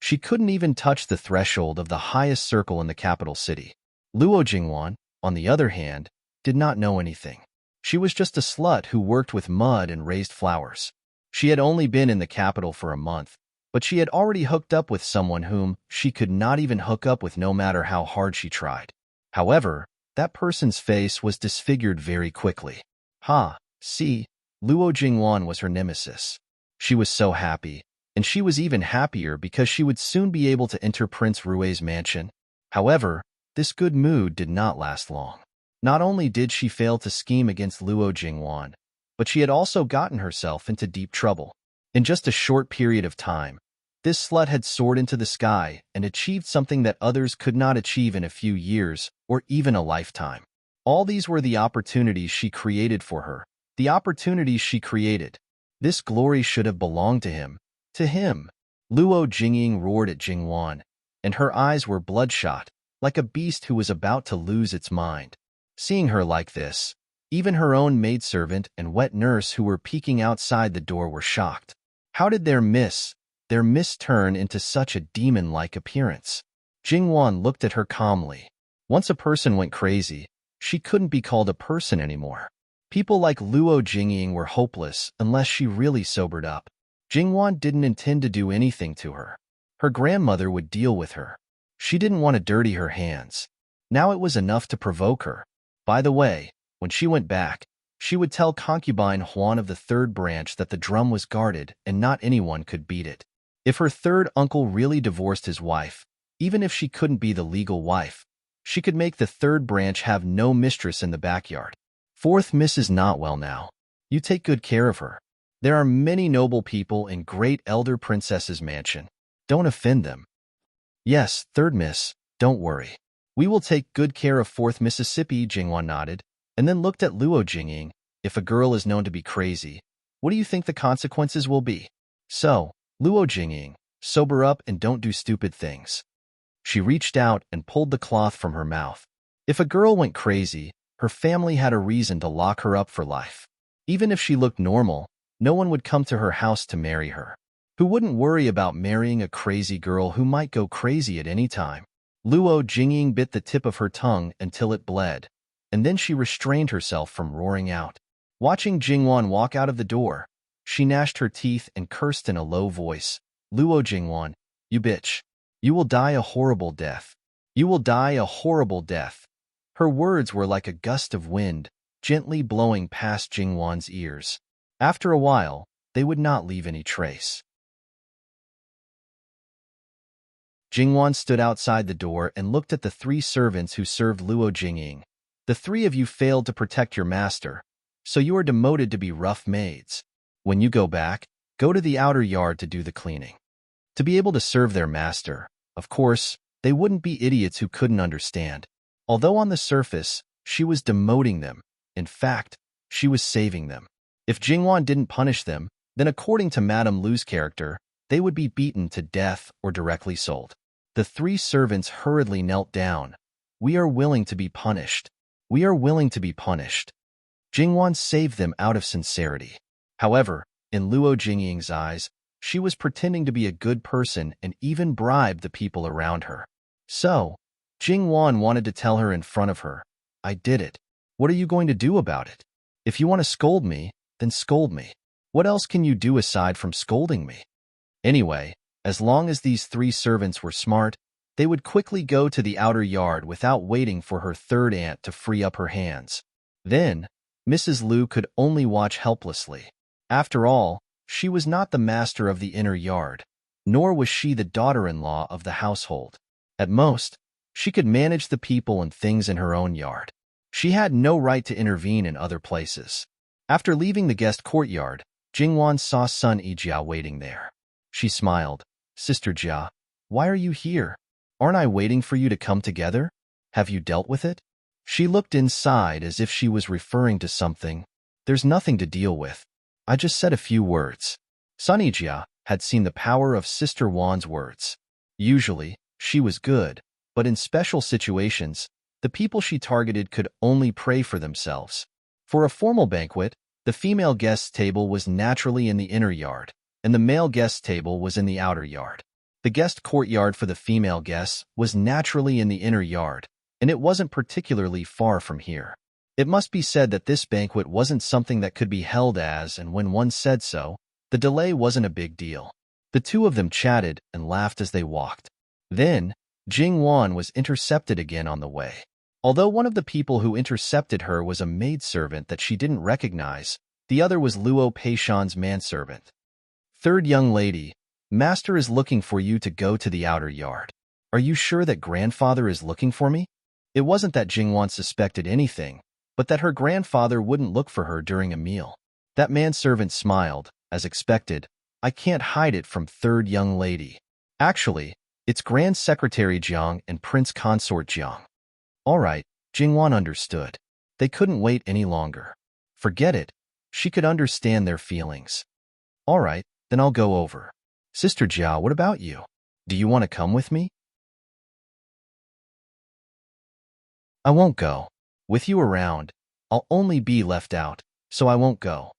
She couldn't even touch the threshold of the highest circle in the capital city. Luo Jingwan, on the other hand, did not know anything. She was just a slut who worked with mud and raised flowers. She had only been in the capital for a month, but she had already hooked up with someone whom she could not even hook up with no matter how hard she tried. However, that person's face was disfigured very quickly. See, Luo Jingwan was her nemesis. She was so happy, and she was even happier because she would soon be able to enter Prince Rue's mansion. However, this good mood did not last long. Not only did she fail to scheme against Luo Jingwan, but she had also gotten herself into deep trouble. In just a short period of time, this slut had soared into the sky and achieved something that others could not achieve in a few years or even a lifetime. All these were the opportunities she created for her. The opportunities she created. This glory should have belonged to him. To him. Luo Jingying roared at Jingwan, and her eyes were bloodshot, like a beast who was about to lose its mind. Seeing her like this, Even her own maidservant and wet nurse who were peeking outside the door were shocked. How did their miss turn into such a demon-like appearance? Jingwan looked at her calmly. Once a person went crazy, she couldn't be called a person anymore. People like Luo Jingying were hopeless unless she really sobered up. Jingwan didn't intend to do anything to her. Her grandmother would deal with her. She didn't want to dirty her hands. Now it was enough to provoke her. By the way, when she went back, she would tell concubine Huan of the third branch that the drum was guarded and not anyone could beat it. If her third uncle really divorced his wife, even if she couldn't be the legal wife, she could make the third branch have no mistress in the backyard. Fourth Miss is not well now. You take good care of her. There are many noble people in great elder princess's mansion. Don't offend them. Yes, third Miss, don't worry. We will take good care of fourth Mississippi, Jingwan nodded, and then looked at Luo Jingying. If a girl is known to be crazy, what do you think the consequences will be? So, Luo Jingying, sober up and don't do stupid things. She reached out and pulled the cloth from her mouth. If a girl went crazy, her family had a reason to lock her up for life. Even if she looked normal, no one would come to her house to marry her. Who wouldn't worry about marrying a crazy girl who might go crazy at any time? Luo Jingying bit the tip of her tongue until it bled, and then she restrained herself from roaring out. Watching Jingwan walk out of the door, she gnashed her teeth and cursed in a low voice. Luo Jingwan, you bitch. You will die a horrible death. You will die a horrible death. Her words were like a gust of wind, gently blowing past Jingwan's ears. After a while, they would not leave any trace. Jingwan stood outside the door and looked at the three servants who served Luo Jingying. The three of you failed to protect your master, so you are demoted to be rough maids. When you go back, go to the outer yard to do the cleaning. To be able to serve their master, of course, they wouldn't be idiots who couldn't understand. Although on the surface, she was demoting them. In fact, she was saving them. If Jingwan didn't punish them, then according to Madame Lu's character, they would be beaten to death or directly sold. The three servants hurriedly knelt down. We are willing to be punished. We are willing to be punished. Jingwan saved them out of sincerity. However, in Luo Jingying's eyes, she was pretending to be a good person and even bribed the people around her. So, Jingwan wanted to tell her in front of her, I did it. What are you going to do about it? If you want to scold me, then scold me. What else can you do aside from scolding me? Anyway, as long as these three servants were smart, they would quickly go to the outer yard without waiting for her third aunt to free up her hands. Then, Mrs. Lu could only watch helplessly. After all, she was not the master of the inner yard, nor was she the daughter-in-law of the household. At most, she could manage the people and things in her own yard. She had no right to intervene in other places. After leaving the guest courtyard, Jingwan saw Sun Yijia waiting there. She smiled. Sister Jia, why are you here? Aren't I waiting for you to come together? Have you dealt with it? She looked inside as if she was referring to something. There's nothing to deal with. I just said a few words. Sun Yijia had seen the power of Sister Wan's words. Usually, she was good, but in special situations, the people she targeted could only pray for themselves. For a formal banquet, the female guest's table was naturally in the inner yard, and the male guest's table was in the outer yard. The guest courtyard for the female guests was naturally in the inner yard, and it wasn't particularly far from here. It must be said that this banquet wasn't something that could be held as, and when one said so, the delay wasn't a big deal. The two of them chatted and laughed as they walked. Then, Jingwan was intercepted again on the way. Although one of the people who intercepted her was a maidservant that she didn't recognize, the other was Luo Peishan's manservant. Third young lady, Master is looking for you to go to the outer yard. Are you sure that grandfather is looking for me? It wasn't that Jingwan suspected anything, but that her grandfather wouldn't look for her during a meal. That manservant smiled, as expected. I can't hide it from third young lady. Actually, it's Grand Secretary Jiang and Prince Consort Jiang. All right, Jingwan understood. They couldn't wait any longer. Forget it. She could understand their feelings. All right, then I'll go over. Sister Jia, what about you? Do you want to come with me? I won't go. With you around, I'll only be left out, so I won't go.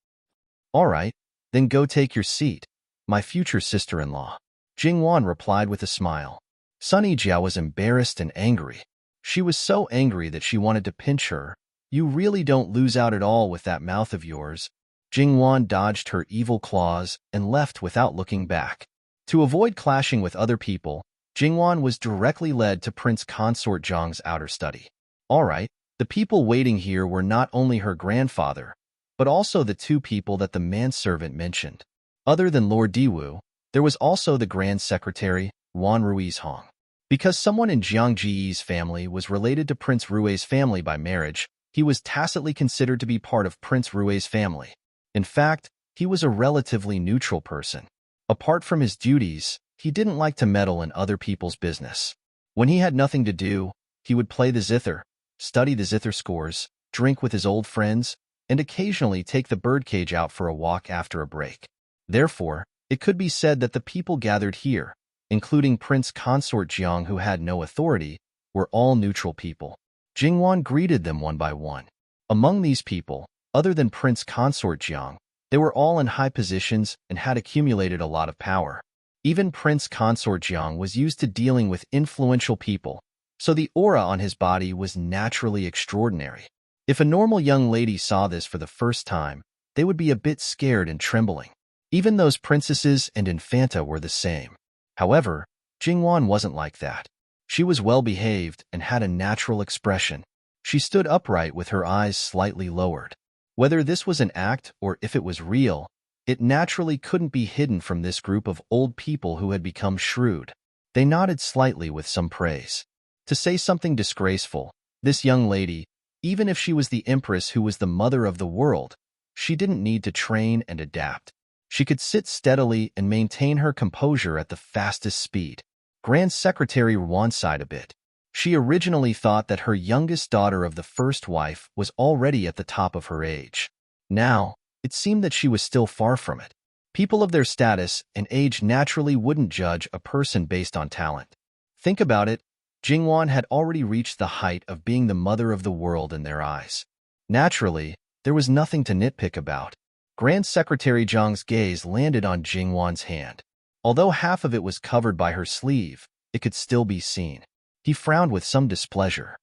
All right, then go take your seat, my future sister-in-law. Jingwan replied with a smile. Sunny Jiao was embarrassed and angry. She was so angry that she wanted to pinch her. You really don't lose out at all with that mouth of yours. Jingwan dodged her evil claws and left without looking back. To avoid clashing with other people, Jingwan was directly led to Prince Consort Zhang's outer study. All right, the people waiting here were not only her grandfather, but also the two people that the manservant mentioned. Other than Lord Diwu, there was also the Grand Secretary, Wan Rui's Hong. Because someone in Jiang Ji's family was related to Prince Rui's family by marriage, he was tacitly considered to be part of Prince Rui's family. In fact, he was a relatively neutral person. Apart from his duties, he didn't like to meddle in other people's business. When he had nothing to do, he would play the zither, study the zither scores, drink with his old friends, and occasionally take the birdcage out for a walk after a break. Therefore, it could be said that the people gathered here, including Prince Consort Jiang who had no authority, were all neutral people. Jingwan greeted them one by one. Among these people, other than Prince Consort Jiang, they were all in high positions and had accumulated a lot of power. Even Prince Consort Jiang was used to dealing with influential people, so the aura on his body was naturally extraordinary. If a normal young lady saw this for the first time, they would be a bit scared and trembling. Even those princesses and infanta were the same. However, Jingwan wasn't like that. She was well-behaved and had a natural expression. She stood upright with her eyes slightly lowered. Whether this was an act or if it was real, it naturally couldn't be hidden from this group of old people who had become shrewd. They nodded slightly with some praise. To say something disgraceful, this young lady, even if she was the empress who was the mother of the world, she didn't need to train and adapt. She could sit steadily and maintain her composure at the fastest speed. Grand Secretary Wan sighed a bit. She originally thought that her youngest daughter of the first wife was already at the top of her age. Now, it seemed that she was still far from it. People of their status and age naturally wouldn't judge a person based on talent. Think about it, Jingwan had already reached the height of being the mother of the world in their eyes. Naturally, there was nothing to nitpick about. Grand Secretary Zhang's gaze landed on Jingwan's hand. Although half of it was covered by her sleeve, it could still be seen. He frowned with some displeasure.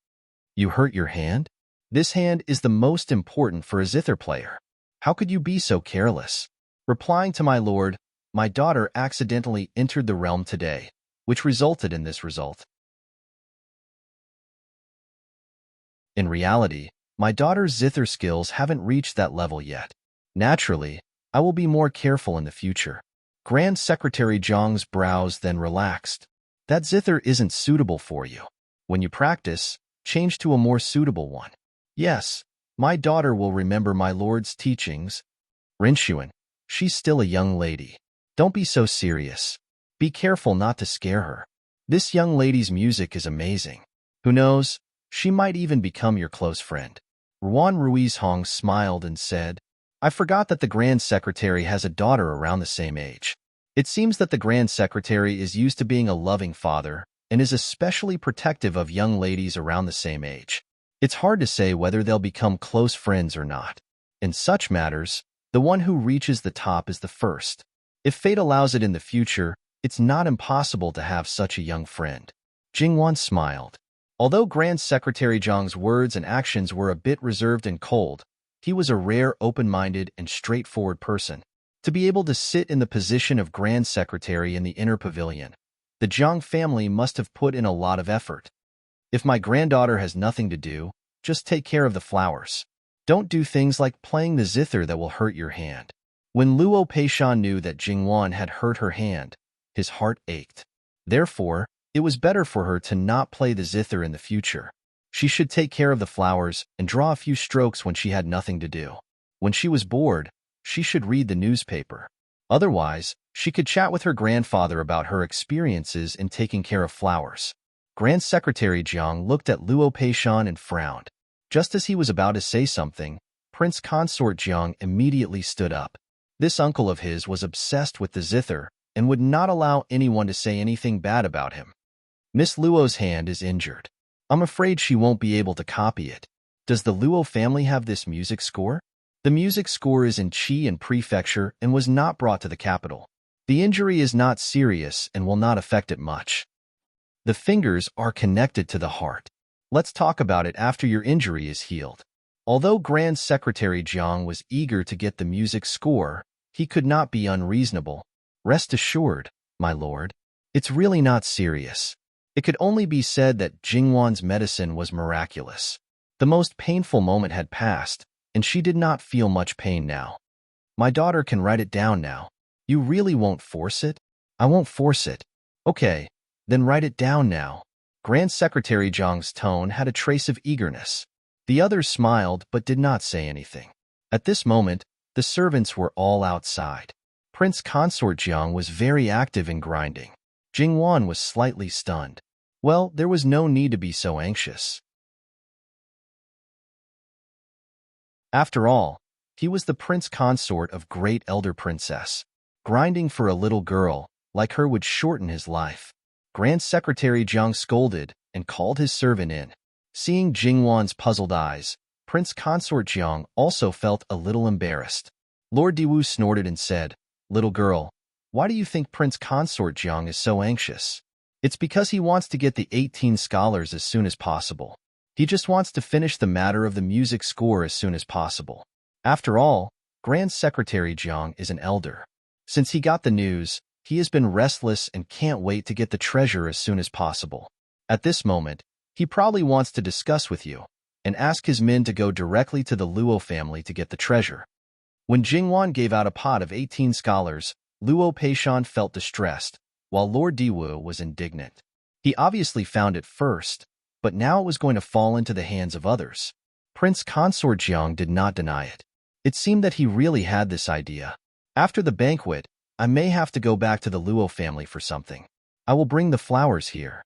You hurt your hand? This hand is the most important for a zither player. How could you be so careless? Replying to my lord, my daughter accidentally entered the realm today, which resulted in this result. In reality, my daughter's zither skills haven't reached that level yet. Naturally, I will be more careful in the future. Grand Secretary Zhang's brows then relaxed. That zither isn't suitable for you. When you practice, change to a more suitable one. Yes, my daughter will remember my lord's teachings. Rinxuan, she's still a young lady. Don't be so serious. Be careful not to scare her. This young lady's music is amazing. Who knows, she might even become your close friend. Wan Rui's Hong smiled and said, I forgot that the Grand Secretary has a daughter around the same age. It seems that the Grand Secretary is used to being a loving father and is especially protective of young ladies around the same age. It's hard to say whether they'll become close friends or not. In such matters, the one who reaches the top is the first. If fate allows it in the future, it's not impossible to have such a young friend. Jingwan smiled. Although Grand Secretary Zhang's words and actions were a bit reserved and cold, he was a rare, open-minded, and straightforward person. To be able to sit in the position of Grand Secretary in the inner pavilion, the Zhang family must have put in a lot of effort. If my granddaughter has nothing to do, just take care of the flowers. Don't do things like playing the zither that will hurt your hand. When Luo Peishan knew that Jingwan had hurt her hand, his heart ached. Therefore, it was better for her to not play the zither in the future. She should take care of the flowers and draw a few strokes when she had nothing to do. When she was bored, she should read the newspaper. Otherwise, she could chat with her grandfather about her experiences in taking care of flowers. Grand Secretary Jiang looked at Luo Peishan and frowned. Just as he was about to say something, Prince Consort Jiang immediately stood up. This uncle of his was obsessed with the zither and would not allow anyone to say anything bad about him. Miss Luo's hand is injured. I'm afraid she won't be able to copy it. Does the Luo family have this music score? The music score is in Qi and Prefecture and was not brought to the capital. The injury is not serious and will not affect it much. The fingers are connected to the heart. Let's talk about it after your injury is healed. Although Grand Secretary Jiang was eager to get the music score, he could not be unreasonable. Rest assured, my lord, it's really not serious. It could only be said that Jingwan's medicine was miraculous. The most painful moment had passed, and she did not feel much pain now. My daughter can write it down now. You really won't force it? I won't force it. Okay, then write it down now. Grand Secretary Jiang's tone had a trace of eagerness. The others smiled but did not say anything. At this moment, the servants were all outside. Prince Consort Jiang was very active in grinding. Jingwan was slightly stunned. Well, there was no need to be so anxious. After all, he was the prince consort of great elder princess. Grinding for a little girl like her would shorten his life. Grand Secretary Jiang scolded and called his servant in. Seeing Jingwan's puzzled eyes, Prince Consort Jiang also felt a little embarrassed. Lord Diwu snorted and said, "Little girl, why do you think Prince Consort Jiang is so anxious?" It's because he wants to get the 18 scholars as soon as possible. He just wants to finish the matter of the music score as soon as possible. After all, Grand Secretary Jiang is an elder. Since he got the news, he has been restless and can't wait to get the treasure as soon as possible. At this moment, he probably wants to discuss with you and ask his men to go directly to the Luo family to get the treasure. When Jingwan gave out a pot of 18 scholars, Luo Peishan felt distressed, while Lord Diwu was indignant. He obviously found it first, but now it was going to fall into the hands of others. Prince Consort Jiang did not deny it. It seemed that he really had this idea. After the banquet, I may have to go back to the Luo family for something. I will bring the flowers here.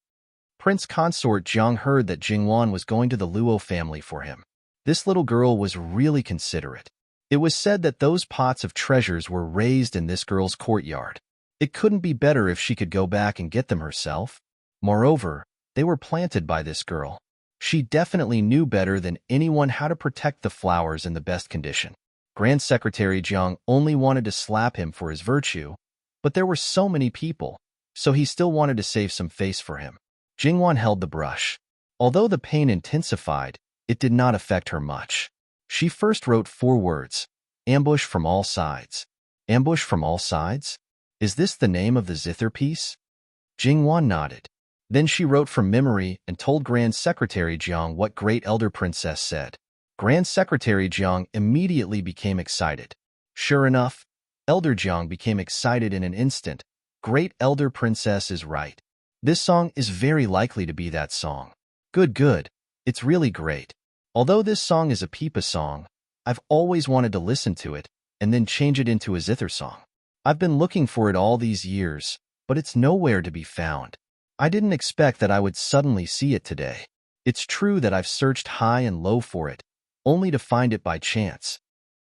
Prince Consort Jiang heard that Jingwan was going to the Luo family for him. This little girl was really considerate. It was said that those pots of treasures were raised in this girl's courtyard. It couldn't be better if she could go back and get them herself. Moreover, they were planted by this girl. She definitely knew better than anyone how to protect the flowers in the best condition. Grand Secretary Jiang only wanted to slap him for his virtue, but there were so many people, so he still wanted to save some face for him. Jingwan held the brush. Although the pain intensified, it did not affect her much. She first wrote 4 words, ambush from all sides. Ambush from all sides? Is this the name of the zither piece? Jingwan nodded. Then she wrote from memory and told Grand Secretary Jiang what Great Elder Princess said. Grand Secretary Jiang immediately became excited. Sure enough, Elder Jiang became excited in an instant. Great Elder Princess is right. This song is very likely to be that song. Good. It's really great. Although this song is a pipa song, I've always wanted to listen to it and then change it into a zither song. I've been looking for it all these years, but it's nowhere to be found. I didn't expect that I would suddenly see it today. It's true that I've searched high and low for it, only to find it by chance.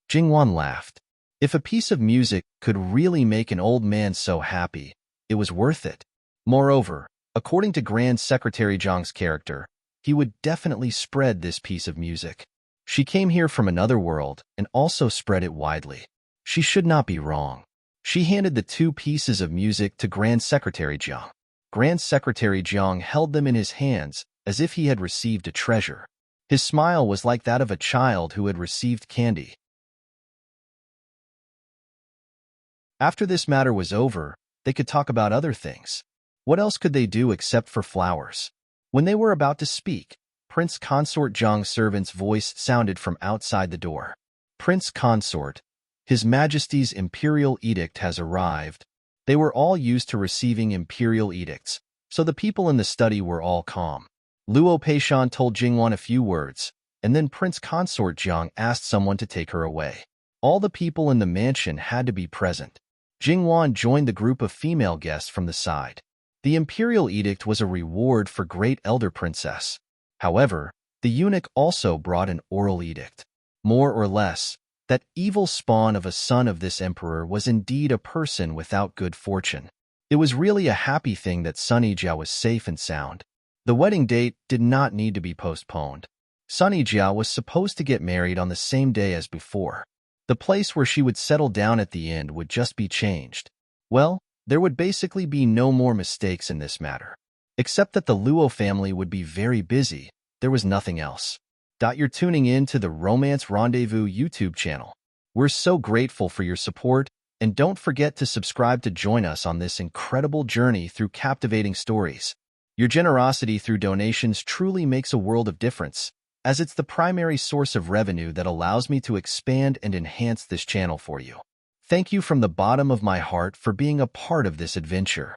Jingwan laughed. If a piece of music could really make an old man so happy, it was worth it. Moreover, according to Grand Secretary Jiang's character, he would definitely spread this piece of music. She came here from another world and also spread it widely. She should not be wrong. She handed the 2 pieces of music to Grand Secretary Jiang. Grand Secretary Jiang held them in his hands as if he had received a treasure. His smile was like that of a child who had received candy. After this matter was over, they could talk about other things. What else could they do except for flowers? When they were about to speak, Prince Consort Jiang's servant's voice sounded from outside the door. Prince Consort, His Majesty's Imperial Edict has arrived. They were all used to receiving imperial edicts, so the people in the study were all calm. Luo Peishan told Jingwan a few words, and then Prince Consort Jiang asked someone to take her away. All the people in the mansion had to be present. Jingwan joined the group of female guests from the side. The imperial edict was a reward for Great Elder Princess. However, the eunuch also brought an oral edict. More or less, that evil spawn of a son of this emperor was indeed a person without good fortune. It was really a happy thing that Sunny Jia was safe and sound. The wedding date did not need to be postponed. Sunny Jia was supposed to get married on the same day as before. The place where she would settle down at the end would just be changed. Well, there would basically be no more mistakes in this matter. Except that the Luo family would be very busy. There was nothing else. You're tuning in to the Romance Rendezvous YouTube channel. We're so grateful for your support, and don't forget to subscribe to join us on this incredible journey through captivating stories. Your generosity through donations truly makes a world of difference, as it's the primary source of revenue that allows me to expand and enhance this channel for you. Thank you from the bottom of my heart for being a part of this adventure.